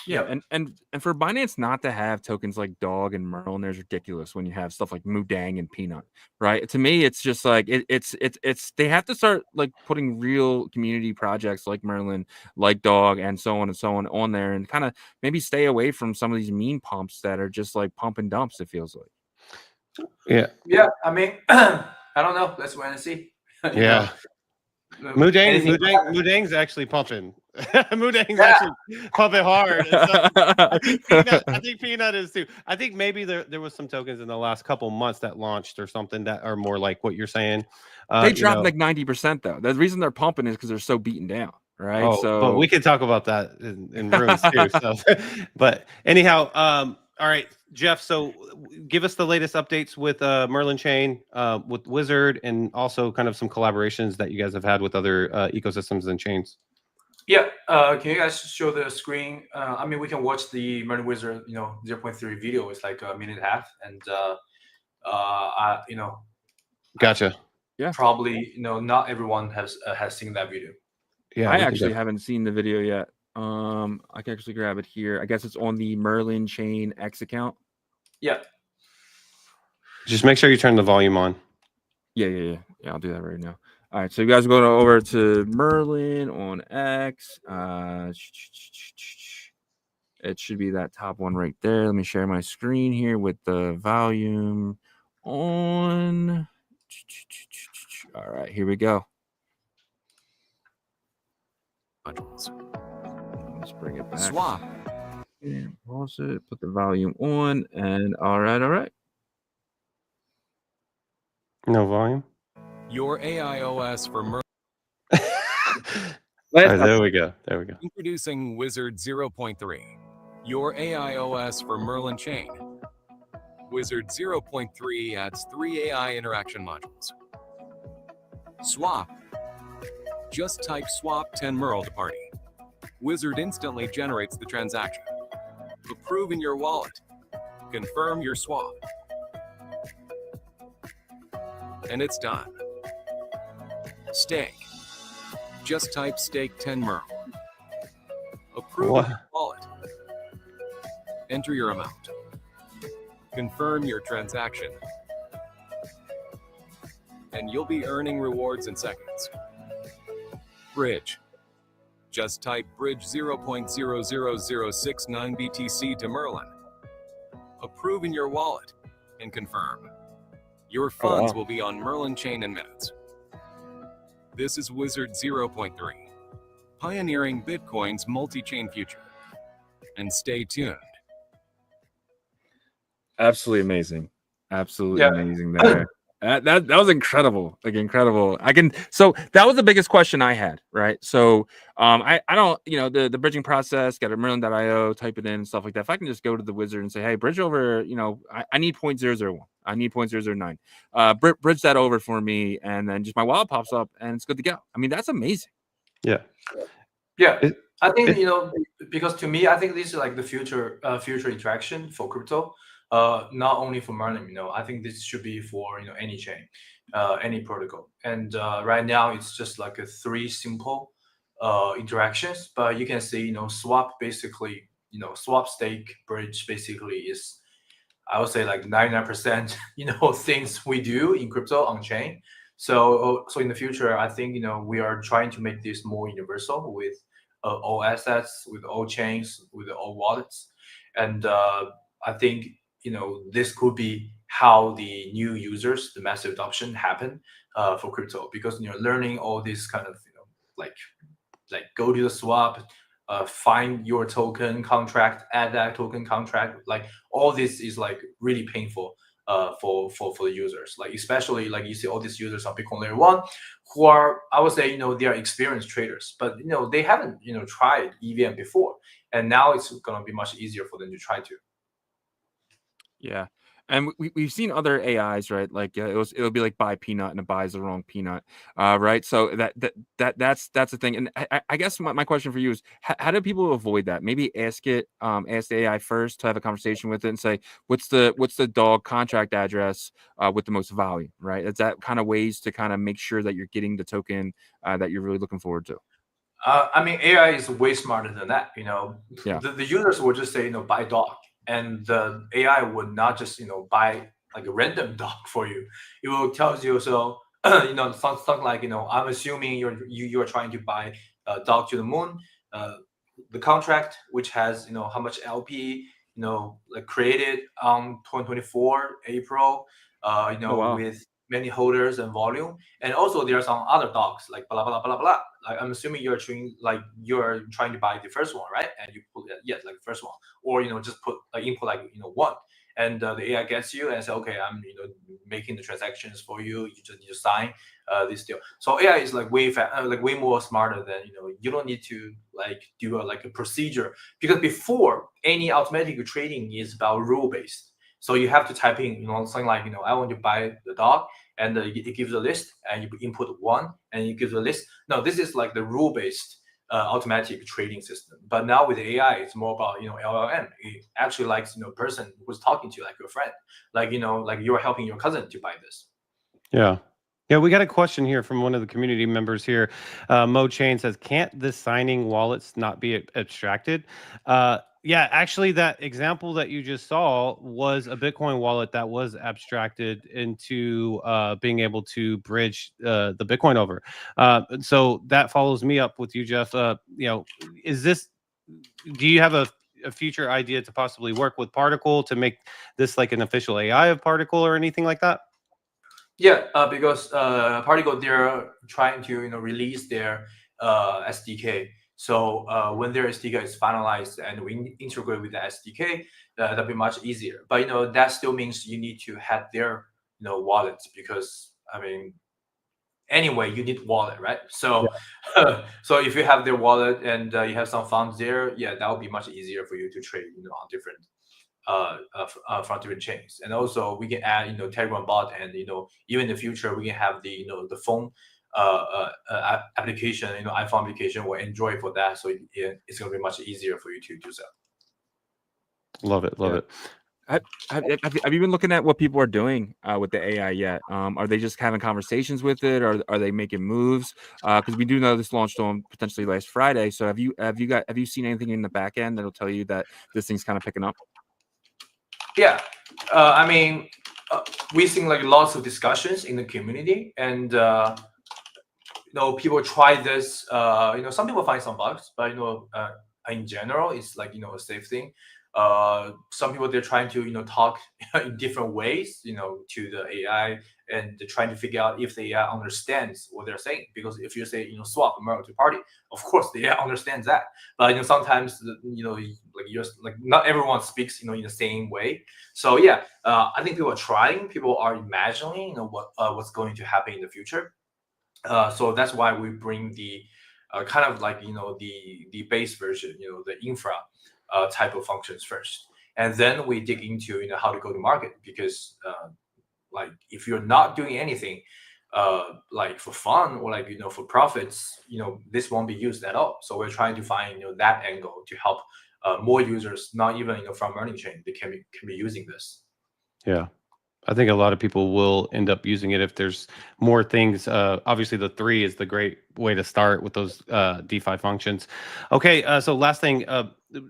Yeah, and for Binance not to have tokens like Dog and Merlin, there's ridiculous when you have stuff like Mudang and Peanut, right? To me, it's just like it's they have to start like putting real community projects like Merlin, like Dog, and so on there, and kind of maybe stay away from some of these meme pumps that are just like pump and dumps. It feels like. Yeah. I mean, I don't know. Let's wait and see. Yeah. Mudang's actually pumping. Mudang's actually pumping hard. So I think Peanut is too. I think maybe there was some tokens in the last couple months that launched or something that are more like what you're saying. They dropped like 90% though. The reason they're pumping is because they're so beaten down, right? Oh, so but we could talk about that in rooms too. So, but anyhow, all right, Jeff. So give us the latest updates with Merlin Chain, with Wizard, and also kind of some collaborations that you guys have had with other ecosystems and chains. Yeah, can you guys show the screen? I mean, we can watch the Merlin Wizard, 0.3 video. It's like 1.5 minutes, and Gotcha. Yeah, probably not everyone has seen that video. Yeah, I actually haven't seen the video yet. I can actually grab it here. I guess it's on the Merlin Chain X account. Yeah. Just make sure you turn the volume on. Yeah. I'll do that right now. All right, so you guys are going over to Merlin on X. It should be that top one right there. Let me share my screen here with the volume on. All right, here we go. Let's bring it back. Swap. And pause it, put the volume on, and all right. No volume. Your AIOS for Merlin. There we go. Introducing Wizard 0.3, your AIOS for Merlin Chain. Wizard 0.3 adds 3 AI interaction modules. Swap. Just type swap 10 Merl to party. Wizard instantly generates the transaction. Approve in your wallet. Confirm your swap. And it's done. Stake. Just type stake 10 Merl. Approve in your wallet. Enter your amount. Confirm your transaction. And you'll be earning rewards in seconds. Bridge. Just type bridge 0.00069 BTC to Merlin. Approve in your wallet and confirm. Your funds will be on Merlin Chain in minutes. This is Wizard 0.3, pioneering Bitcoin's multi-chain future. And stay tuned. Absolutely amazing. Absolutely amazing there. That was incredible, like incredible. So that was the biggest question I had, right? So I don't, the bridging process, got a Merlin.io, type it in and stuff like that. If I can just go to the wizard and say, hey, bridge over, I need 0.001, I need 0.009, bridge that over for me, and then just my wallet pops up and it's good to go. I mean, that's amazing. Yeah. I think because to me, I think this is like the future interaction for crypto. Not only for Merlin, I think this should be for any chain, any protocol. And right now it's just like a 3 simple interactions, but you can see swap basically, swap stake bridge basically is, I would say, like 99% things we do in crypto on chain. So in the future, I think we are trying to make this more universal with all assets, with all chains, with all wallets, and I think this could be how the new users, the massive adoption happen for crypto, because learning all this kind of like go to the swap, find your token contract, add that token contract, like all this is like really painful for the users, like especially like you see all these users on Bitcoin layer 1 who are, I would say, they are experienced traders, but they haven't tried EVM before, and now it's going to be much easier for them to try to. Yeah. And we've seen other AIs, right? Like it'll be like buy peanut and it buys the wrong peanut, right? So that's the thing. And I guess my question for you is, how do people avoid that? Maybe ask the AI first to have a conversation with it and say, what's the dog contract address with the most volume, right? Is that kind of ways to kind of make sure that you're getting the token that you're really looking forward to? I mean, AI is way smarter than that. Yeah. The users will just say, buy dog. And the AI would not just buy like a random dog for you. It will tell you, so something like I'm assuming you're trying to buy a dog to the moon, the contract which has how much LP like created on 2024 April, Oh, wow. with many holders and volume, and also there are some other dogs like blah blah blah blah blah. Like I'm assuming you're trying to buy the first one, right? And you put yes, like the first one, or just put input like one, and the AI gets you and say, okay, I'm making the transactions for you. You just need to sign this deal. So AI is like way more smarter than you don't need to like do a procedure, because before any automatic trading is about rule based. So you have to type in, something like, I want to buy the dog, and it gives a list, and you input 1, and it gives a list. No, this is like the rule-based automatic trading system. But now with AI, it's more about, LLM. It actually likes, person who's talking to you like your friend, like, like you're helping your cousin to buy this. Yeah. Yeah, we got a question here from one of the community members here. Mo Chain says, can't the signing wallets not be abstracted? Yeah, actually, that example that you just saw was a Bitcoin wallet that was abstracted into being able to bridge the Bitcoin over. So that follows me up with you, Jeff. Is this? Do you have a future idea to possibly work with Particle to make this like an official AI of Particle or anything like that? Yeah, because Particle, they're trying to release their SDK. So when their SDK is finalized and we integrate with the SDK, that'll be much easier. But that still means you need to have their wallets, because I mean, anyway, you need wallet, right? So so if you have their wallet and you have some funds there, yeah, that would be much easier for you to trade on different from different chains. And also we can add Telegram bot, and even in the future we can have the the phone application, iPhone application or Android for that, so it's going to be much easier for you to do so. Love it. Have you been looking at what people are doing with the AI yet? Are they just having conversations with it, or are they making moves? Because we do know this launched on potentially last Friday. So have you seen anything in the back end that'll tell you that this thing's kind of picking up? Yeah, I mean, we've seen like lots of discussions in the community, and people try this. Some people find some bugs, but in general, it's like a safe thing. some people, they're trying to talk in different ways to the AI, and they're trying to figure out if the AI understands what they're saying. Because if you say swap Merkle to party, of course the AI understands that. But sometimes like not everyone speaks in the same way. So yeah, I think people are trying, people are imagining what's going to happen in the future. So that's why we bring the kind of like the base version, the infra type of functions first, and then we dig into how to go to market. Because like if you're not doing anything like for fun or like for profits, this won't be used at all. So we're trying to find that angle to help more users, not even from MerlinChain, they can be using this. Yeah. I think a lot of people will end up using it if there's more things. Obviously, the 3 is the great way to start with those DeFi functions. Okay, so last thing,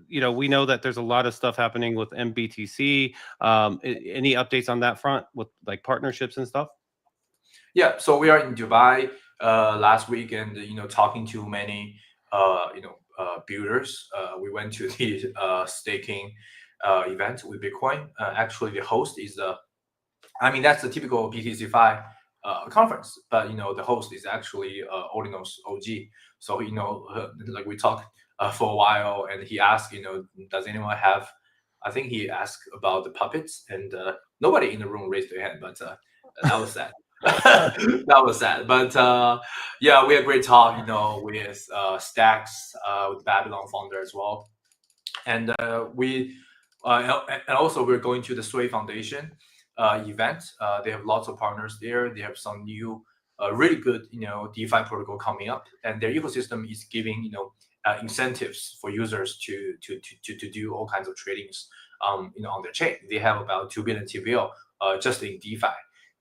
we know that there's a lot of stuff happening with MBTC. Any updates on that front with like partnerships and stuff? Yeah, so we are in Dubai last week, and talking to many builders. We went to the staking event with Bitcoin. Actually, the host is that's the typical BTC5 conference, but the host is actually Ordinals OG. So like we talked for a while, and he asked, does anyone have? I think he asked about the puppets, and nobody in the room raised their hand, but that was sad. That was sad. But yeah, we had a great talk, with Stacks, with Babylon founder as well, and we and also we're going to the Sway Foundation event. They have lots of partners there. They have some new, really good, DeFi protocol coming up, and their ecosystem is giving, incentives for users to do all kinds of tradings, on their chain. They have about 2 billion TVL just in DeFi,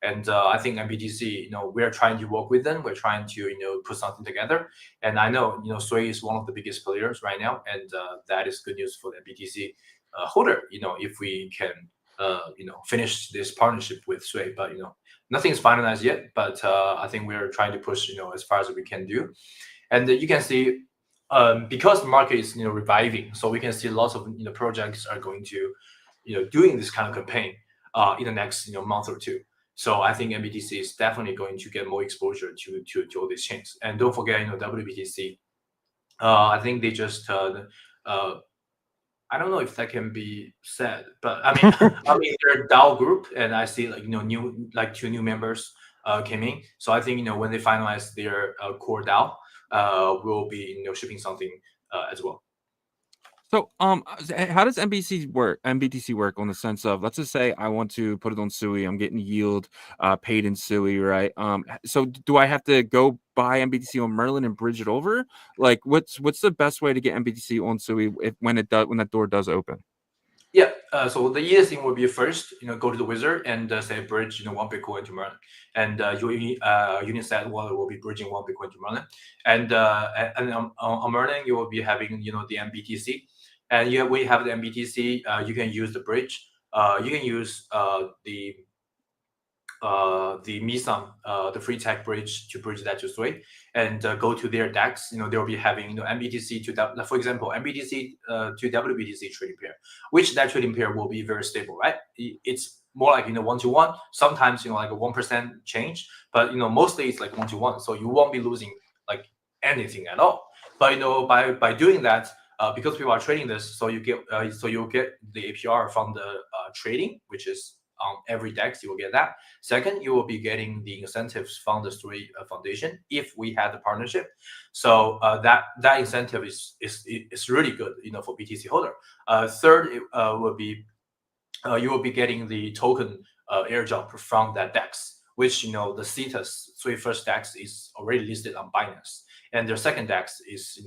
and I think MBTC, we're trying to work with them. We're trying to, put something together, and I know, Sway is one of the biggest players right now, and that is good news for the MBTC holder. If we can. Finish this partnership with Sway, but nothing is finalized yet. But I think we're trying to push as far as we can do, and you can see because the market is reviving, so we can see lots of projects are going to doing this kind of campaign in the next month or two. So I think MBTC is definitely going to get more exposure to all these chains. And don't forget WBTC. I think they just I don't know if that can be said, but I mean they're a DAO group, and I see like new 2 new members came in. So I think when they finalize their core DAO, we'll be shipping something as well. So, how does MBTC work on the sense of, let's just say I want to put it on Sui, I'm getting yield paid in Sui, right? So do I have to go buy MBTC on Merlin and bridge it over? Like, what's the best way to get MBTC on Sui when that door does open? Yeah, so the easiest thing would be first, go to the wizard and say bridge, 1 Bitcoin to Merlin, and your Unisat wallet will be bridging 1 Bitcoin to Merlin, and on Merlin you will be having the MBTC, and we have the MBTC. You can use the bridge. You can use the Misam, the free tech bridge, to bridge that to Sway, and go to their DEX. They'll be having MBTC to, for example, MBTC to WBTC trading pair, which that trading pair will be very stable, right? It's more like 1-to-1. Sometimes like a 1% change, but mostly it's like 1-to-1. So you won't be losing like anything at all. But by doing that, because people are trading this, so you'll get the APR from the trading, which is on every DEX. You will get that. Second, you will be getting the incentives from the Sway Foundation if we had the partnership. So that incentive is really good, for BTC holder. Third, it will be you will be getting the token airdrop from that DEX, which the Cetus Sway first DEX is already listed on Binance, and their second DEX is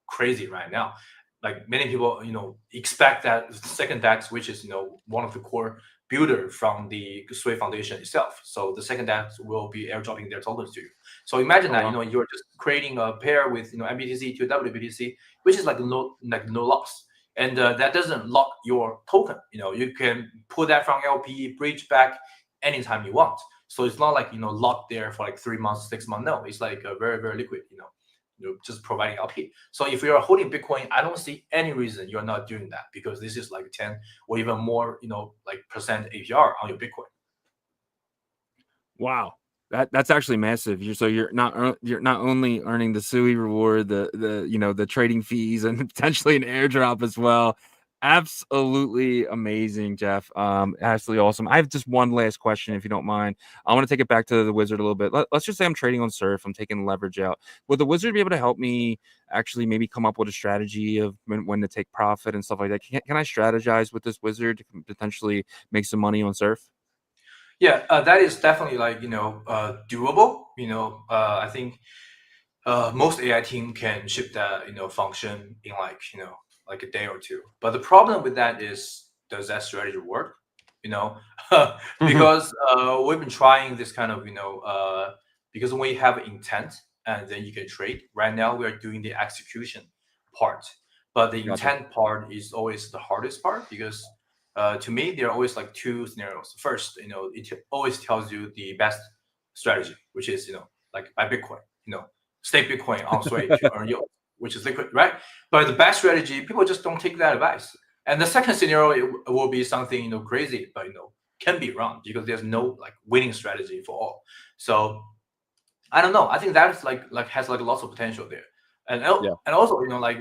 crazy right now. Like many people expect that second DEX, which is one of the core builder from the Sway Foundation itself. So the second DEX will be airdropping their tokens to you. So imagine that you're just creating a pair with MBTC to WBTC, which is like no loss, and that doesn't lock your token. You can pull that from LP, bridge back anytime you want. So it's not like locked there for like 3 months, 6 months. No, it's like very, very liquid. just providing LP. So if you are holding Bitcoin, I don't see any reason you're not doing that, because this is like 10 or even more, like percent APR on your Bitcoin. Wow. That's actually massive. You're not only earning the SUI reward, the trading fees, and potentially an airdrop as well. Absolutely amazing, Jeff. Absolutely awesome. I have just one last question, if you don't mind. I want to take it back to the wizard a little bit. Let's just say I'm trading on Surf. I'm taking leverage out. Would the wizard be able to help me actually maybe come up with a strategy of when to take profit and stuff like that? Can I strategize with this wizard to potentially make some money on Surf? Yeah, that is definitely like doable. I think most AI team can ship that function in like a day or two. But the problem with that is, does that strategy work? Because we've been trying this kind of because when you have intent and then you can trade. Right now we are doing the execution part, but the intent part is always the hardest part, because to me, there are always like two scenarios. First, it always tells you the best strategy, which is, like buy Bitcoin, stake Bitcoin on Sway to earn yield, which is liquid, right? But the best strategy, people just don't take that advice. And the second scenario, it will be something, crazy, but, can be wrong, because there's no like winning strategy for all. So I don't know. I think that's like has like lots of potential there. And also, like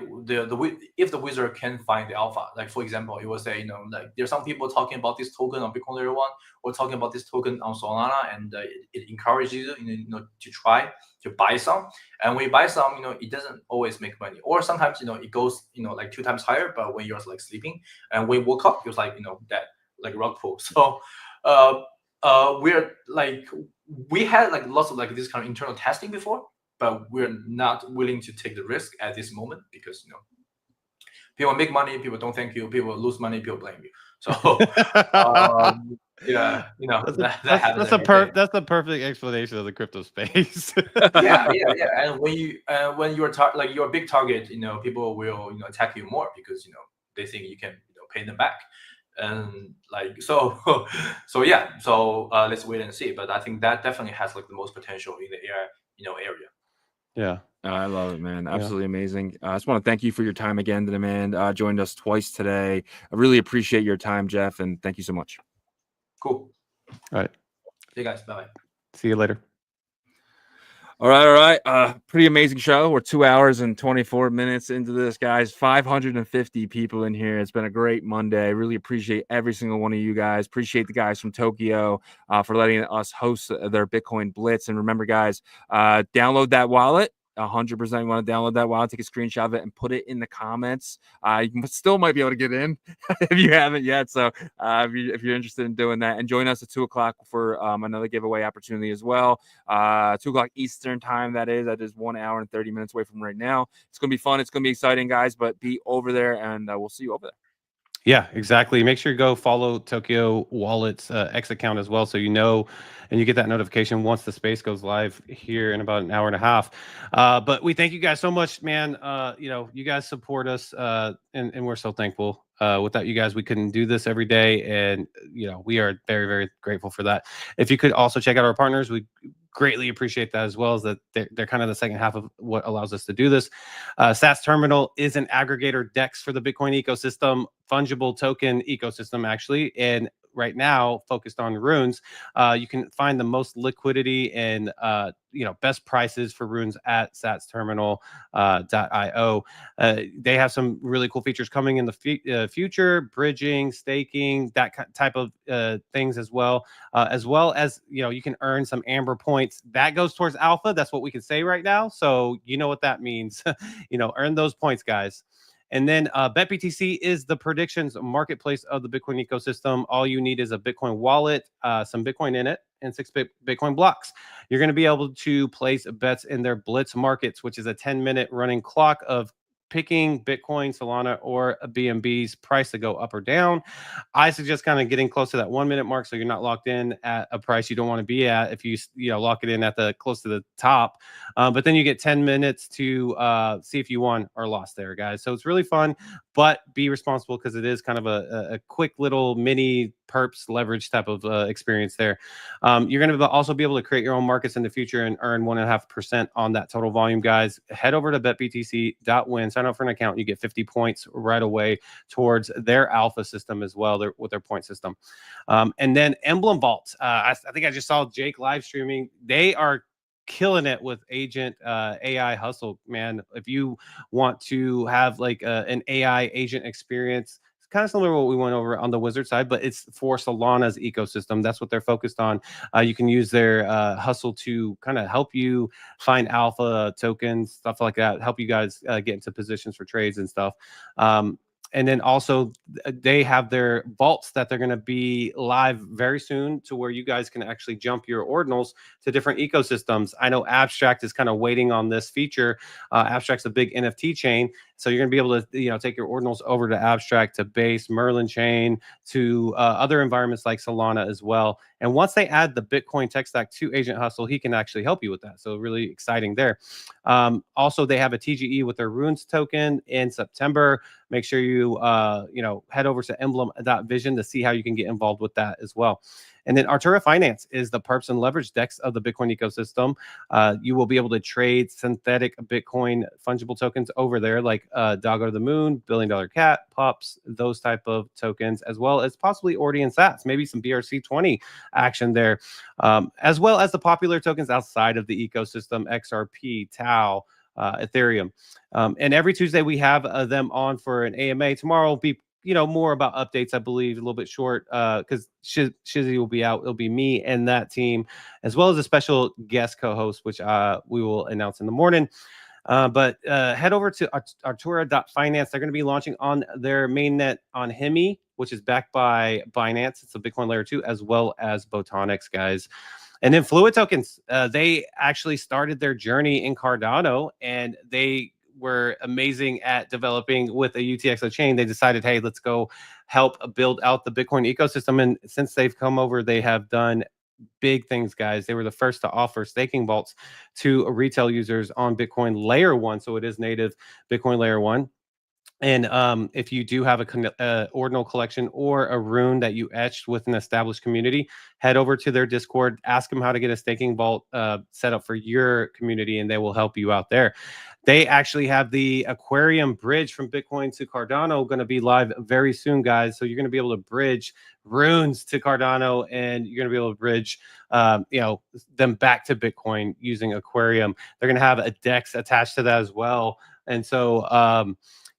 if the wizard can find the alpha, like for example, it will say, like there's some people talking about this token on Bitcoin Layer 1, or talking about this token on Solana, and it encourages you, to try to buy some. And when you buy some, it doesn't always make money, or sometimes, it goes, like 2 times higher, but when you're like sleeping, and when you woke up, it was like, that like rug pull. So we're like, we had like lots of like this kind of internal testing before, but we're not willing to take the risk at this moment, because people make money, people don't thank you, people lose money, people blame you. So that's the perfect explanation of the crypto space. yeah. And when you're like your big target, people will attack you more, because they think you can pay them back. And like so let's wait and see. But I think that definitely has like the most potential in the AI area. Yeah. I love it, man. Absolutely amazing. I just want to thank you for your time again today, man. Joined us twice today. I really appreciate your time, Jeff, and thank you so much. Cool. All right. See you guys. Bye. See you later. All right. Pretty amazing show. We're 2 hours and 24 minutes into this, guys. 550 people in here. It's been a great Monday. Really appreciate every single one of you guys. Appreciate the guys from Tokyo for letting us host their Bitcoin Blitz. And remember, guys, download that wallet. 100% want to download that wallet, take a screenshot of it, and put it in the comments. You still might be able to get in if you haven't yet. So if you're interested in doing that, and join us at 2 o'clock for another giveaway opportunity as well. 2 o'clock Eastern time, that is 1 hour and 30 minutes away from right now. It's going to be fun. It's going to be exciting, guys, but be over there, and we'll see you over there. Yeah, exactly. Make sure you go follow Tokyo Wallet's X account as well, so and you get that notification once the space goes live here in about an hour and a half. But we thank you guys so much, man. You guys support us, and we're so thankful. Without you guys, we couldn't do this every day, and we are very, very grateful for that. If you could also check out our partners, we greatly appreciate that, as well as that they're kind of the second half of what allows us to do this. Sats Terminal is an aggregator DEX for the Bitcoin ecosystem, fungible token ecosystem actually, and right now focused on runes. You can find the most liquidity and best prices for runes at satsterminal.io. They have some really cool features coming in the future, bridging, staking, that type of things as well as you can earn some Amber points that goes towards alpha. That's what we can say right now, so you know what that means. Earn those points, guys. And then BetBTC is the predictions marketplace of the Bitcoin ecosystem. All you need is a Bitcoin wallet, some Bitcoin in it, and 6 Bitcoin blocks. You're going to be able to place bets in their Blitz markets, which is a 10-minute running clock of picking Bitcoin, Solana, or a BNB's price to go up or down. I suggest kind of getting close to that 1 minute mark, so you're not locked in at a price you don't want to be at if you lock it in at the close to the top. But then you get 10 minutes to see if you won or lost there, guys. So it's really fun, but be responsible, because it is kind of a quick little mini perps leverage type of experience there. You're going to also be able to create your own markets in the future and earn 1.5% on that total volume, guys. Head over to betbtc.win, sign up for an account. You get 50 points right away towards their alpha system as well, with their point system. And then Emblem Vault. I think I just saw Jake live streaming. They are killing it with agent AI hustle, man. If you want to have like an AI agent experience, it's kind of similar to what we went over on the Wizard side, but it's for Solana's ecosystem. That's what they're focused on. You can use their hustle to kind of help you find alpha tokens, stuff like that, help you guys get into positions for trades and stuff. And then also they have their vaults that they're going to be live very soon, to where you guys can actually jump your ordinals to different ecosystems. I know Abstract is kind of waiting on this feature. Abstract's a big NFT chain, so you're going to be able to take your ordinals over to Abstract, to Base, Merlin Chain, to other environments like Solana as well. And once they add the Bitcoin tech stack to Agent Hustle, he can actually help you with that. So really exciting there. Also, they have a TGE with their Runes token in September. Make sure you head over to emblem.vision to see how you can get involved with that as well. And then Artura Finance is the perps and leverage DEX of the Bitcoin ecosystem. You will be able to trade synthetic Bitcoin fungible tokens over there, like Doggo to the Moon, $1 Billion Cat, Pups, those type of tokens, as well as possibly Ordi and Sats, maybe some BRC20 action there, as well as the popular tokens outside of the ecosystem, XRP, Tau, Ethereum. And every Tuesday we have them on for an AMA. Tomorrow will be more about updates, I believe, a little bit short, because Shizzy will be out. It'll be me and that team, as well as a special guest co-host, which we will announce in the morning. But head over to Artura.finance. They're going to be launching on their mainnet on Hemi, which is backed by Binance. It's a Bitcoin layer 2, as well as Botonics, guys. And then Fluid Tokens, they actually started their journey in Cardano, and they were amazing at developing with a UTXO chain. They decided, hey, let's go help build out the Bitcoin ecosystem. And since they've come over, they have done big things, guys. They were the first to offer staking vaults to retail users on Bitcoin layer 1. So it is native Bitcoin layer 1. And if you do have a ordinal collection or a rune that you etched with an established community, head over to their Discord, ask them how to get a staking vault set up for your community, and they will help you out there. They actually have the Aquarium bridge from Bitcoin to Cardano going to be live very soon, guys. So you're going to be able to bridge runes to Cardano, and you're going to be able to bridge them back to Bitcoin using Aquarium. They're going to have a DEX attached to that as well. And so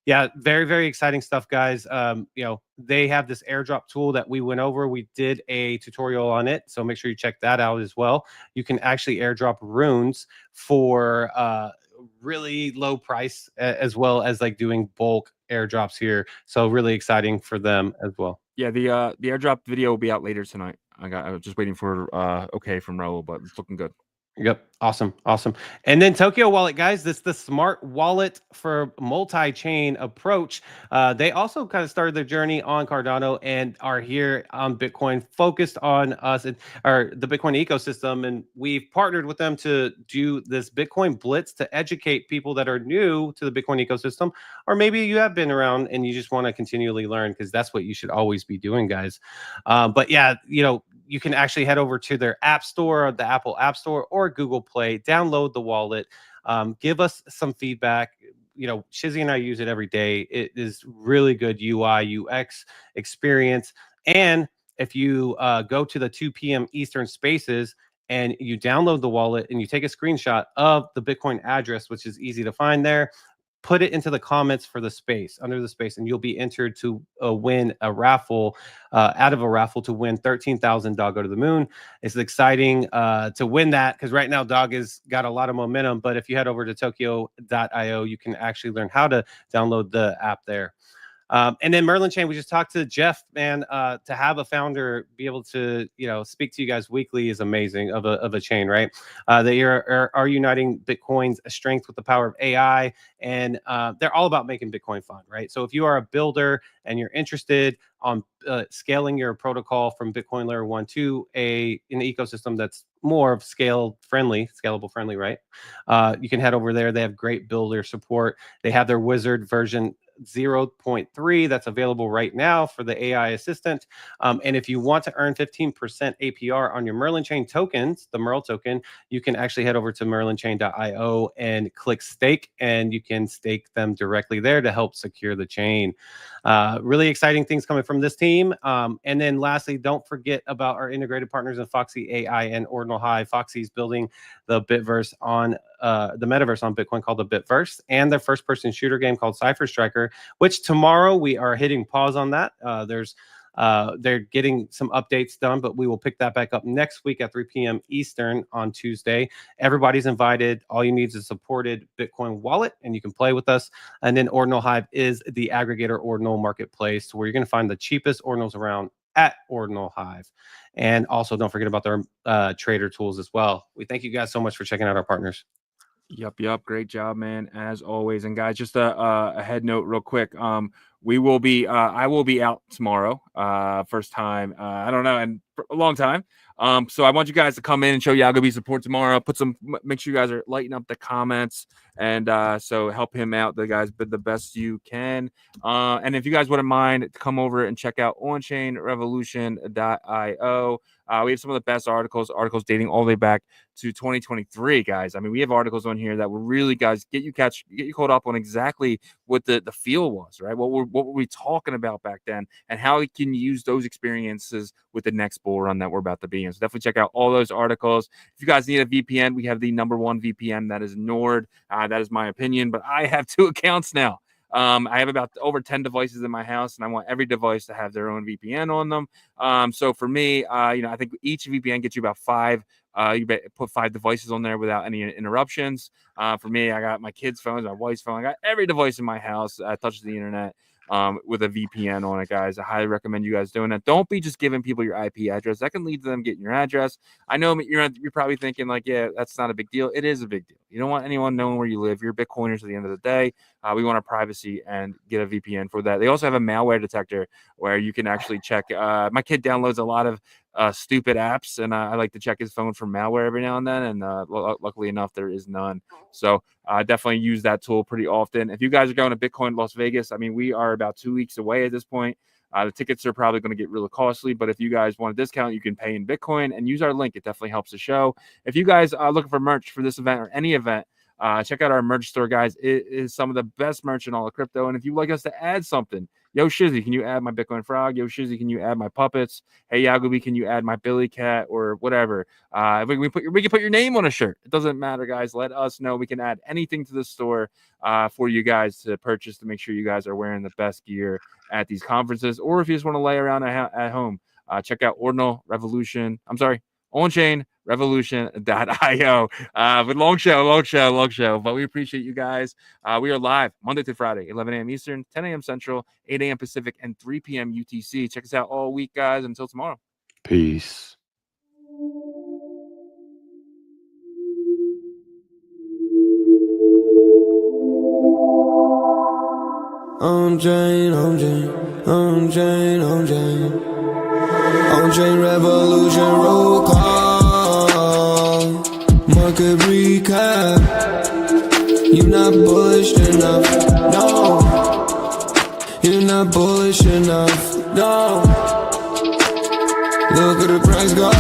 yeah, very, very exciting stuff, guys. They have this airdrop tool that we went over. We did a tutorial on it, so make sure you check that out as well. You can actually airdrop runes for really low price, as well as like doing bulk airdrops here. So really exciting for them as well. Yeah, the airdrop video will be out later tonight. I was just waiting for okay from Raul, but it's looking good. Yep. Awesome. And then Tokeo Wallet, guys, this is the smart wallet for multi-chain approach. They also kind of started their journey on Cardano and are here on Bitcoin, focused on us or the Bitcoin ecosystem. And we've partnered with them to do this Bitcoin Blitz to educate people that are new to the Bitcoin ecosystem, or maybe you have been around and you just want to continually learn, because that's what you should always be doing, guys. But yeah, you can actually head over to their app store, the Apple App Store or Google Play, download the wallet, give us some feedback. Shizzy and I use it every day. It is really good UI, UX experience. And if you go to the 2 p.m. Eastern spaces and you download the wallet and you take a screenshot of the Bitcoin address, which is easy to find there, put it into the comments for the space, under the space, and you'll be entered to win a raffle, out of a raffle to win 13,000 Doggo to the Moon. It's exciting to win that, because right now Dog has got a lot of momentum. But if you head over to Tokeo.io, you can actually learn how to download the app there. And then Merlin Chain, we just talked to Jeff, man. To have a founder be able to, speak to you guys weekly is amazing of a chain, right? They are uniting Bitcoin's strength with the power of AI, and they're all about making Bitcoin fun, right? So if you are a builder and you're interested on scaling your protocol from Bitcoin layer 1 to an ecosystem that's more of scalable friendly, right? You can head over there. They have great builder support. They have their wizard version 0.3 that's available right now for the AI assistant. And if you want to earn 15% APR on your MerlinChain tokens, the Merl token, you can actually head over to merlinchain.io and click stake, and you can stake them directly there to help secure the chain. Really exciting things coming from this team. And then lastly, don't forget about our integrated partners in Foxy AI and Ordinal Hive. Foxy's building the Bitverse on the metaverse on Bitcoin called the Bitverse, and their first-person shooter game called Cypher Striker, which tomorrow we are hitting pause on that. They're getting some updates done, but we will pick that back up next week at 3 p.m. Eastern on Tuesday. Everybody's invited. All you need is a supported Bitcoin wallet, and you can play with us. And then Ordinal Hive is the aggregator Ordinal marketplace, where you're going to find the cheapest Ordinals around at Ordinal Hive. And also, don't forget about their trader tools as well. We thank you guys so much for checking out our partners. Yep. Great job, man, as always. And guys, just a head note real quick. We will be, I will be out tomorrow, first time, I don't know, in a long time. So I want you guys to come in and show Yagobi support tomorrow. Make sure you guys are lighting up the comments, and so help him out, the guys, but the best you can. And if you guys wouldn't mind, come over and check out OnChainRevolution.io. We have some of the best articles dating all the way back to 2023, guys. I mean, we have articles on here that will really, guys, get you caught up on exactly what the feel was, right? What were we talking about back then, and how we can use those experiences with the next bull run that we're about to be in. So definitely check out all those articles. If you guys need a VPN, we have the #1 VPN, that is Nord. That is my opinion, but I have 2 accounts now. I have about over 10 devices in my house, and I want every device to have their own VPN on them. So for me, I think each VPN gets you about 5. You put 5 devices on there without any interruptions. For me, I got my kids' phones, my wife's phone. I got every device in my house that touches the internet with a VPN on it, guys. I highly recommend you guys doing that. Don't be just giving people your IP address. That can lead to them getting your address. I know you're probably thinking like, yeah, that's not a big deal. It is a big deal. You don't want anyone knowing where you live. You're Bitcoiners at the end of the day. We want our privacy and get a VPN for that. They also have a malware detector where you can actually check. My kid downloads a lot of stupid apps, and I like to check his phone for malware every now and then, and luckily enough, there is none. So definitely use that tool pretty often. If you guys are going to Bitcoin Las Vegas, I mean, we are about 2 weeks away at this point. The tickets are probably going to get really costly, but if you guys want a discount, you can pay in Bitcoin and use our link. It definitely helps the show. If you guys are looking for merch for this event or any event, check out our merch store, guys. It is some of the best merch in all of crypto. And if you'd like us to add something, yo, Shizzy, can you add my Bitcoin frog? Yo, Shizzy, can you add my puppets? Hey, Yagobi, can you add my Billy cat or whatever? We can put your name on a shirt. It doesn't matter, guys. Let us know. We can add anything to the store for you guys to purchase to make sure you guys are wearing the best gear at these conferences. Or if you just want to lay around at home, check out OnChain Revolution.io. But long show. But we appreciate you guys. We are live Monday through Friday, 11 a.m. Eastern, 10 a.m. Central, 8 a.m. Pacific, and 3 p.m. UTC. Check us out all week, guys. Until tomorrow. Peace. OnChain Revolution, roll call. Market recap. You're not bullish enough, no. You're not bullish enough, no. Look at the price go.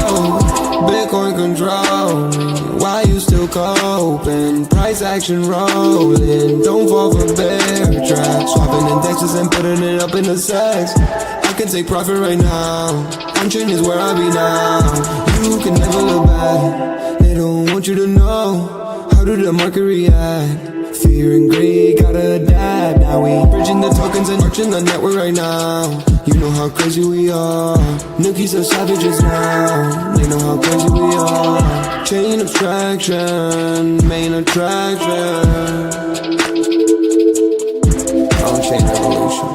Bitcoin control. Why you still coping? Price action rolling. Don't fall for bear track. Swapping indexes and putting it up in the sex. I can take profit right now. OnChain is where I be now. You can never look back. They don't want you to know. How did the market react? Fear and greed, gotta adapt. Now we bridging the tokens and marching the network right now. You know how crazy we are. Nookies are savages now. They know how crazy we are. Chain abstraction, main attraction. OnChain Revolution.